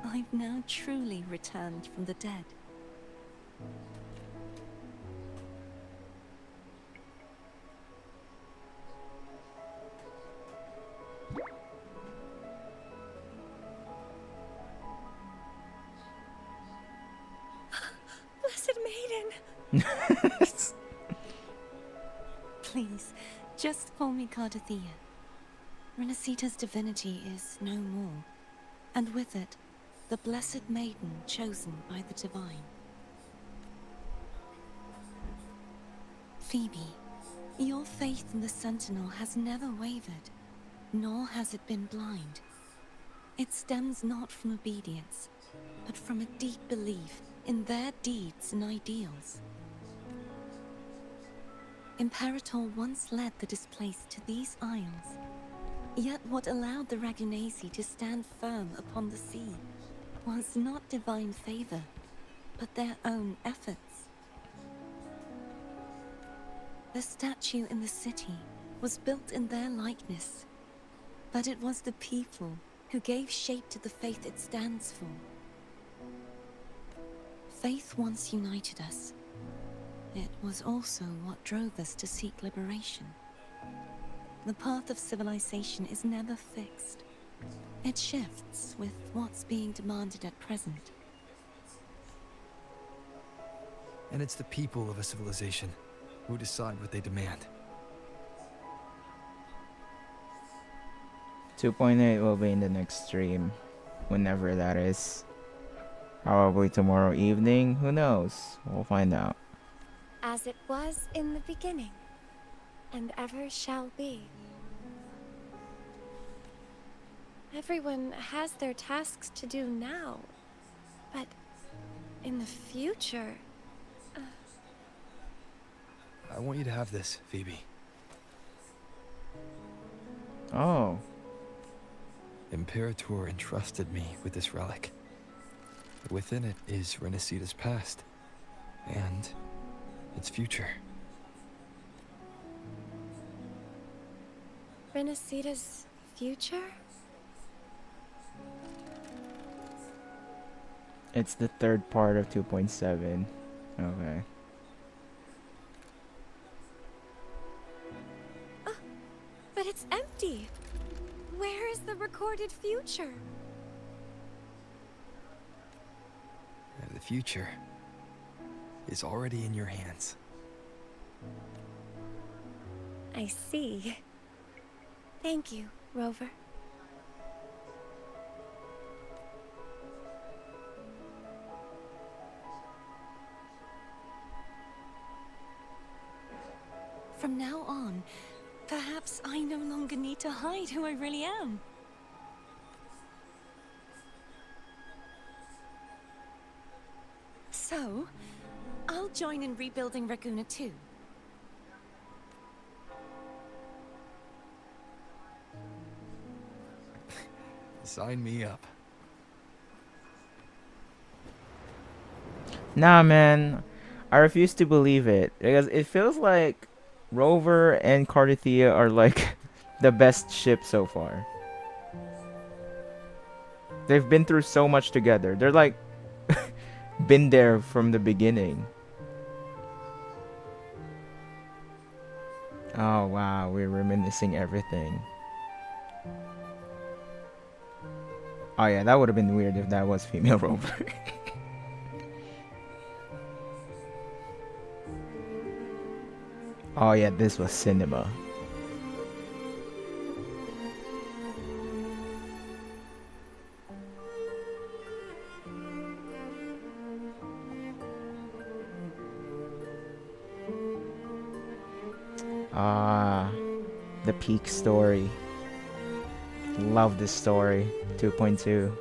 I've now truly returned from the dead. Blessed Maiden! Please, just call me Cardithia. Renacita's divinity is no more, and with it, the Blessed Maiden chosen by the Divine. Phoebe, your faith in the Sentinel has never wavered, nor has it been blind. It stems not from obedience, but from a deep belief in their deeds and ideals. Imperator once led the displaced to these isles, yet what allowed the Ragunasi to stand firm upon the sea was not divine favor, but their own efforts. The statue in the city was built in their likeness, but it was the people who gave shape to the faith it stands for. Faith once united us. It was also what drove us to seek liberation. The path of civilization is never fixed. It shifts with what's being demanded at present. And it's the people of a civilization who decide what they demand. 2.8 will be in the next stream, whenever that is. Probably tomorrow evening, who knows? We'll find out. As it was in the beginning, and ever shall be. Everyone has their tasks to do now, but in the future... I want you to have this, Phoebe. Oh. Imperator entrusted me with this relic. Within it is Renacita's past, and its future. Renacita's future? It's the third part of 2.7. Okay. But it's empty. Where is the recorded future? The future is already in your hands. I see. Thank you, Rover. From now on, perhaps I no longer need to hide who I really am. So, I'll join in rebuilding Raguna too. Sign me up. Nah, man. I refuse to believe it. Because it feels like Rover and Cardithia are like the best ship so far. They've been through so much together. They're like been there from the beginning. Oh wow, we're reminiscing everything. Oh yeah, that would have been weird if that was female Rover. Oh yeah, this was cinema. Ah, the peak story. Love this story. 2.2.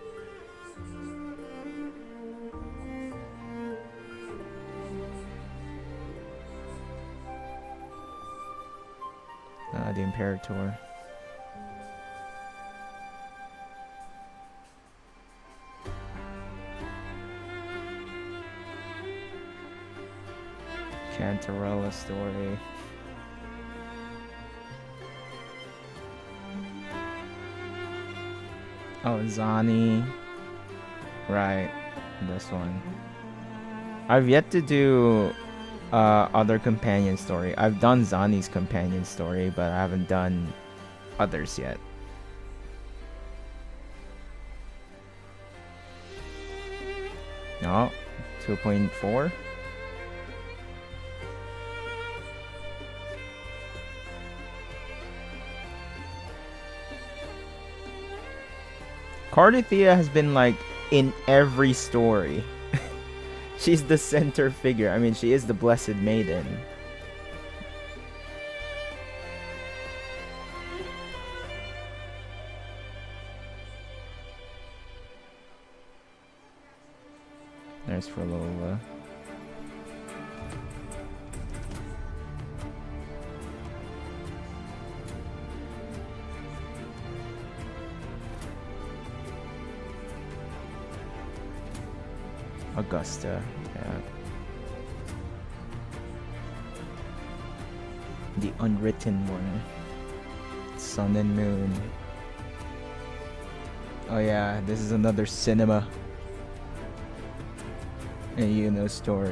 Imperator. Cantarella story. Oh, Zani. Right, this one. I've yet to do other companion story. I've done Zani's companion story, but I haven't done others yet. No, 2.4. Cardithea has been like in every story. She's the center figure. I mean, she is the Blessed Maiden. There's for Lola. Augusta, yeah. The unwritten one. Sun and Moon. Oh yeah, this is another cinema and Yuno story.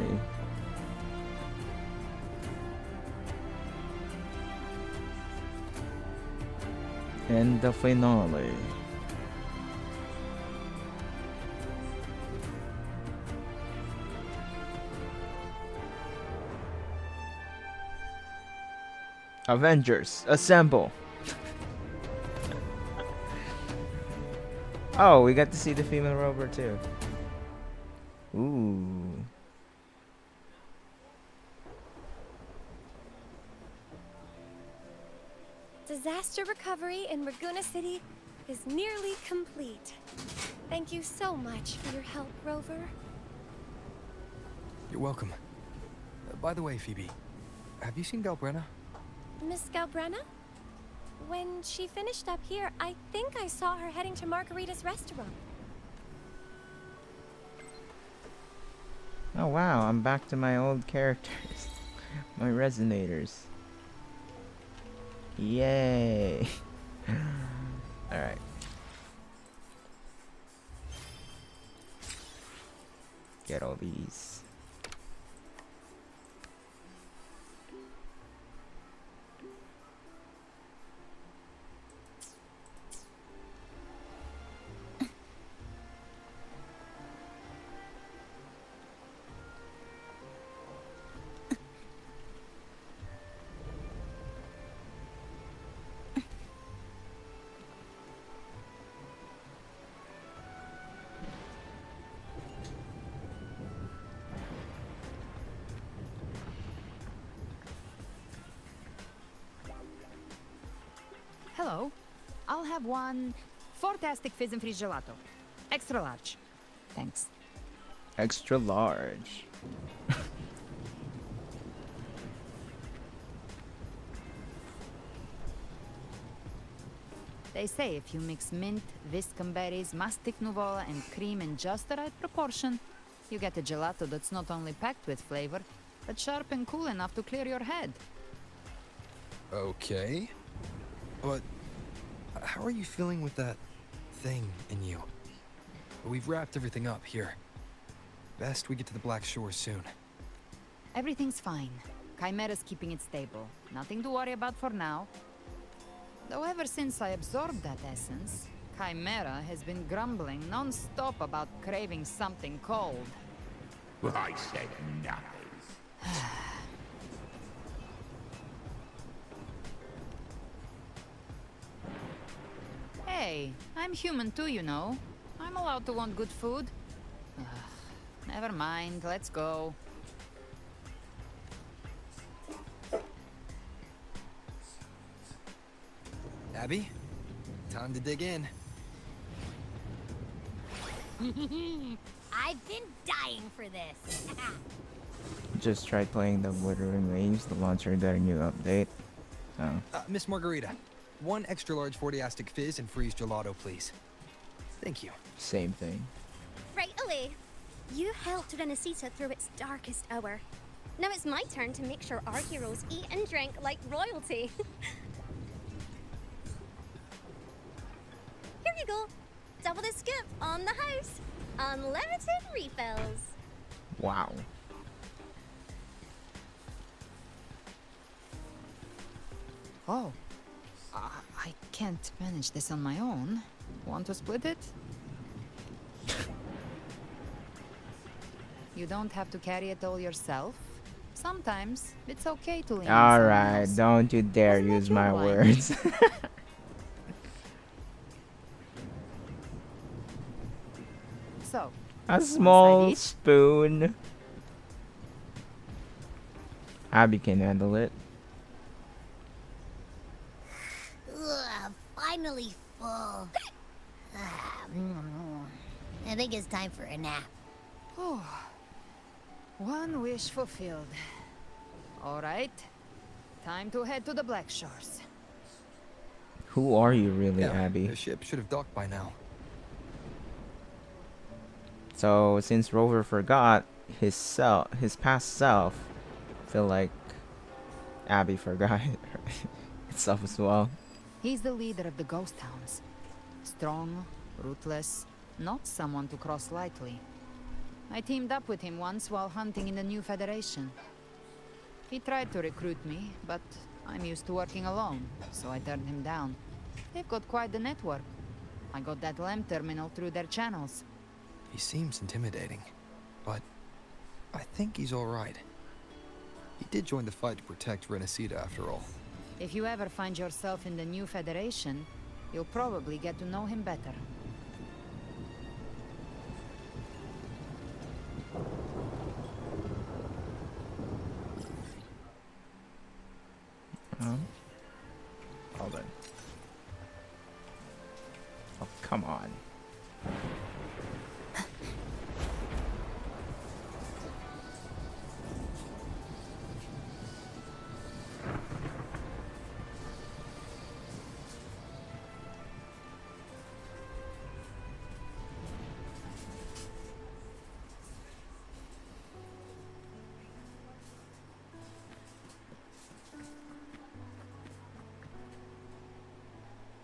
And the finale. Avengers, assemble! Oh, we got to see the female rover too. Ooh. Disaster recovery in Raguna City is nearly complete. Thank you so much for your help, Rover. You're welcome. By the way, Phoebe, have you seen Galbrenna? Miss Galbrenna? When she finished up here, I think I saw her heading to Margarita's restaurant. Oh wow, I'm back to my old characters. My resonators. Yay! Alright. Get all these. Hello. I'll have one fantastic fizz and freeze gelato. Extra large. Thanks. Extra large. They say if you mix mint, viscum berries, mastic nuvola, and cream in just the right proportion, you get a gelato that's not only packed with flavor, but sharp and cool enough to clear your head. Okay. But how are you feeling with that thing in you? We've wrapped everything up here. Best we get to the Black Shore soon. Everything's fine. Chimera's keeping it stable. Nothing to worry about for now. Though ever since I absorbed that essence, Chimera has been grumbling non-stop about craving something cold. I said nothing. Hey, I'm human too, you know. I'm allowed to want good food. Ugh, never mind, let's go. Abby, time to dig in. I've been dying for this. Just tried playing the Wuthering Range, the launcher got a new update. Oh. Miss Margarita, one extra large 40-astic fizz and freeze gelato, please. Thank you. Same thing. Right away. You helped Renesita through its darkest hour. Now it's my turn to make sure our heroes eat and drink like royalty. Here you go. Double the scoop on the house. Unlimited refills. Wow. Oh. I can't manage this on my own. Want to split it? You don't have to carry it all yourself. Sometimes it's okay to lean on someone Alright, else. don't you dare use my line? words. So, A one side small each? spoon. Abby can handle it. Ugh, finally full. I think it's time for a nap. Oh, one wish fulfilled. All right, time to head to the Black Shores. Who are you really, Abby? The ship should have docked by now. So since Rover forgot his past self, I feel like Abby forgot itself as well. He's the leader of the ghost towns. Strong, ruthless, not someone to cross lightly. I teamed up with him once while hunting in the new Federation. He tried to recruit me, but I'm used to working alone, so I turned him down. They've got quite the network. I got that LEM terminal through their channels. He seems intimidating, but I think he's alright. He did join the fight to protect Renesita after all. If you ever find yourself in the new Federation, you'll probably get to know him better. Hold on. Oh, come on.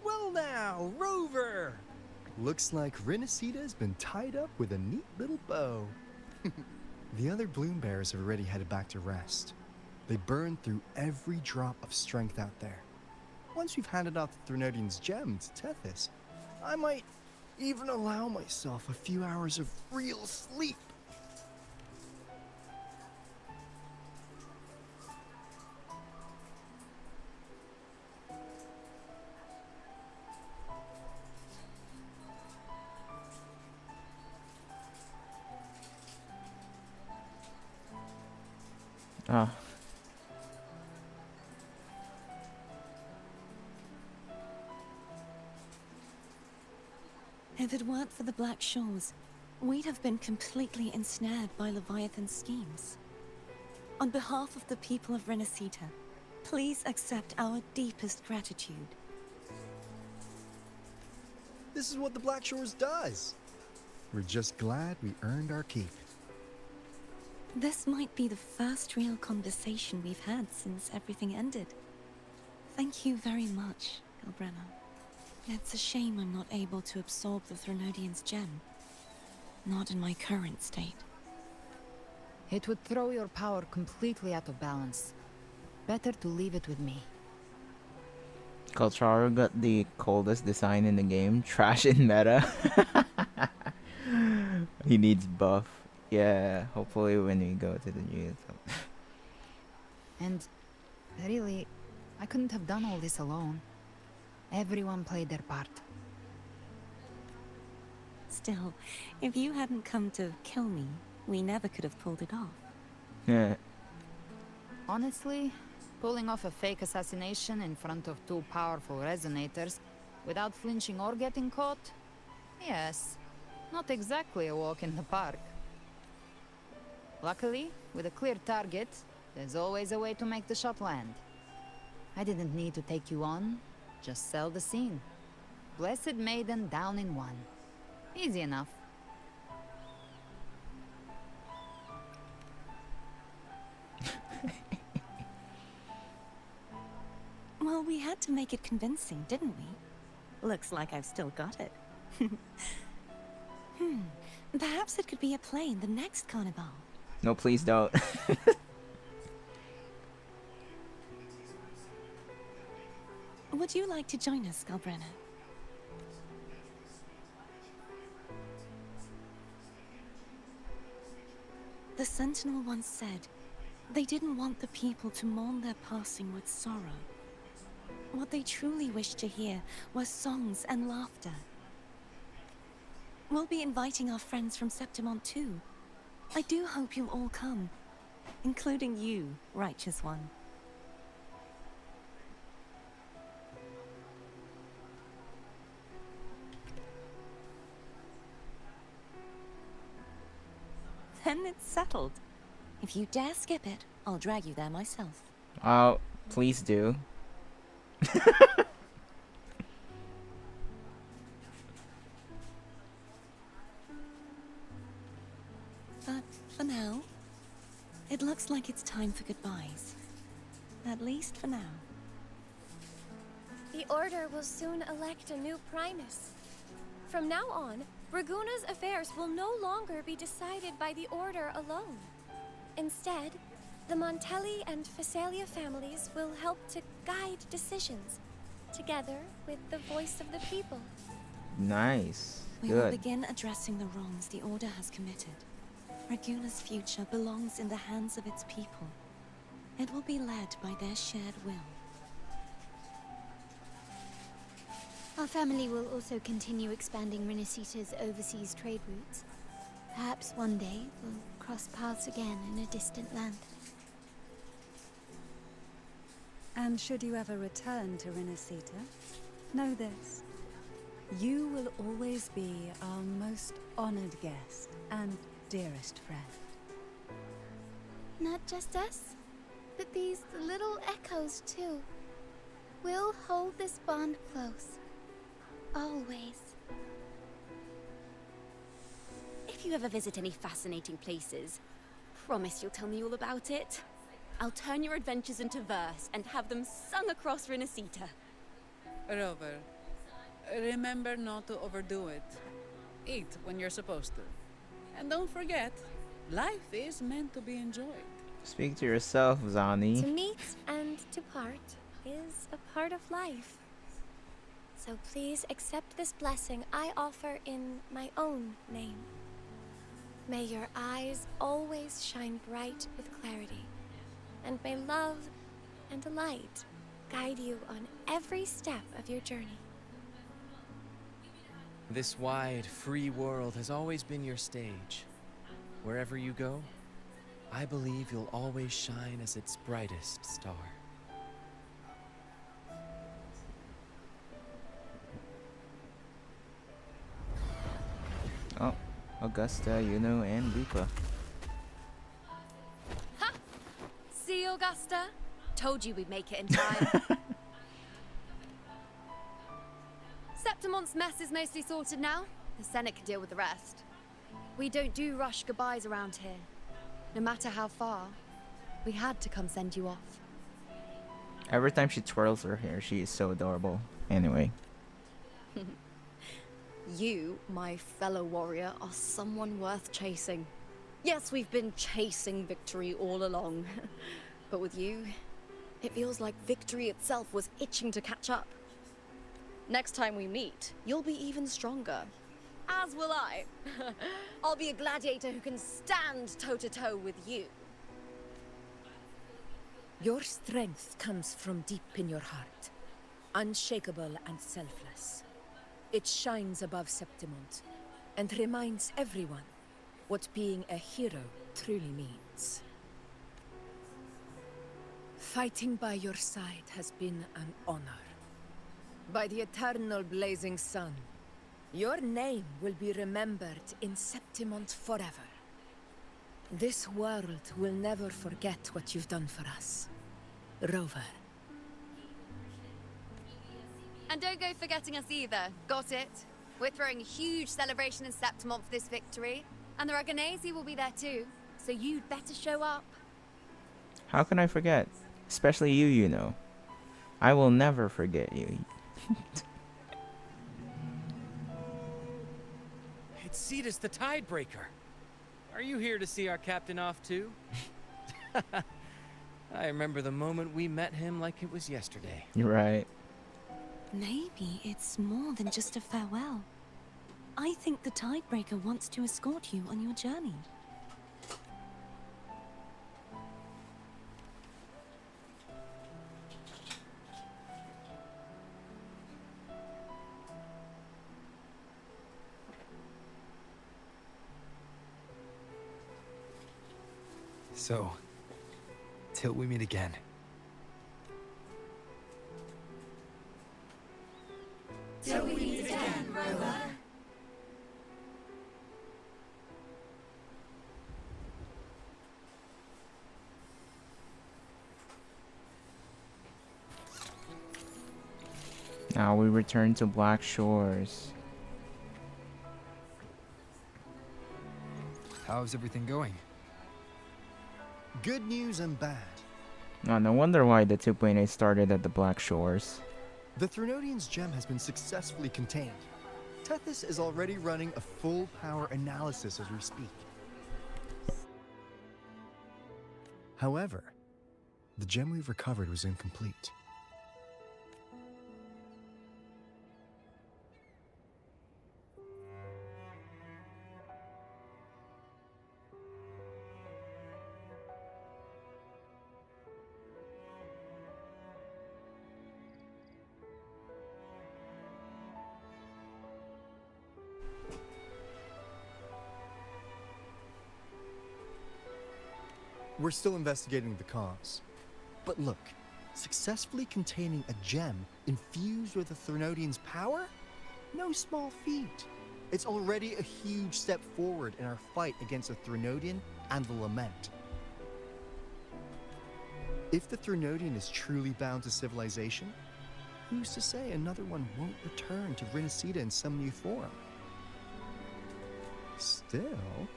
Well now, Rover! Looks like Renesita's been tied up with a neat little bow. The other Bloom Bears have already headed back to rest. They burned through every drop of strength out there. Once we've handed out the Threnodian's gem to Tethys, I might even allow myself a few hours of real sleep. Ah. If it weren't for the Black Shores, we'd have been completely ensnared by Leviathan's schemes. On behalf of the people of Renesita, please accept our deepest gratitude. This is what the Black Shores does. We're just glad we earned our keep. This might be the first real conversation we've had since everything ended. Thank you very much, Ilbrenna. It's a shame I'm not able to absorb the Threnodian's gem. Not in my current state. It would throw your power completely out of balance. Better to leave it with me. Kalcharo got the coldest design in the game. Trash in meta. He needs buff. Yeah, hopefully when we go to the new... And really, I couldn't have done all this alone. Everyone played their part. Still, if you hadn't come to kill me, we never could have pulled it off. Yeah. Honestly, pulling off a fake assassination in front of two powerful resonators without flinching or getting caught? Yes, not exactly a walk in the park. Luckily, with a clear target, there's always a way to make the shot land. I didn't need to take you on. Just sell the scene. Blessed Maiden down in one. Easy enough. Well, we had to make it convincing, didn't we? Looks like I've still got it. Perhaps it could be a play in the next carnival. No, please don't. Would you like to join us, Galbrenna? The Sentinel once said they didn't want the people to mourn their passing with sorrow. What they truly wished to hear were songs and laughter. We'll be inviting our friends from Septimont too. I do hope you'll all come, including you, Righteous One. Then it's settled. If you dare skip it, I'll drag you there myself. Oh, please do. But for now, it looks like it's time for goodbyes. At least for now. The Order will soon elect a new Primus. From now on, Raguna's affairs will no longer be decided by the Order alone. Instead, the Montelli and Phasalia families will help to guide decisions, together with the voice of the people. Nice. We will Good. begin addressing the wrongs the Order has committed. Raguna's future belongs in the hands of its people. It will be led by their shared will. Our family will also continue expanding Renacita's overseas trade routes. Perhaps one day we'll cross paths again in a distant land. And should you ever return to Renacita, know this. You will always be our most honored guest and dearest friend. Not just us, but these little echoes too. We'll hold this bond close. Always. If you ever visit any fascinating places, promise you'll tell me all about it. I'll turn your adventures into verse and have them sung across Renacita. Rover, remember not to overdo it. Eat when you're supposed to. And don't forget, life is meant to be enjoyed. Speak to yourself, To Zani. meet and to part is a part of life. So please accept this blessing I offer in my own name. May your eyes always shine bright with clarity, and may love and light guide you on every step of your journey. This wide, free world has always been your stage. Wherever you go, I believe you'll always shine as its brightest star. Oh, Augusta, Yuno, and Lupa. See, Augusta? Told you we'd make it in time. Septimont's mess is mostly sorted now. The Senate can deal with the rest. We don't do rush goodbyes around here. No matter how far, we had to come send you off. Every time she twirls her hair, she is so adorable. Anyway. You, my fellow warrior, are someone worth chasing. Yes, we've been chasing victory all along. But with you, it feels like victory itself was itching to catch up. Next time we meet, you'll be even stronger. As will I. I'll be a gladiator who can stand toe-to-toe with you. Your strength comes from deep in your heart, unshakable and selfless. It shines above Septimont, and reminds everyone what being a hero truly means. Fighting by your side has been an honor. By the eternal blazing sun, your name will be remembered in Septimont forever. This world will never forget what you've done for us, Rover. And don't go forgetting us either. Got it? We're throwing a huge celebration in Septimont for this victory. And the Raganesi will be there too. So you'd better show up. How can I forget? Especially you, you know. I will never forget you. It's Cetus the Tidebreaker. Are you here to see our captain off too? I remember the moment we met him like it was yesterday. You're right. Maybe it's more than just a farewell. I think the Tidebreaker wants to escort you on your journey. So, till we meet again. Till we meet again, Rover. Now we return to Black Shores. How's everything going? Good news and bad. No wonder why the 2.8 started at the Black Shores. The Threnodian's gem has been successfully contained. Tethys is already running a full power analysis as we speak. However, the gem we've recovered was incomplete. We're still investigating the cause. But look, successfully containing a gem infused with the Threnodian's power? No small feat. It's already a huge step forward in our fight against the Threnodian and the Lament. If the Threnodian is truly bound to civilization, who's to say another one won't return to Rinasida in some new form? Still,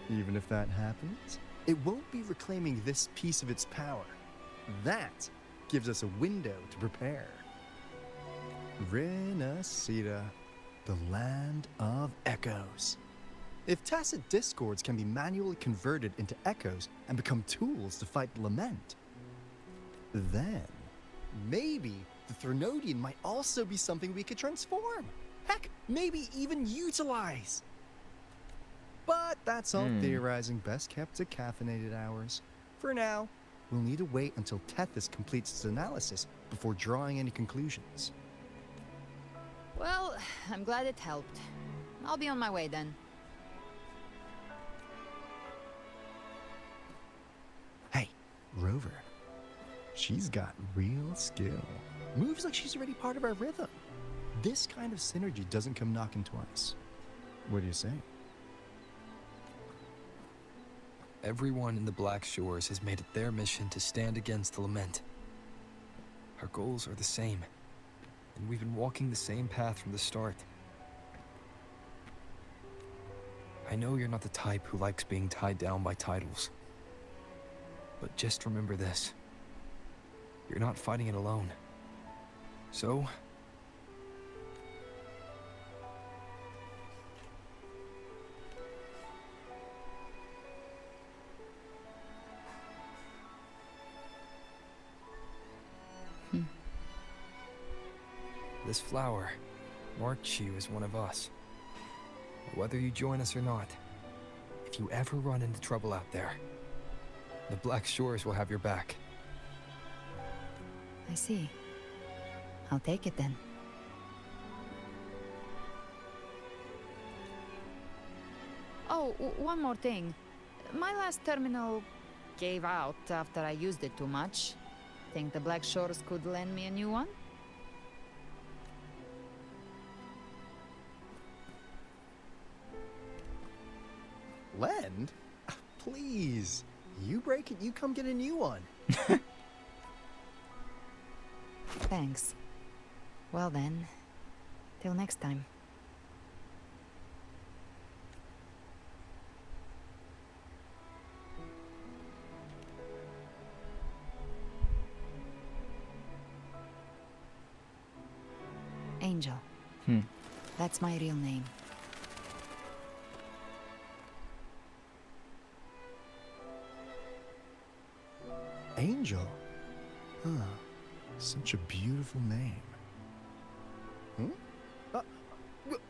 even if that happens, it won't be reclaiming this piece of its power. That gives us a window to prepare. Rinasida, the land of echoes. If tacit discords can be manually converted into echoes and become tools to fight the Lament, then maybe the Threnodian might also be something we could transform. Heck, maybe even utilize. But that's all theorizing best kept to caffeinated hours. For now, we'll need to wait until Tethys completes its analysis before drawing any conclusions. Well, I'm glad it helped. I'll be on my way then. Hey, Rover. She's got real skill. Moves like she's already part of our rhythm. This kind of synergy doesn't come knocking twice. What do you say? Everyone in the Black Shores has made it their mission to stand against the Lament. Our goals are the same, and we've been walking the same path from the start. I know you're not the type who likes being tied down by titles. But just remember this. You're not fighting it alone. So, this flower marks you as one of us. Whether you join us or not, if you ever run into trouble out there, the Black Shores will have your back. I see. I'll take it then. Oh, one more thing. My last terminal gave out after I used it too much. Think the Black Shores could lend me a new one? Lend? Please. You break it, you come get a new one. Thanks. Well then, till next time. Angel. That's my real name. Angel? Huh. Such a beautiful name.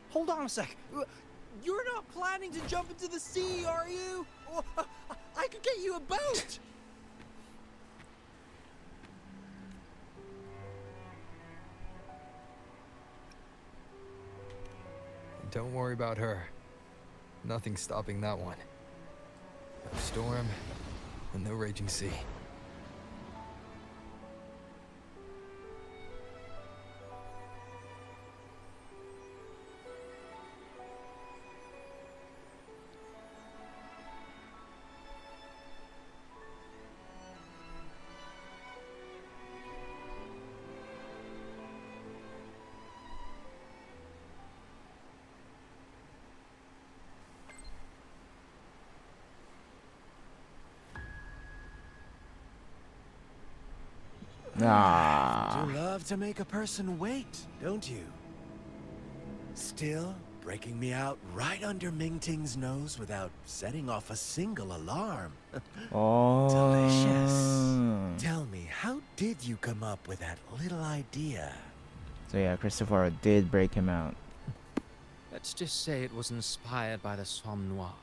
Hold on a sec. You're not planning to jump into the sea, are you? I could get you a boat. Don't worry about her. Nothing's stopping that one. No storm and no raging sea. Ah. You love to make a person wait, don't you? Still breaking me out right under Mingting's nose without setting off a single alarm. Oh. Delicious. Tell me, how did you come up with that little idea? So yeah, Christopher did break him out. Let's just say it was inspired by the Somme Noir.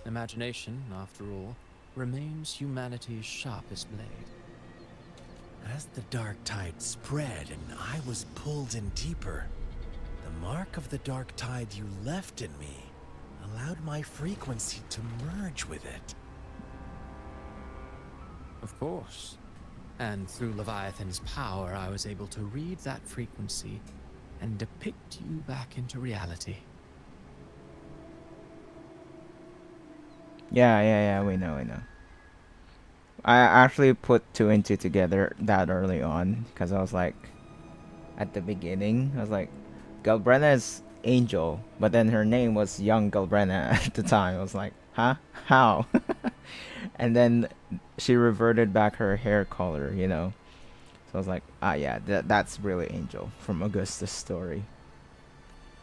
Imagination, after all, remains humanity's sharpest blade. As the dark tide spread and I was pulled in deeper, the mark of the dark tide you left in me allowed my frequency to merge with it. Of course. And through Leviathan's power, I was able to read that frequency and depict you back into reality. Yeah, we know. I actually put two and two together that early on, because I was like, at the beginning, I was like, Galbrenna's Angel, but then her name was Young Galbrenna at the time. I was like, huh? How? And then she reverted back her hair color, you know? So I was like, yeah, that's really Angel from Augusta's story.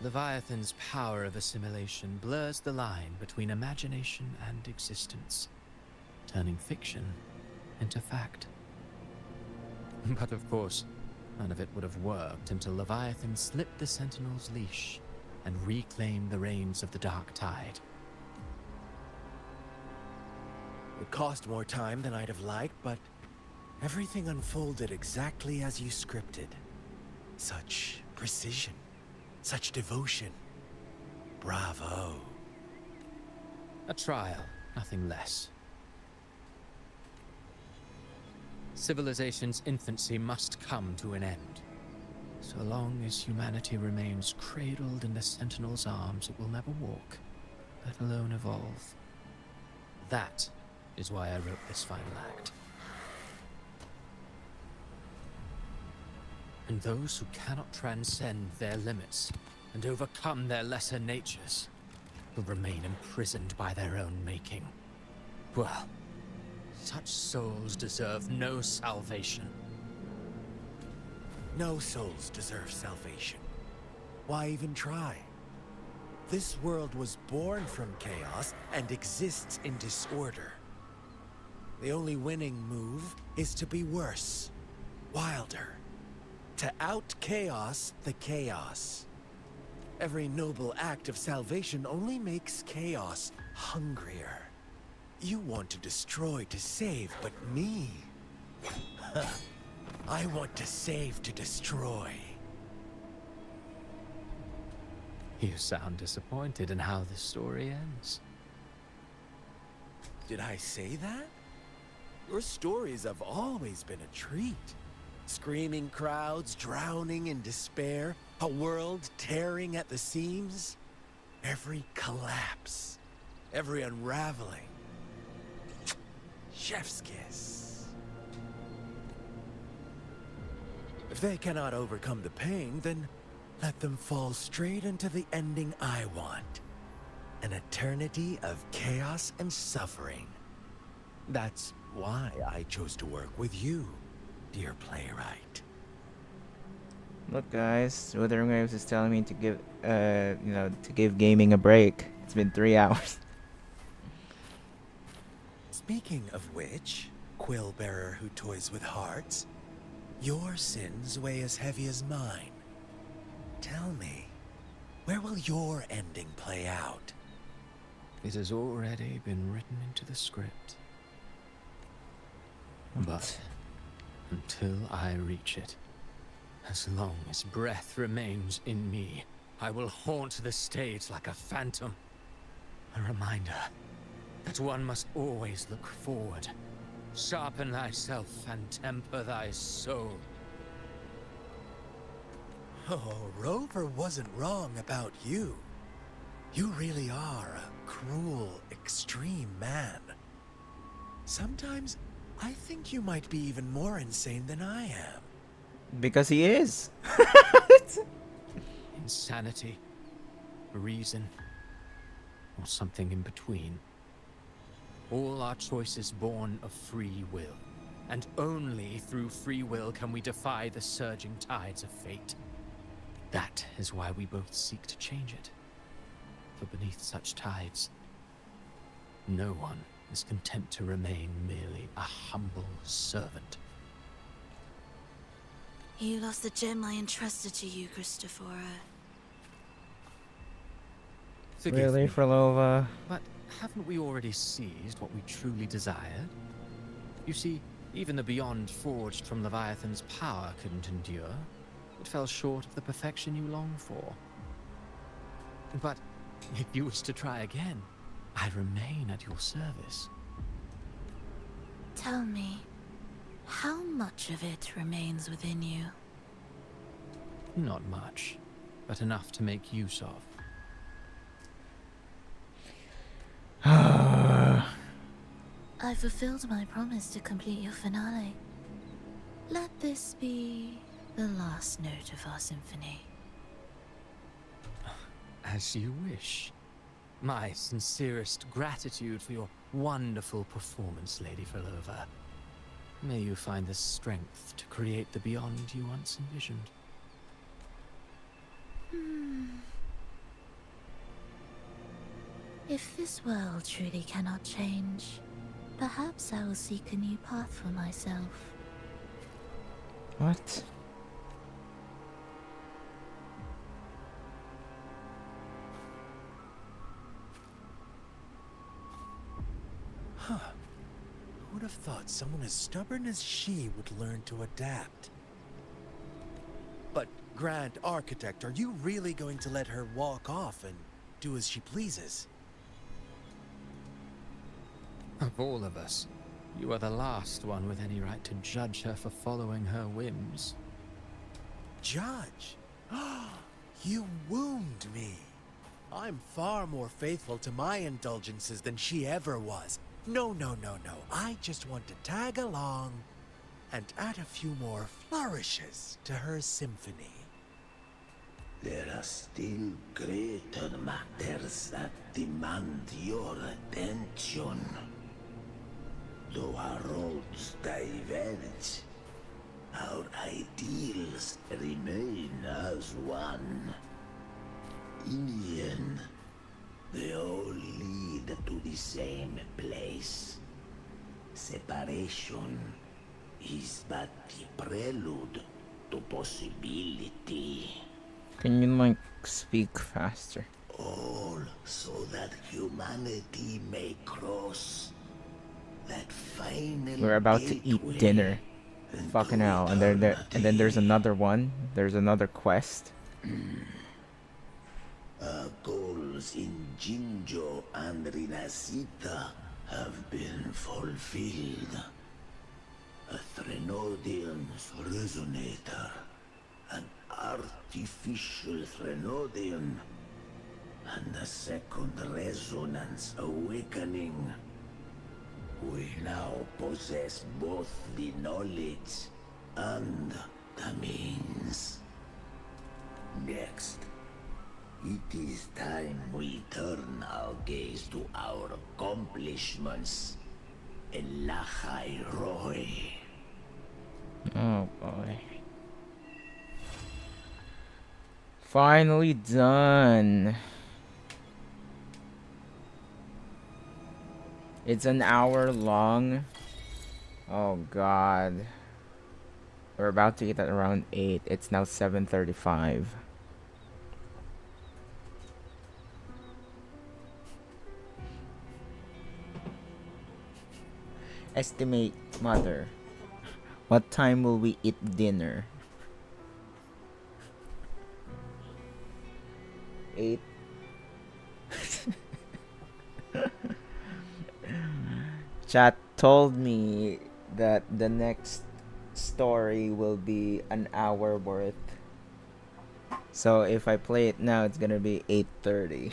Leviathan's power of assimilation blurs the line between imagination and existence, turning fiction into fact. But of course, none of it would have worked until Leviathan slipped the Sentinel's leash and reclaimed the reins of the Dark Tide. It cost more time than I'd have liked, but everything unfolded exactly as you scripted. Such precision, such devotion. Bravo. A trial, nothing less. Civilization's infancy must come to an end. So long as humanity remains cradled in the Sentinel's arms, it will never walk, let alone evolve. That is why I wrote this final act. And those who cannot transcend their limits and overcome their lesser natures will remain imprisoned by their own making. Well, such souls deserve no salvation. No souls deserve salvation. Why even try? This world was born from chaos and exists in disorder. The only winning move is to be worse, wilder, to out-chaos the chaos. Every noble act of salvation only makes chaos hungrier. You want to destroy to save, but me? I want to save to destroy. You sound disappointed in how this story ends. Did I say that? Your stories have always been a treat. Screaming crowds drowning in despair, a world tearing at the seams. Every collapse, every unraveling. Chef's kiss. If they cannot overcome the pain, then let them fall straight into the ending I want. An eternity of chaos and suffering. That's why I chose to work with you, dear playwright. Look, guys, Wuthering Waves is telling me to give, to give gaming a break. It's been 3 hours. Speaking of which, quill bearer who toys with hearts, your sins weigh as heavy as mine. Tell me, where will your ending play out? It has already been written into the script. But until I reach it, as long as breath remains in me, I will haunt the stage like a phantom. A reminder that one must always look forward. Sharpen thyself and temper thy soul. Oh, Rover wasn't wrong about you. You really are a cruel, extreme man. Sometimes I think you might be even more insane than I am. Because he is. Insanity, reason, or something in between. All our choices born of free will, and only through free will can we defy the surging tides of fate. That is why we both seek to change it. For beneath such tides, no one is content to remain merely a humble servant. You lost the gem I entrusted to you, Christophora. Really, me, Frolova? But haven't we already seized what we truly desired? You see, even the beyond forged from Leviathan's power couldn't endure. It fell short of the perfection you long for. But if you wish to try again, I remain at your service. Tell me, how much of it remains within you? Not much, but enough to make use of. I fulfilled my promise to complete your finale. Let this be the last note of our symphony. As you wish. My sincerest gratitude for your wonderful performance, Lady Frolova. May you find the strength to create the beyond you once envisioned. If this world truly cannot change, perhaps I will seek a new path for myself. What? Huh. Who would have thought someone as stubborn as she would learn to adapt? But, Grand Architect, are you really going to let her walk off and do as she pleases? Of all of us, you are the last one with any right to judge her for following her whims. Judge? You wound me. I'm far more faithful to my indulgences than she ever was. No. I just want to tag along and add a few more flourishes to her symphony. There are still greater matters that demand your attention. Though our roads diverge, our ideals remain as one. In the end, they all lead to the same place. Separation is but the prelude to possibility. Can you, speak faster? All so that humanity may cross that final We're about to eat dinner. Fucking hell. And then there's another one. There's another quest. Our goals in Jinjo and Rinasita have been fulfilled. A Threnodian's resonator, an artificial Threnodian, and a second resonance awakening. We now possess both the knowledge and the means. Next, it is time we turn our gaze to our accomplishments in Lahai Roy. Oh boy. Finally done. It's an hour long. Oh god. We're about to eat at around 8. It's now 7:35. Estimate, mother. What time will we eat dinner? 8. Chat told me that the next story will be an hour worth. So if I play it now, it's gonna be 8:30.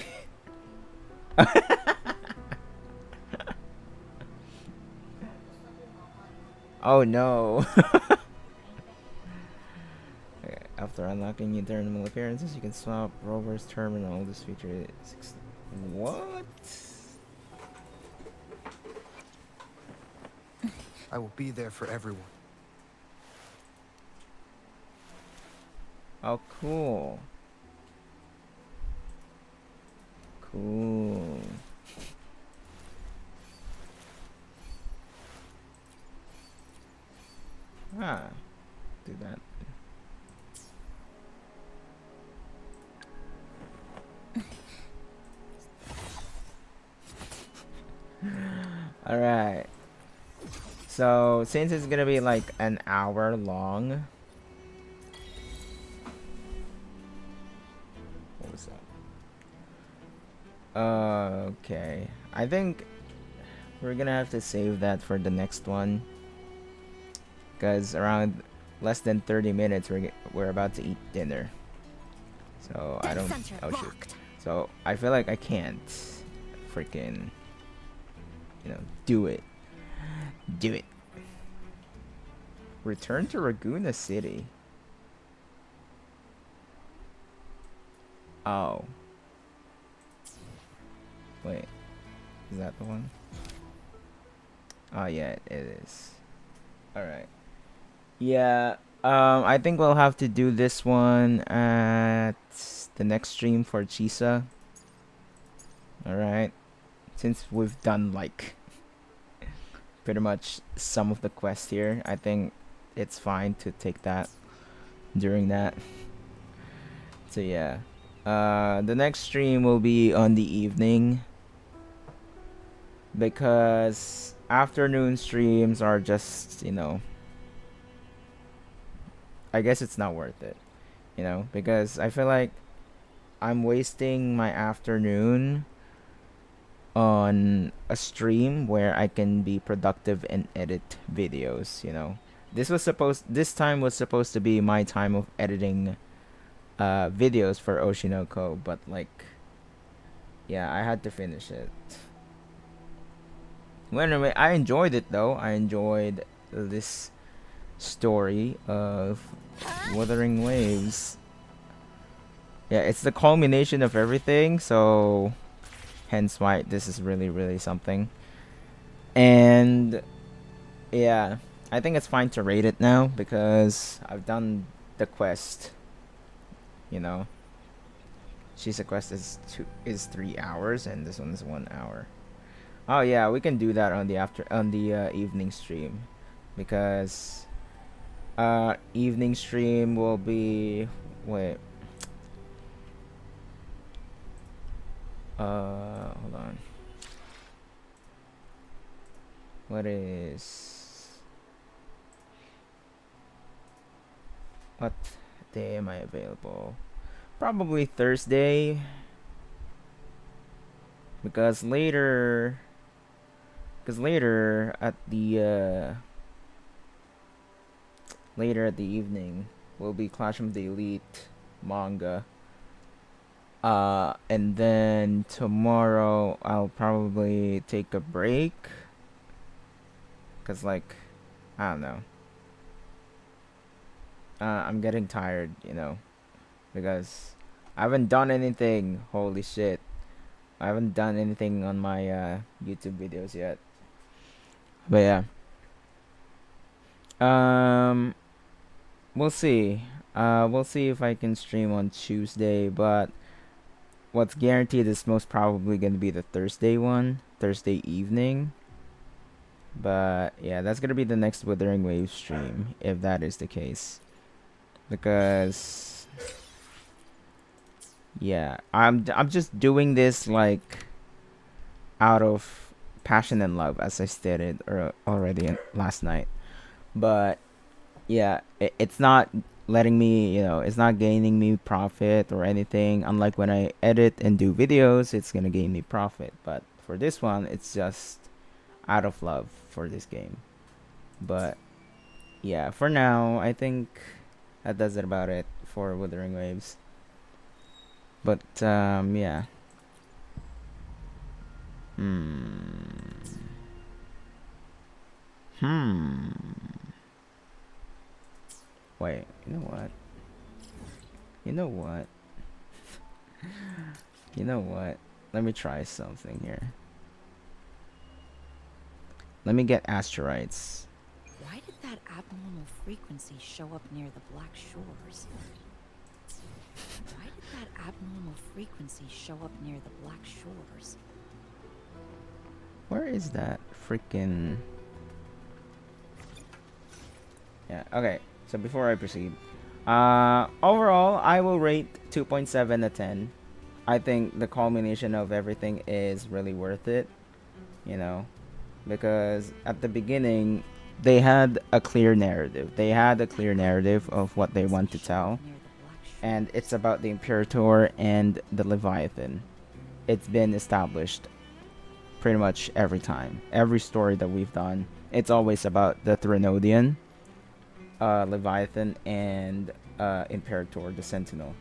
Oh no. Okay, after unlocking new terminal appearances, you can swap Rover's terminal. This feature is... What? I will be there for everyone. Oh, cool. Cool. Ah, do that. All right. So since it's gonna be like an hour long. What was that? Okay. I think we're gonna have to save that for the next one. Because around less than 30 minutes we're about to eat dinner. So I don't... Oh shoot. So I feel like I can't freaking, you know, do it. Do it. Return to Raguna City. Oh. Wait. Is that the one? Oh yeah, it is. Alright. Yeah, I think we'll have to do this one at the next stream for Chisa. Alright. Since we've done like pretty much some of the quests here, I think it's fine to take that during that. So yeah. The next stream will be on the evening. Because afternoon streams are just, you know, I guess it's not worth it, you know, because I feel like I'm wasting my afternoon on a stream where I can be productive and edit videos, you know. This time was supposed to be my time of editing videos for Oshinoko, but like, yeah, I had to finish it. Well, anyway, I enjoyed it though. I enjoyed this story of Wuthering Waves. Yeah, it's the culmination of everything, so hence why this is really, really something. And yeah, I think it's fine to rate it now because I've done the quest. You know, she's a quest is 3 hours, and this one is 1 hour. Oh yeah, we can do that on the evening stream, because evening stream will be hold on. What day am I available? Probably Thursday, because later at the evening will be Clash of the Elite manga. And then tomorrow I'll probably take a break, cause like, I don't know. I'm getting tired, you know, because I haven't done anything. Holy shit. I haven't done anything on my YouTube videos yet. But yeah. Um we'll see. We'll see if I can stream on Tuesday, but what's guaranteed is most probably going to be the Thursday one, Thursday evening. But yeah, that's going to be the next Wuthering Waves stream if that is the case. Because yeah, I'm just doing this like out of passion and love, as I stated already last night. But yeah, it's not letting me, you know, it's not gaining me profit or anything. Unlike when I edit and do videos, it's gonna gain me profit. But for this one, it's just out of love for this game. But yeah, for now, I think that does it about it for Wuthering Waves. But yeah. Wait, you know what? You know what? You know what? Let me try something here. Let me get asteroids. Why did that abnormal frequency show up near the Black Shores? Why did that abnormal frequency show up near the Black Shores? Where is that freaking... Yeah, okay. So before I proceed, overall, I will rate 2.7 out of 10. I think the culmination of everything is really worth it, you know, because at the beginning, they had a clear narrative. They had a clear narrative of what they want to tell, and it's about the Imperator and the Leviathan. It's been established pretty much every time. Every story that we've done, it's always about the Threnodian, Leviathan, and Imperator, the Sentinel.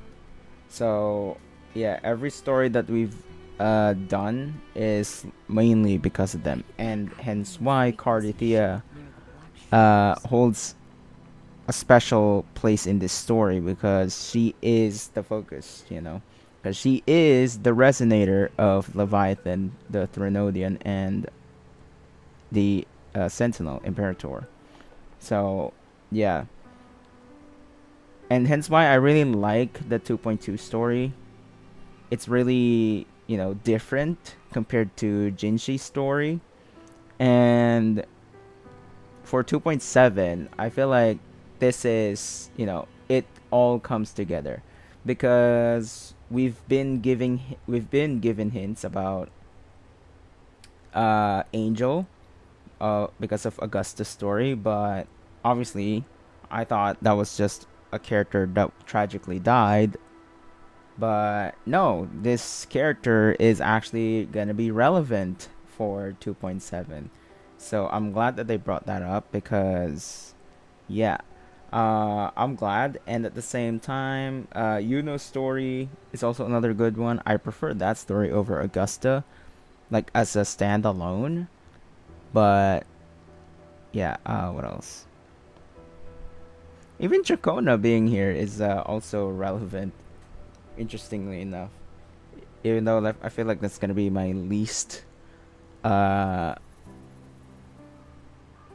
So yeah, every story that we've done is mainly because of them, and hence why Cardithea holds a special place in this story, because she is the focus, you know, because she is the resonator of Leviathan, the Threnodian, and the Sentinel, Imperator. So yeah, and hence why I really like the 2.2 story. It's really, you know, different compared to Jinshi's story. And for 2.7, I feel like this is, you know, it all comes together, because we've been given hints about Angel because of Augusta's story, but obviously I thought that was just a character that tragically died. But no, this character is actually gonna be relevant for 2.7. So I'm glad that they brought that up, because yeah, I'm glad. And at the same time, Yuno's story is also another good one. I prefer that story over Augusta, like as a standalone. But yeah, what else? Even Chacona being here is also relevant, interestingly enough. Even though I feel like that's gonna be my least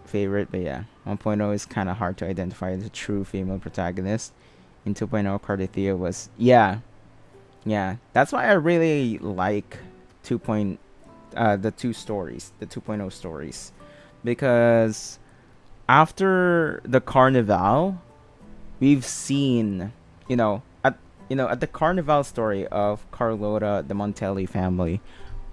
favorite, but yeah, 1.0 is kind of hard to identify as a true female protagonist. In 2.0, Cardithea was, yeah, that's why I really like the 2.0 stories, because after the Carnival, we've seen, at the Carnival story of Carlotta, the Montelli family,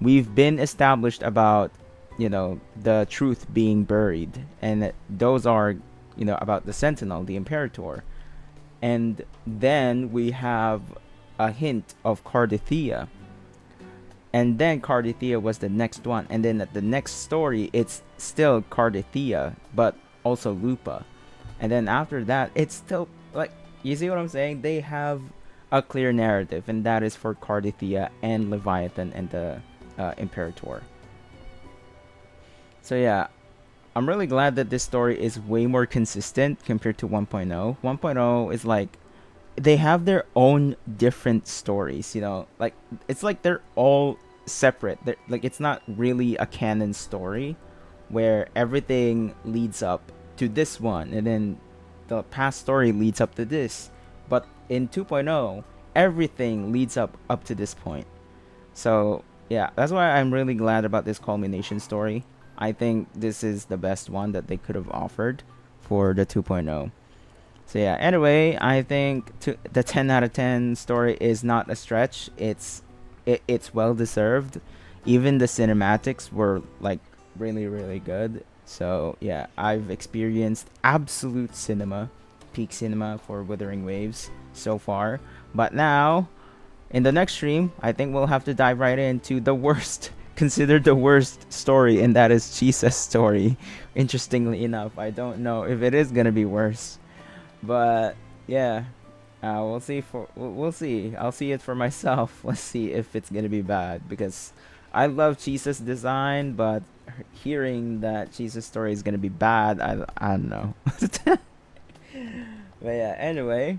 we've been established about, the truth being buried, and those are, about the Sentinel, the Imperator. And then we have a hint of Cardithea, and then Cardithea was the next one, and then at the next story it's still Cardithea but also Lupa, and then after that it's still, like, you see what I'm saying? They have a clear narrative, and that is for Cardithea and Leviathan and the Imperator. So yeah, I'm really glad that this story is way more consistent compared to 1.0. 1.0 is like they have their own different stories, you know, like it's like they're all separate. They're, like it's not really a canon story where everything leads up to this one and then the past story leads up to this. But in 2.0, everything leads up to this point. So yeah, that's why I'm really glad about this culmination story. I think this is the best one that they could have offered for the 2.0. So yeah, anyway, I think the 10 out of 10 story is not a stretch. It's well deserved. Even the cinematics were like really really good. So yeah, I've experienced absolute cinema, peak cinema for Wuthering Waves so far. But now, in the next stream, I think we'll have to dive right into the worst, considered the worst story, and that is Chisa's story. Interestingly enough, I don't know if it is gonna be worse. But yeah, we'll see. We'll see. I'll see it for myself. Let's see if it's gonna be bad because I love Chisa's design, but hearing that Chisa's story is gonna be bad, I don't know. But yeah, anyway,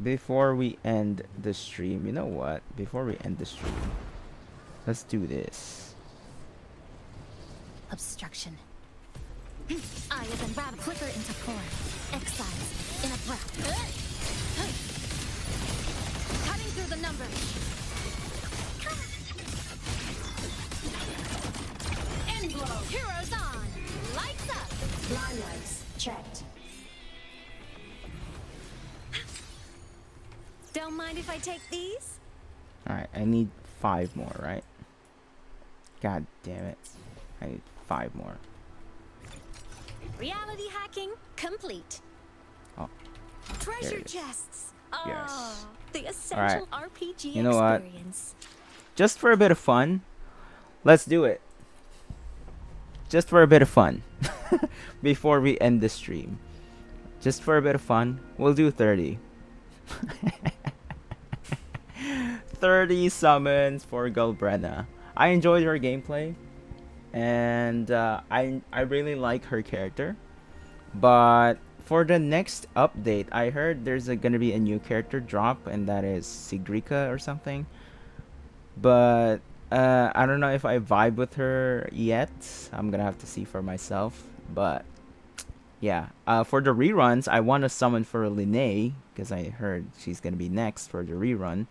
before we end the stream, you know what? Before we end the stream, let's do this. Obstruction. I as in rabbit flicker into form. Exiles in a breath. Cutting through the numbers. End blow. Heroes on. Lights up. Line lights checked. Don't mind if I take these? Alright, I need 5 more, right? God damn it. I need 5 more. Reality hacking complete. Oh, Treasure it is. chests. Yes. Oh, the essential Alright. RPG You know what? experience. Just for a bit of fun, let's do it. Just for a bit of fun. Before we end the stream. Just for a bit of fun, we'll do 30. 30 summons for Galbrenna. I enjoyed her gameplay, and I really like her character. But for the next update, I heard there's gonna be a new character drop, and that is Sigrica or something. But I don't know if I vibe with her yet. I'm gonna have to see for myself. But yeah, for the reruns, I want to summon for Linnea because I heard she's gonna be next for the rerun,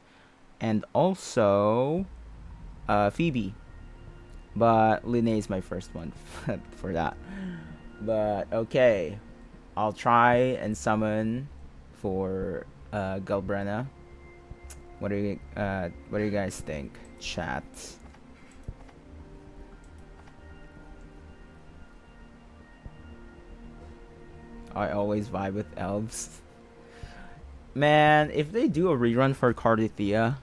and also Phoebe. But Linnea is my first one for that. But okay, I'll try and summon for Galbrenna. What do you guys think, chat? I always vibe with elves. Man, if they do a rerun for Cardithea,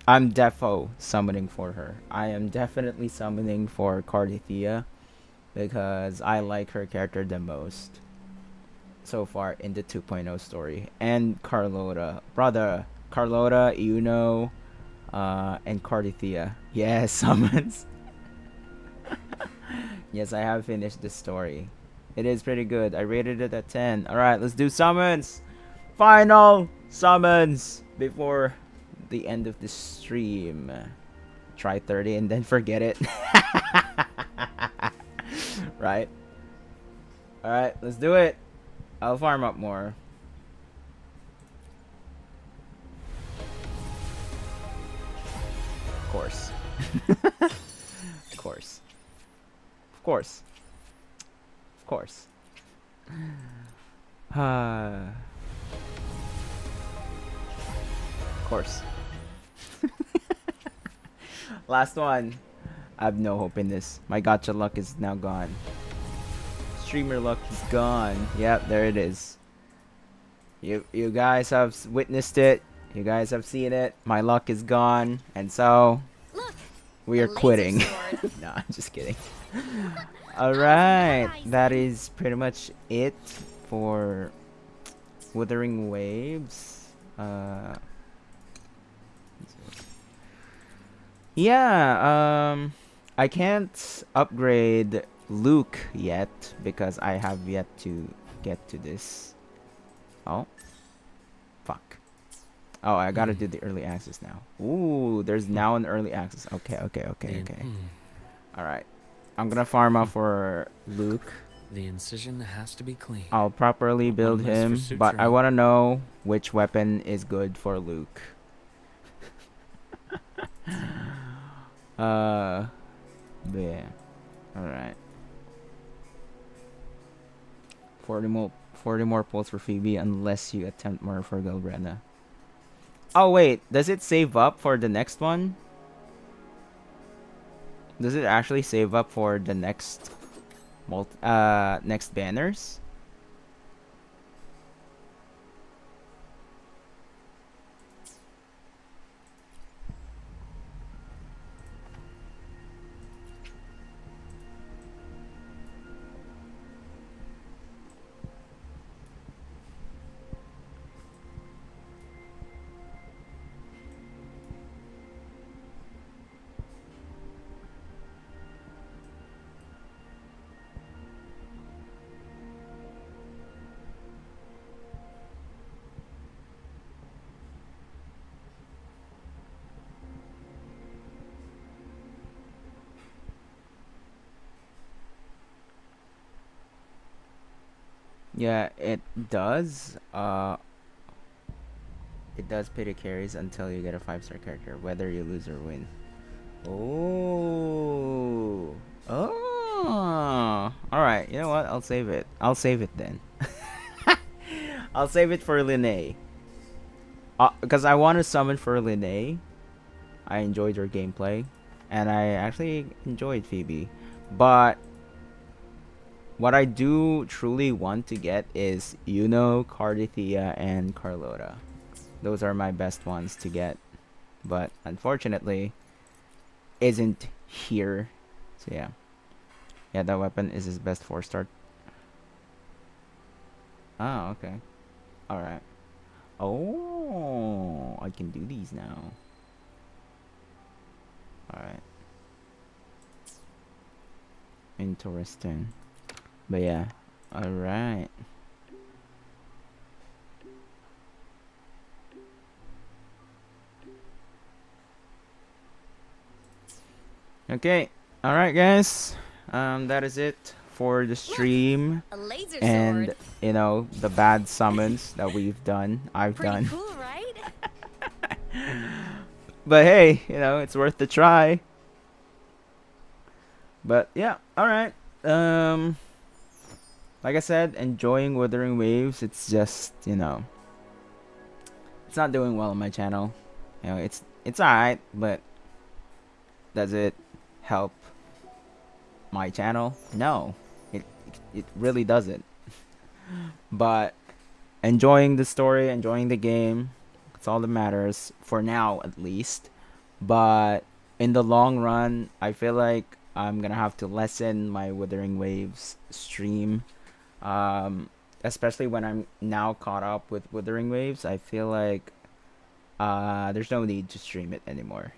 I'm defo summoning for her. I am definitely summoning for Cardithea because I like her character the most so far in the 2.0 story. And Carlota. Brother, Carlota, Uno, and Cardithea. Yes, summons. Yes, I have finished the story. It is pretty good. I rated it at 10. Alright, let's do summons. Final summons before the end of the stream. Try 30 and then forget it. Right? Alright, let's do it. I'll farm up more. Of course. Of course. Of course. Of course. Of course. Last one. I have no hope in this. My gacha luck is now gone. Streamer luck is gone. Yep, there it is. You guys have witnessed it. You guys have seen it. My luck is gone, and so Look, we are quitting. No, I'm just kidding. Alright, that is pretty much it for Wuthering Waves. Yeah, I can't upgrade Luke yet because I have yet to get to this. Oh, fuck. Oh, I gotta do the early access now. Ooh, there's now an early access. Okay. All right, I'm gonna farm out for Luke. The incision has to be clean. I'll properly build less for him, but I suturing. want to know which weapon is good for Luke. Yeah. All right. 40 more pulls for Phoebe unless you attempt more for Galbrena. Oh wait, does it save up for the next one? Does it actually save up for the next next banners? Yeah, it does. It does pay the carries until you get a 5-star character, whether you lose or win. Oh. Oh. Alright, you know what? I'll save it. I'll save it then. I'll save it for Linnae. Because I want to summon for Linnae. I enjoyed her gameplay. And I actually enjoyed Phoebe. But what I do truly want to get is Yuno, Cardithea, and Carlota. Those are my best ones to get. But unfortunately, isn't here. So yeah. Yeah, that weapon is his best 4-star. Oh, okay. Alright. Oh, I can do these now. Alright. Interesting. But yeah. Alright. Okay. Alright, guys. That is it for the stream. A laser and sword. you know, the bad summons that we've done. I've Pretty done. cool, right? But hey, you know, it's worth the try. But yeah, alright. Like I said, enjoying Wuthering Waves. It's just, you know, it's not doing well on my channel. You know, it's alright, but does it help my channel? No, it really doesn't. But enjoying the story, enjoying the game, that's all that matters for now, at least. But in the long run, I feel like I'm gonna have to lessen my Wuthering Waves stream. Especially when I'm now caught up with Wuthering Waves, I feel like there's no need to stream it anymore.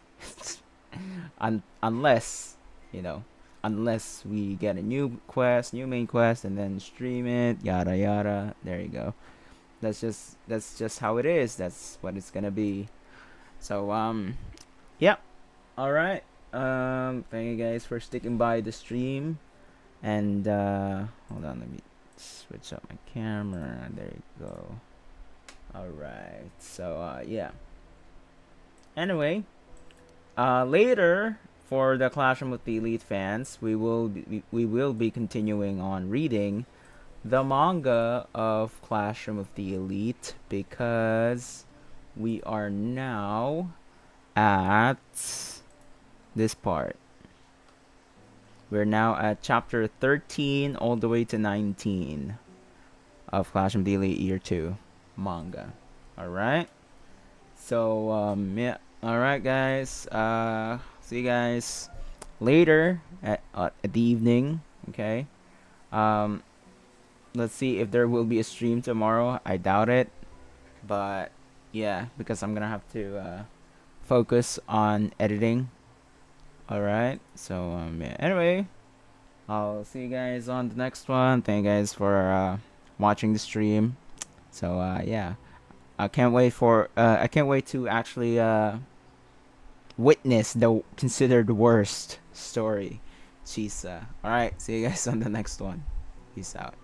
Unless, you know, unless we get a new quest, new main quest, and then stream it, yada yada. There you go. That's just how it is. That's what it's gonna be. So yeah. All right. Thank you guys for sticking by the stream. And hold on, let me switch up my camera. There you go. All right. So yeah. Anyway, later for the Classroom with the Elite fans, we will be continuing on reading the manga of Classroom of the Elite because we are now at this part. We're now at chapter 13 all the way to 19 of Classroom of the Elite Year 2 manga. Alright? So, yeah. Alright, guys. See you guys later at the evening. Okay? Let's see if there will be a stream tomorrow. I doubt it. But, yeah. Because I'm gonna have to focus on editing. Alright? So, yeah. Anyway. I'll see you guys on the next one. Thank you guys for watching the stream. So yeah, I can't wait to actually witness the considered worst story. Chisa. All right, see you guys on the next one. Peace out.